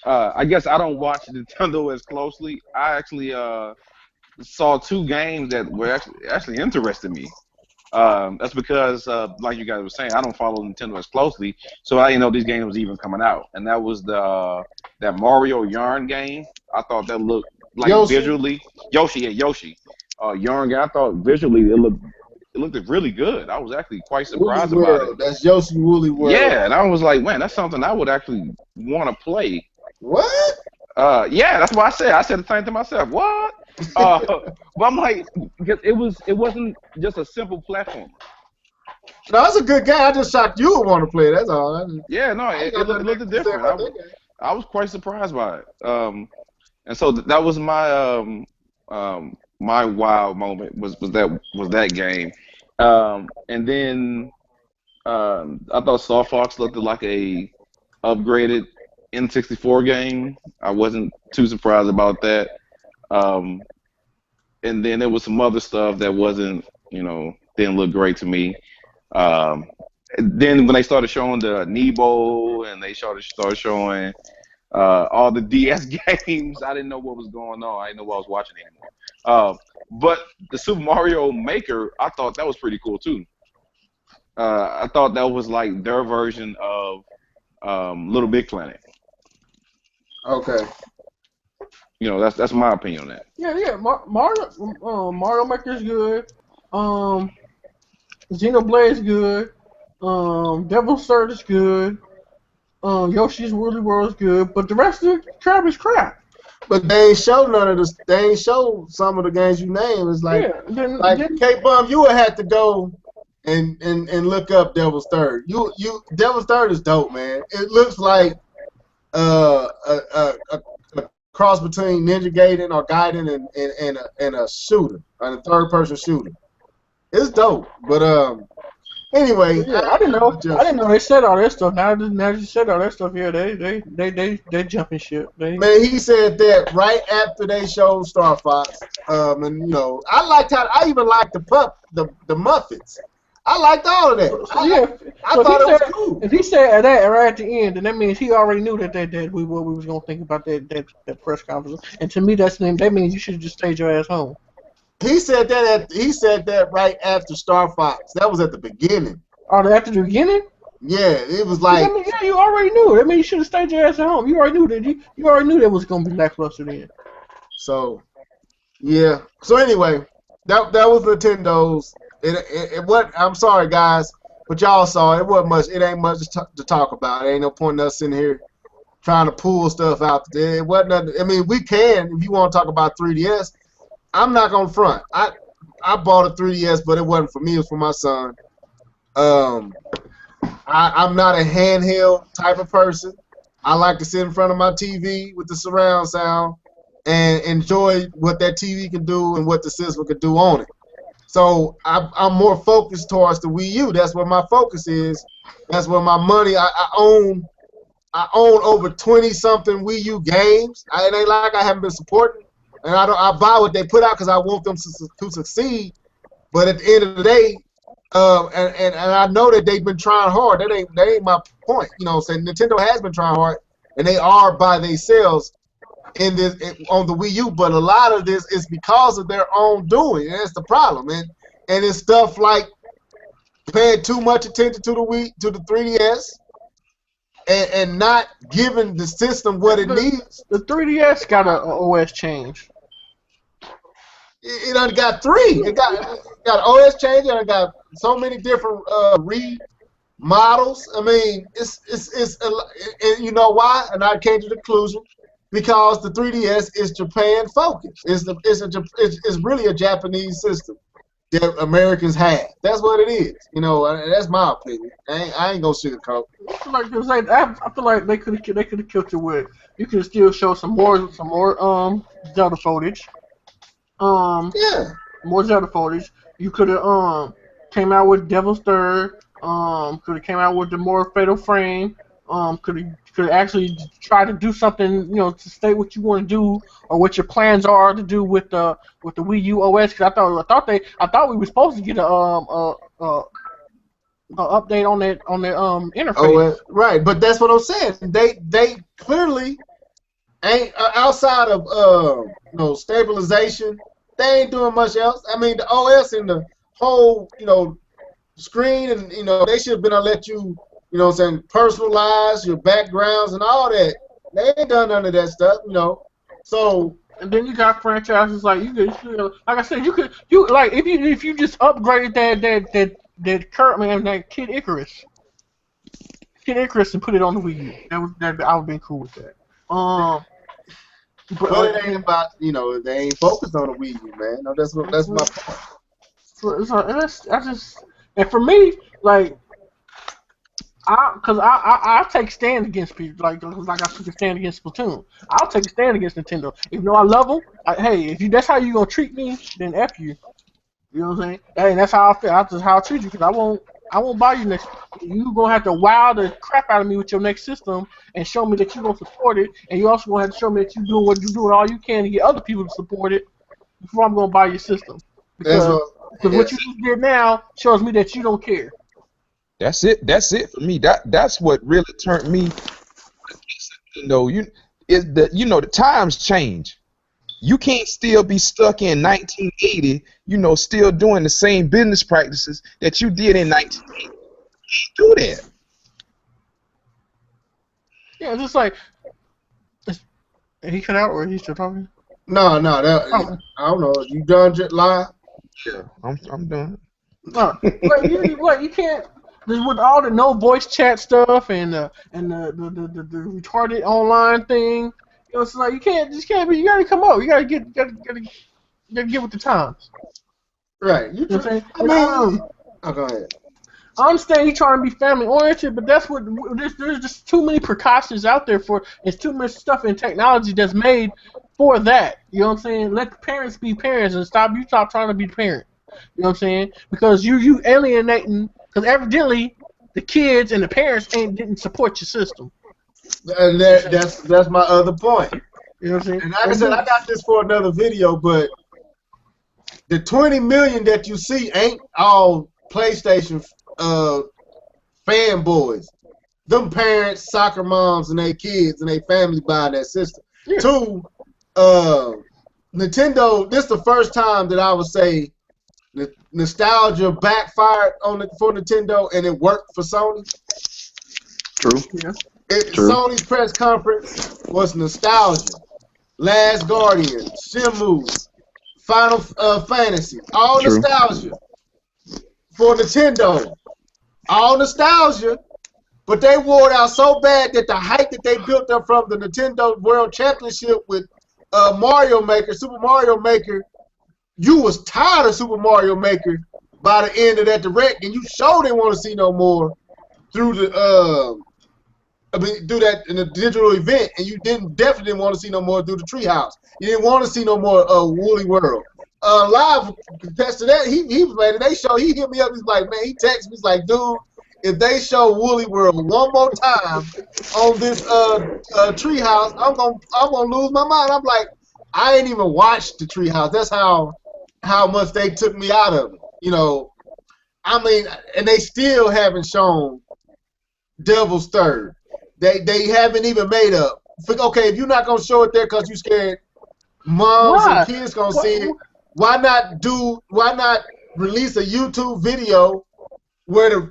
Speaker 1: I guess I don't watch Nintendo as closely. I actually saw two games that were actually interested me. That's because, like you guys were saying, I don't follow Nintendo as closely, so I didn't know these games was even coming out. And that was that Mario Yarn game. I thought that looked like visually Yoshi. Yarn game. I thought visually it looked really good. I was actually quite surprised about it.
Speaker 2: That's Yoshi Woolly World.
Speaker 1: Yeah, and I was like, man, that's something I would actually want to play.
Speaker 2: What?
Speaker 1: Yeah, that's what I said. I said the same to myself. What? But I'm like, because it wasn't just a simple platform.
Speaker 2: No, it's a good game. I just shocked you would want to play. That's all.
Speaker 1: Yeah, no, it looked different. I was quite surprised by it. And so that was my my wow moment was that game. And then I thought Star Fox looked like a upgraded N64 game. I wasn't too surprised about that. And then there was some other stuff that wasn't, didn't look great to me. Then when they started showing the Amiibo and they started showing all the DS games, I didn't know what was going on. I didn't know what I was watching anymore. But the Super Mario Maker, I thought that was pretty cool too. I thought that was like their version of Little Big Planet.
Speaker 2: Okay.
Speaker 1: That's my opinion on that.
Speaker 3: Yeah. Mario Maker's good. Xenoblade's good. Devil's Third is good. Yoshi's Woolly World's good. But the rest of the crap is crap.
Speaker 2: But they ain't show none of this. They ain't show some of the games you named. It's like, K-Bum, you would have to go and look up Devil's Third. Devil's Third is dope, man. It looks like a cross between Ninja Gaiden or Gaiden and a shooter, a third-person shooter. It's dope, but anyway.
Speaker 3: Yeah, I didn't know they said all that stuff. Now you said all that stuff here. They jumping ship.
Speaker 2: Man, he said that right after they showed Star Fox. And I even liked the Muppets. I liked all of that. I thought it was cool.
Speaker 3: If he said that right at the end, then that means he already knew that what we was gonna think about that press conference. And to me, that means you should just stay your ass home.
Speaker 2: He said that right after Star Fox. That was at the beginning.
Speaker 3: Oh, after the beginning?
Speaker 2: Yeah, it was like.
Speaker 3: I mean, yeah, you already knew. I mean, you should have stayed your ass at home. You already knew that. You already knew that was gonna be lackluster then.
Speaker 2: So, yeah. So anyway, that was Nintendo's. What? I'm sorry, guys, but y'all saw it. Wasn't much. It ain't much to talk about. It ain't no point in us sitting here trying to pull stuff out. It wasn't nothing. I mean, we can if you want to talk about 3DS. I'm not gonna front. I bought a 3DS, but it wasn't for me. It was for my son. I'm not a handheld type of person. I like to sit in front of my TV with the surround sound and enjoy what that TV can do and what the system can do on it. So I'm more focused towards the Wii U. That's where my focus is. That's where my money. I own over 20-something Wii U games. It ain't like I haven't been supporting, and I buy what they put out because I want them to succeed. But at the end of the day, and I know that they've been trying hard. That ain't my point. You know what I'm saying? Nintendo has been trying hard, and they are by themselves on the Wii U. But a lot of this is because of their own doing, and that's the problem. And it's stuff like paying too much attention to the 3DS, and not giving the system what it needs.
Speaker 3: The 3DS got a OS change.
Speaker 2: It done got 3. It got OS change, and it got so many different remodels. I mean, it's and you know why? And I came to the conclusion because the 3DS is Japan focused. It's really a Japanese system that Americans have. That's what it is. You know, that's my opinion. I ain't gonna sugarcoat.
Speaker 3: I feel like they could have killed you with. You could still show some more Zelda footage.
Speaker 2: Yeah.
Speaker 3: More Zelda footage. You could have came out with Devil's Third. Could have came out with the more Fatal Frame. Could actually try to do something, to state what you want to do or what your plans are to do with the Wii U OS. Because I thought we were supposed to get a update on that interface.
Speaker 2: Oh, right, but that's what I'm saying. They clearly ain't outside of stabilization. They ain't doing much else. I mean, the OS and the whole screen, and they should have been able to let you personalize your backgrounds and all that. They ain't done none of that stuff, So.
Speaker 3: And then you got franchises like like I said, if you just upgraded that Kid Icarus, and put it on the Wii U, I would have been cool with that.
Speaker 2: But it ain't about they ain't focused on the Wii U, man. No, that's my point.
Speaker 3: And for me, like. I take stand against people like I took a stand against Splatoon. I'll take a stand against Nintendo. Even though I love them, hey, that's how you gonna treat me, then F you. You know what I'm saying? Hey, and that's how I feel. That's just how I treat you because I won't buy you next. You gonna have to wow the crap out of me with your next system and show me that you gonna support it, and you also gonna have to show me that you doing what you doing all you can to get other people to support it before I'm gonna buy your system. Because what you just did now shows me that you don't care.
Speaker 1: That's it for me. That's what really turned me. The times change. You can't still be stuck in 1980. Still doing the same business practices that you did in 1980. You can't do that.
Speaker 3: Yeah, just like he cut out or he's still talking.
Speaker 2: No, I don't know. You done live?
Speaker 1: Yeah, I'm done.
Speaker 3: No, you can't. With all the no voice chat stuff and the retarded online thing, it's like you can't be. You gotta come up. You gotta get with the times.
Speaker 2: Right.
Speaker 3: You know what I'm saying?
Speaker 2: Go ahead.
Speaker 3: I understand you trying to be family oriented, but that's what there's just too many precautions out there for. There's too much stuff in technology that's made for that. You know what I'm saying? Let the parents be parents and stop trying to be the parent. You know what I'm saying? Because you alienating. Because evidently, the kids and the parents didn't support your system.
Speaker 2: And that's my other point.
Speaker 3: You know what I'm saying?
Speaker 2: And like I said, I got this for another video, but the 20 million that you see ain't all PlayStation fanboys. Them parents, soccer moms, and their kids and their family buying that system. Yeah. Two, Nintendo, this is the first time that I would say nostalgia backfired for Nintendo and it worked for Sony.
Speaker 1: True.
Speaker 3: Yeah.
Speaker 1: True.
Speaker 2: Sony's press conference was nostalgia. Last Guardian, Shenmue, Final Fantasy, all
Speaker 1: True.
Speaker 2: nostalgia. For Nintendo, all nostalgia, but they wore it out so bad that the hype that they built up from the Nintendo World Championship with Mario Maker, Super Mario Maker, you was tired of Super Mario Maker by the end of that direct, and you sure didn't want to see no more through the do that in a digital event, and you definitely didn't want to see no more through the Treehouse. You didn't want to see no more Woolly World. Live contest to that, he was mad. They show, he hit me up. He's like, man, he texted me. He's like, dude, if they show Woolly World one more time on this Treehouse, I'm gonna lose my mind. I'm like, I ain't even watched the Treehouse. That's how much they took me out of it. You know, I mean, and they still haven't shown Devil's Third. They haven't even made up. Okay, if you're not gonna show it there because you scared moms and kids gonna see it, why not release a YouTube video where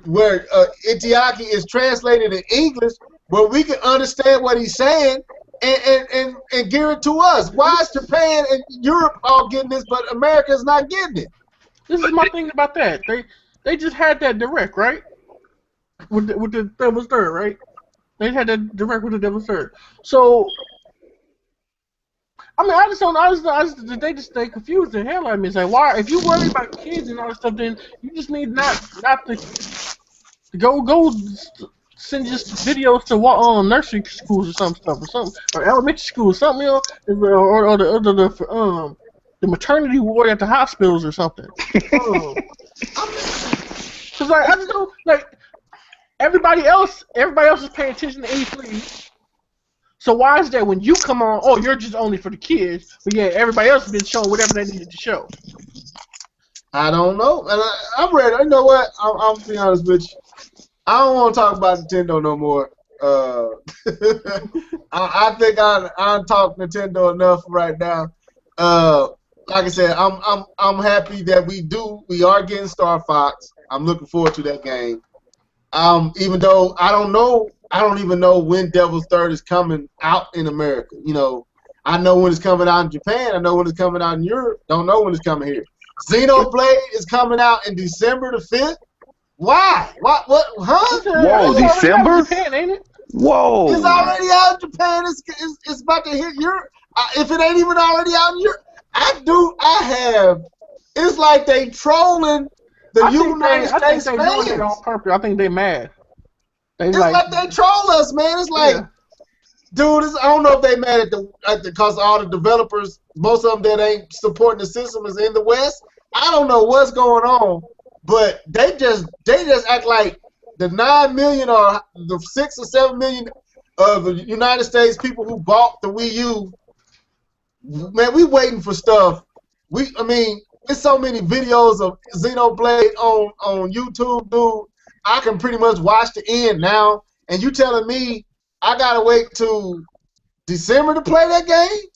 Speaker 2: Itiaki is translated in English where we can understand what he's saying and give it to us? Why is Japan and Europe all getting this, but America's not getting it?
Speaker 3: This is my thing about that. They just had that direct, right? With the Devil's Third, right? They had that direct with the Devil's Third. So, I mean, I just don't. They just stay confused the hell out of me. It's like, why? If you worry about kids and all that stuff, then you just need not to go send just videos to nursery schools or something, or elementary schools, something, you know, or the maternity ward at the hospitals or something. Cause like I just don't like. Everybody else is paying attention to E3. So why is that when you come on, oh, you're just only for the kids, but yeah, everybody else has been showing whatever they needed to show?
Speaker 2: I don't know. And I'm ready. You know what? I'm be honest with you. I don't want to talk about Nintendo no more. I think I talked Nintendo enough right now. Like I said, I'm happy that we are getting Star Fox. I'm looking forward to that game. Even though I don't even know when Devil's Third is coming out in America. You know, I know when it's coming out in Japan. I know when it's coming out in Europe. Don't know when it's coming here. Xenoblade is coming out in December the 5th. Why? What? Huh?
Speaker 1: Whoa, December?
Speaker 3: Japan, ain't it?
Speaker 1: Whoa.
Speaker 2: It's already out in Japan. It's about to hit Europe. If it ain't even already out in Europe, it's like they trolling the United States fans.
Speaker 3: I think they doing it on purpose. I think they mad.
Speaker 2: It's like they troll us, man. It's like, dude, I don't know if they mad because all the developers, most of them that ain't supporting the system is in the West. I don't know what's going on, but they just act like the 9 million or the 6 or 7 million of the United States people who bought the Wii U, man, we waiting for stuff. I mean, there's so many videos of Xenoblade on YouTube, dude. I can pretty much watch the end now, and you telling me I gotta wait till December to play that game?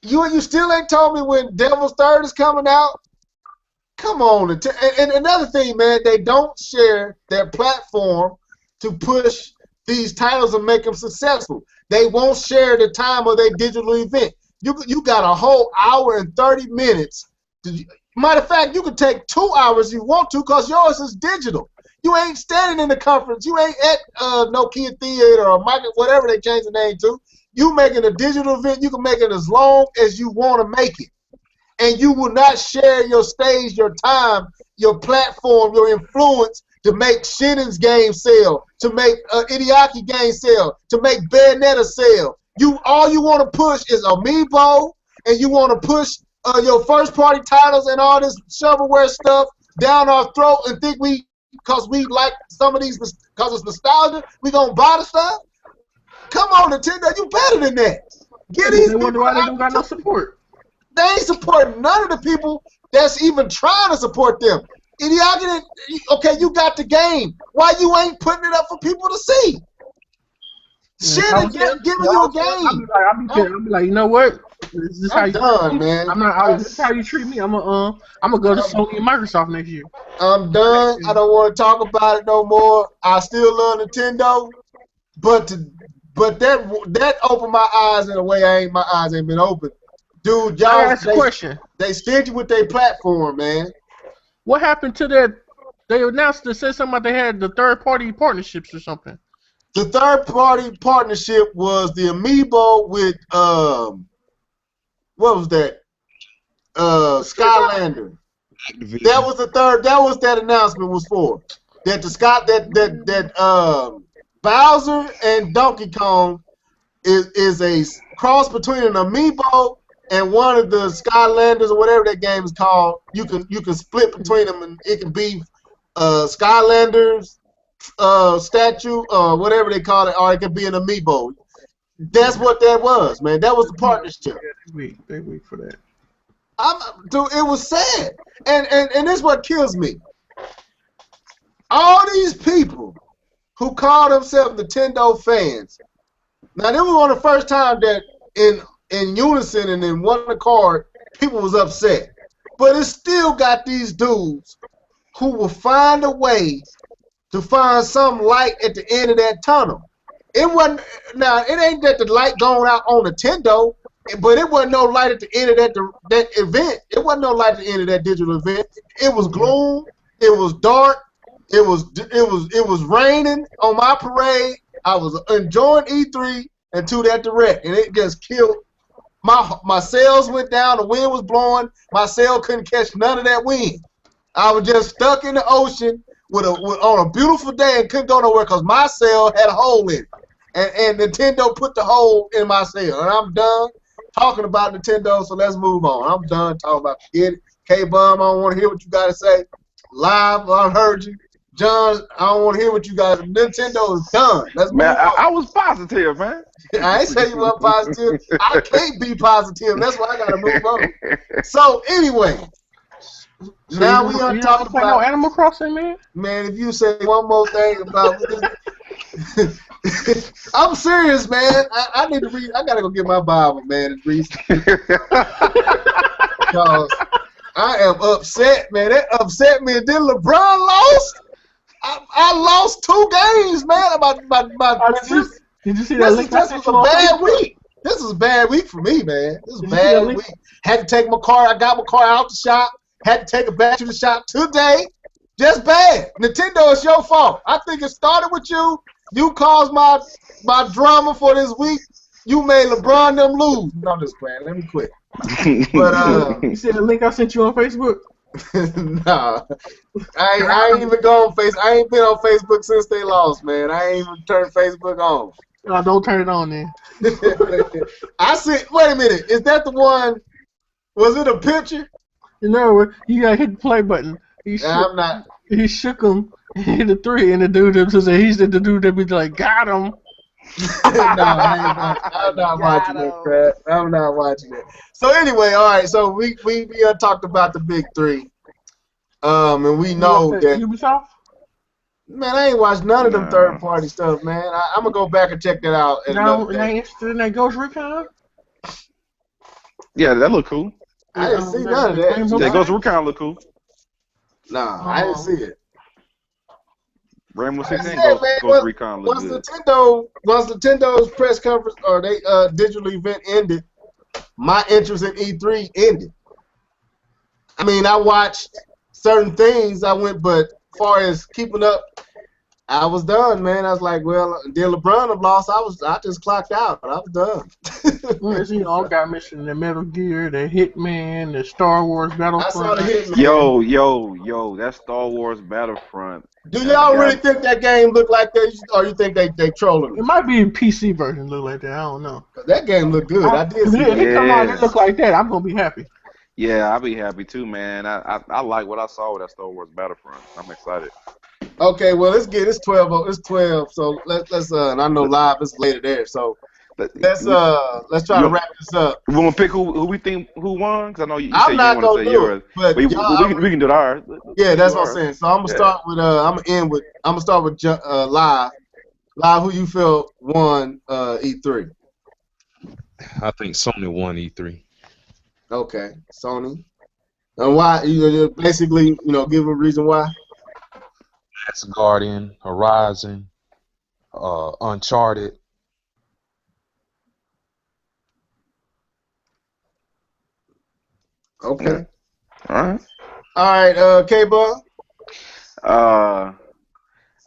Speaker 2: You still ain't told me when Devil's Third is coming out? Come on. And another thing, man, they don't share their platform to push these titles and make them successful. They won't share the time of their digital event. You got a whole hour and 30 minutes. Matter of fact, you can take 2 hours if you want to because yours is digital. You ain't standing in the conference. You ain't at Nokia Theater or Micro, whatever they changed the name to. You making a digital event, you can make it as long as you want to make it. And you will not share your stage, your time, your platform, your influence to make Shinnen's game sell, to make Idiaki game sell, to make Bayonetta sell. All you want to push is Amiibo, and you want to push your first party titles and all this shovelware stuff down our throat and think because we like some of these, because it's nostalgia, we gonna buy the stuff? Come on, Nintendo, you better than that. Get these people.
Speaker 3: Wonder why they don't got no support.
Speaker 2: They ain't supporting none of the people that's even trying to support them. Idiaki, okay, you got the game. Why you ain't putting it up for people to see? Shit, giving you a game.
Speaker 3: I'll be like, you know what? Is this how
Speaker 2: I'm
Speaker 3: you
Speaker 2: done,
Speaker 3: treat me?
Speaker 2: man.
Speaker 3: I'm not. Is this how you treat me? I'm gonna go to Sony and Microsoft next year.
Speaker 2: I'm done. I don't want to talk about it no more. I still love Nintendo, but that opened my eyes in a way my eyes ain't been open. Dude,
Speaker 3: I
Speaker 2: y'all,
Speaker 3: asked a question.
Speaker 2: they stingy with their platform, man.
Speaker 3: What happened to that? They announced they said something about they had the third party partnerships or something.
Speaker 2: The third party partnership was the Amiibo with what was that? Skylander.
Speaker 4: Activision.
Speaker 2: That was the third. That was that announcement was for. That the Scott that Bowser and Donkey Kong is a cross between an Amiibo and one of the Skylanders or whatever that game is called. You can split between them and it can be Skylanders statue whatever they call it, or it could be an Amiibo. That's what that was, man. That was the partnership.
Speaker 3: They weak for that.
Speaker 2: Dude, it was sad, and this is what kills me. All these people who call themselves Nintendo fans. Now, this was one of the first time that in unison and in one accord, people was upset. But it still got these dudes who will find a way to find some light at the end of that tunnel. It wasn't. Now, it ain't that the light going out on Nintendo. But it wasn't no light at the end of that event. It wasn't no light at the end of that digital event. It was gloom. It was dark. It was raining on my parade. I was enjoying E3 until that direct, and it just killed my sails went down. The wind was blowing. My sail couldn't catch none of that wind. I was just stuck in the ocean on a beautiful day and couldn't go nowhere because my sail had a hole in it, and Nintendo put the hole in my sail, and I'm done talking about Nintendo, so let's move on. I'm done talking about it. K-Bum, I don't want to hear what you got to say. Live, I heard you. John, I don't want to hear what you got. Nintendo is done. Let's move on.
Speaker 4: I was positive, man.
Speaker 2: I ain't saying you weren't positive. I can't be positive. That's why I got to move on. So, anyway,
Speaker 3: So
Speaker 2: now
Speaker 3: you
Speaker 2: we are
Speaker 3: don't
Speaker 2: talking
Speaker 3: play no
Speaker 2: about,
Speaker 3: Animal Crossing, man.
Speaker 2: man, if you say one more thing about this. I'm serious, man. I need to read. I gotta go get my Bible, man, and read. Because I am upset, man. That upset me. And then LeBron lost. I lost 2 games, man.
Speaker 3: Did you see that link?
Speaker 2: This was a bad week. This was a bad week for me, man. This was a bad week. Had to take my car. I got my car out the shop. Had to take it back to the shop today. Just bad. Nintendo, it's your fault. I think it started with you. You caused my drama for this week. You made LeBron them lose. No, I'm just playing. Let me quit. But
Speaker 3: you see the link I sent you on Facebook?
Speaker 2: nah, I ain't even go on Facebook. I ain't been on Facebook since they lost, man. I ain't even turned Facebook on.
Speaker 3: No, don't turn it on then.
Speaker 2: I see. Wait a minute. Is that the one? Was it a picture?
Speaker 3: No, you gotta hit the play button.
Speaker 2: I'm not.
Speaker 3: He shook him. Hit the 3, and the dude that said he's the dude that be like, got him.
Speaker 2: I'm not watching that crap. I'm not watching it. So anyway, all right. So we talked about the big 3, and we know that
Speaker 3: Ubisoft.
Speaker 2: Man, I ain't watched none of them third party stuff, man. I'm gonna go back and check that out.
Speaker 3: No, and I ain't interested in that Ghost Recon.
Speaker 4: Yeah, that look cool.
Speaker 2: I didn't see none of that.
Speaker 4: Yeah, Ghost Recon look cool.
Speaker 2: Nah, I didn't see it.
Speaker 4: Rainbow Six and
Speaker 2: man,
Speaker 4: Ghost Recon look good.
Speaker 2: Once Nintendo's press conference or they digital event ended, my interest in E3 ended. I mean, I watched certain things. But as far as keeping up, I was done, man. I was like, well, until LeBron lost, I just clocked out. I was done.
Speaker 3: Well, you all got mentioned the Metal Gear, the Hitman, the Star Wars Battlefront.
Speaker 2: I saw the Hitman.
Speaker 4: Yo, that Star Wars Battlefront.
Speaker 2: Do y'all really think that game looked like that, or you think they trolling
Speaker 3: It
Speaker 2: it?
Speaker 3: might be a PC version look like that. I don't know.
Speaker 2: That game looked good. I did see
Speaker 3: If
Speaker 2: it.
Speaker 3: it come out and look like that, I'm gonna be happy.
Speaker 4: Yeah, I'll be happy too, man. I like what I saw with that Star Wars Battlefront. I'm excited.
Speaker 2: Okay, well it's 12. It's 12. So let's and I know live is later there. So let's try to wrap this up.
Speaker 4: We want to pick who we think who won? Because I know you
Speaker 2: I'm
Speaker 4: said
Speaker 2: not
Speaker 4: you want to say yours,
Speaker 2: but
Speaker 4: we can do ours.
Speaker 2: Yeah, that's what I'm saying. So I'm gonna start with I'm gonna start with live. Live, who you feel won E3?
Speaker 1: I think Sony won E3.
Speaker 2: Okay, Sony. And why? You basically, give a reason why.
Speaker 1: That's Guardian, Horizon, Uncharted.
Speaker 2: Okay.
Speaker 4: All right.
Speaker 2: All right, K-Ball.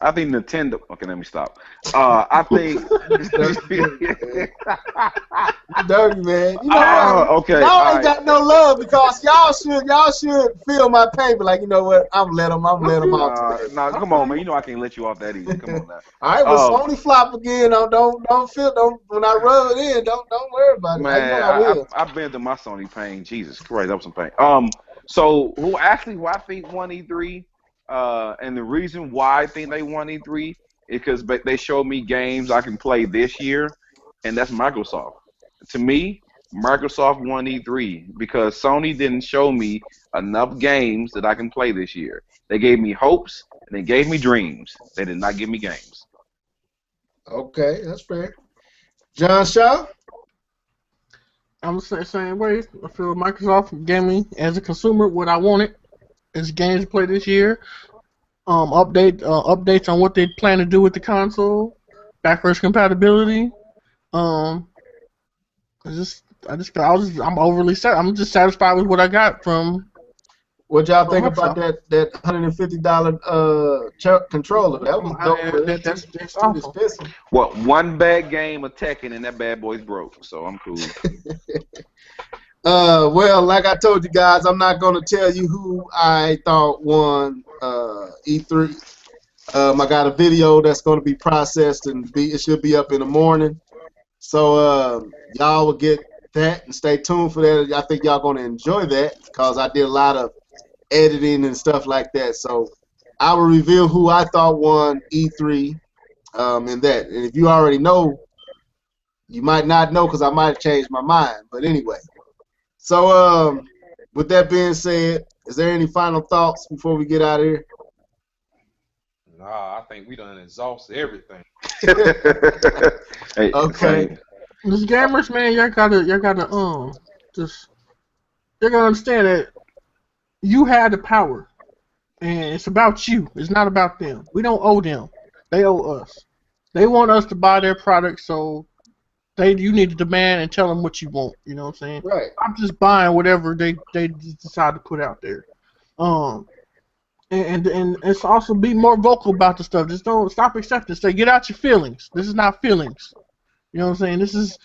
Speaker 4: I think Nintendo. Okay, let me stop. I think.
Speaker 2: You dirty, man. You know what?
Speaker 4: Okay.
Speaker 2: Y'all
Speaker 4: All
Speaker 2: ain't
Speaker 4: right.
Speaker 2: got no love because y'all should feel my pain. But like, you know what? I'm let them out today.
Speaker 4: No, come on, man. You know I can't let you off that easy. Come on now.
Speaker 2: All right, well, Sony flop again. Don't when I rub it in. Don't worry about it. I know
Speaker 4: Man,
Speaker 2: I will.
Speaker 4: I've been through my Sony pain. Jesus Christ, that was some pain. So who I think won E3, and the reason why I think they won E3 is because they showed me games I can play this year, and that's Microsoft. To me, Microsoft won E3 because Sony didn't show me enough games that I can play this year. They gave me hopes and they gave me dreams. They did not give me games.
Speaker 2: Okay, that's fair. Jon Shaw.
Speaker 3: I'm the same way. I feel Microsoft gave me, as a consumer, what I wanted is games to play this year. Updates on what they plan to do with the console, backwards compatibility. Um, I'm overly set. I'm just satisfied with what I got from
Speaker 2: What y'all think about
Speaker 3: Microsoft.
Speaker 2: that $150 controller? That was dope, but it's
Speaker 3: That's
Speaker 2: too
Speaker 3: awful.
Speaker 2: expensive.
Speaker 4: Well, one bad game of Tekken and that bad boy's broke, so I'm cool.
Speaker 2: Well, like I told you guys, I'm not gonna tell you who I thought won E3. I got a video that's gonna be processed and it should be up in the morning. So y'all will get that and stay tuned for that. I think y'all gonna enjoy that because I did a lot of editing and stuff like that. So I will reveal who I thought won E3 in that. And if you already know, you might not know because I might have changed my mind. But anyway. So with that being said, is there any final thoughts before we get out of here?
Speaker 1: Nah, I think we done exhausted everything.
Speaker 4: Hey,
Speaker 2: Okay.
Speaker 4: same.
Speaker 3: These gamers, man, y'all gotta just you're gonna understand that you had the power, and it's about you. It's not about them. We don't owe them. They owe us. They want us to buy their product, so you need to demand and tell them what you want. You know what I'm saying?
Speaker 2: Right.
Speaker 3: I'm just buying whatever they decide to put out there. Um, and it's also be more vocal about the stuff. Just don't stop accepting. Say, get out your feelings. This is not feelings. You know what I'm saying? This is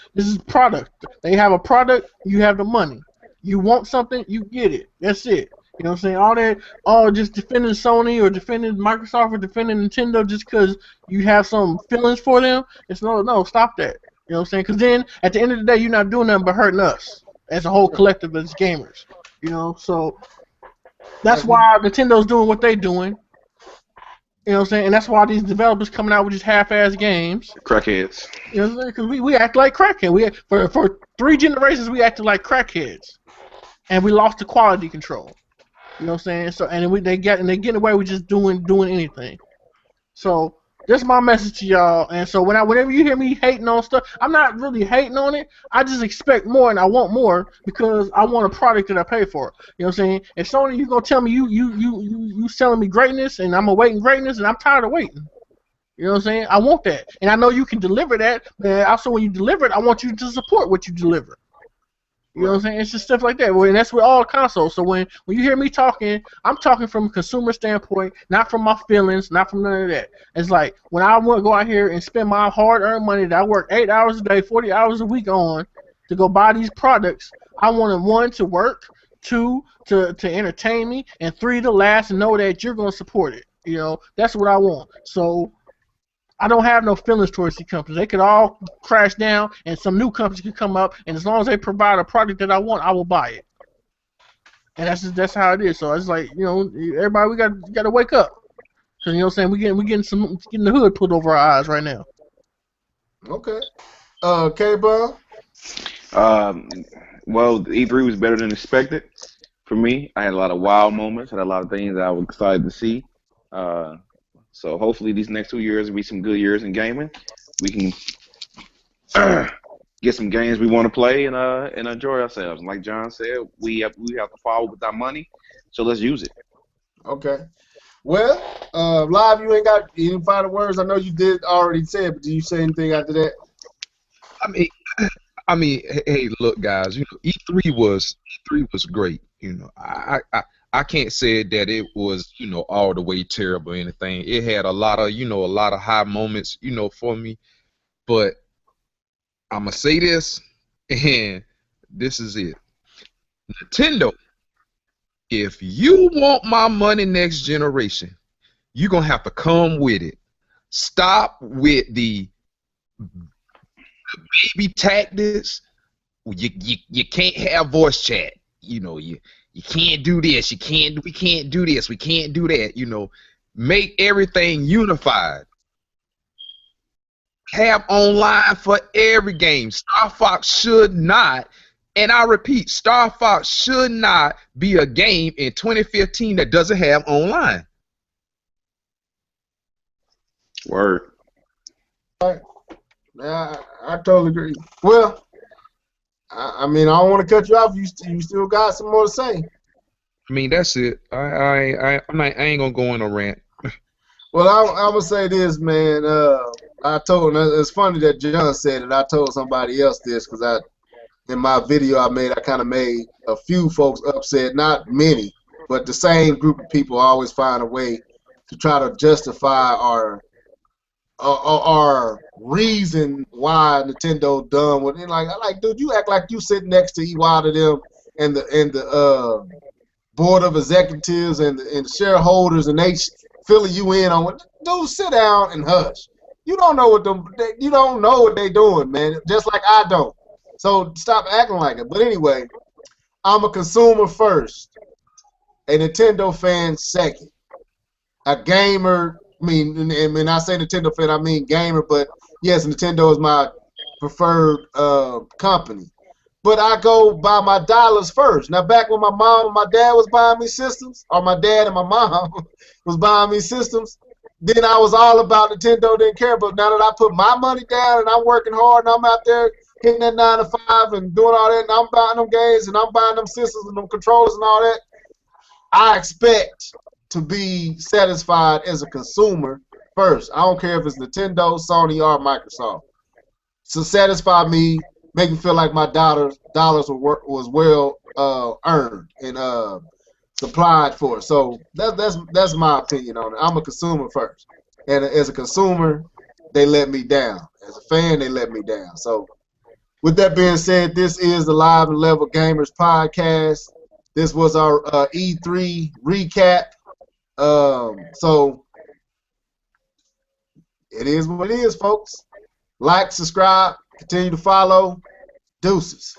Speaker 3: product. They have a product. You have the money. You want something, you get it. That's it. You know what I'm saying? All just defending Sony or defending Microsoft or defending Nintendo just because you have some feelings for them. It's no, stop that. You know what I'm saying? Because then at the end of the day, you're not doing nothing but hurting us as a whole collective as gamers. You know, so that's why Nintendo's doing what they're doing. You know what I'm saying? And that's why these developers coming out with these half-ass games.
Speaker 4: Crackheads.
Speaker 3: You know what I'm saying? Because we act like crackheads. For 3 generations, we acted like crackheads. And we lost the quality control. You know what I'm saying? So they're getting away with just doing anything. So that's my message to y'all. And so whenever you hear me hating on stuff, I'm not really hating on it. I just expect more and I want more because I want a product that I pay for. You know what I'm saying? If Sony, you gonna tell me you selling me greatness and I'm awaiting greatness and I'm tired of waiting. You know what I'm saying? I want that, and I know you can deliver that. But also, when you deliver it, I want you to support what you deliver. You know what I'm saying? It's just stuff like that. And that's with all consoles. So when you hear me talking, I'm talking from a consumer standpoint, not from my feelings, not from none of that. It's like when I want to go out here and spend my hard-earned money that I work 8 hours a day, 40 hours a week on to go buy these products, I want one to work, 2 to entertain me, and 3 to last and know that you're going to support it. You know, that's what I want. So I don't have no feelings towards these companies. They could all crash down, and some new companies could come up, and as long as they provide a product that I want, I will buy it. And that's how it is. So it's like, you know, everybody, we got to wake up, because you know what I'm saying, we getting the hood put over our eyes right now.
Speaker 2: Okay. K-Ball.
Speaker 4: Well, E3 was better than expected for me. I had a lot of wild moments, had a lot of things that I was excited to see. So hopefully these next 2 years will be some good years in gaming. We can get some games we want to play and enjoy ourselves. And like John said, we have to follow with our money, so let's use it.
Speaker 2: Okay. Well, live, you ain't got any final words. I know you did already say it, but do you say anything after that?
Speaker 1: I mean, hey, look, guys. E3 was great. I can't say that it was all the way terrible or anything. It had a lot of high moments for me. But I'm gonna say this, and this is it. Nintendo, if you want my money next generation, you're gonna have to come with it. Stop with the baby tactics. You can't have voice chat. You can't do this. We can't do this. We can't do that. Make everything unified. Have online for every game. Star Fox should not, and I repeat, Star Fox should not be a game in 2015 that doesn't have online.
Speaker 4: Word.
Speaker 2: Yeah, I totally agree. Well, I mean, I don't want to cut you off. You still got some more to say.
Speaker 1: I mean, that's it. I ain't gonna go on a rant.
Speaker 2: Well, I'm gonna say this, man. I told. It's funny that John said it. I told somebody else this because in my video I kind of made a few folks upset. Not many, but the same group of people always find a way to try to justify our reason why Nintendo done what. And like, dude, you act like you sitting next to Iwata them and the board of executives and the shareholders, and they filling you in on what. Dude, sit down and hush. You don't know you don't know what they doing, man. Just like I don't. So stop acting like it. But anyway, I'm a consumer first, a Nintendo fan second, a gamer. I mean, and when I say Nintendo fan, I mean gamer. But yes, Nintendo is my preferred company. But I go by my dollars first. Now, back when my mom and my dad was buying me systems, or my dad and my mom was buying me systems, then I was all about Nintendo, didn't care. But now that I put my money down and I'm working hard and I'm out there hitting that 9 to 5 and doing all that, and I'm buying them games and I'm buying them systems and them controllers and all that, I expect to be satisfied as a consumer first. I don't care if it's Nintendo, Sony, or Microsoft. So satisfy me, make me feel like my dollars was well earned and supplied for. So that's my opinion on it. I'm a consumer first, and as a consumer, they let me down. As a fan, they let me down. So with that being said, this is the Live and Level Gamers podcast. This was our E3 recap. So it is what it is, folks. Like, subscribe, continue to follow. Deuces.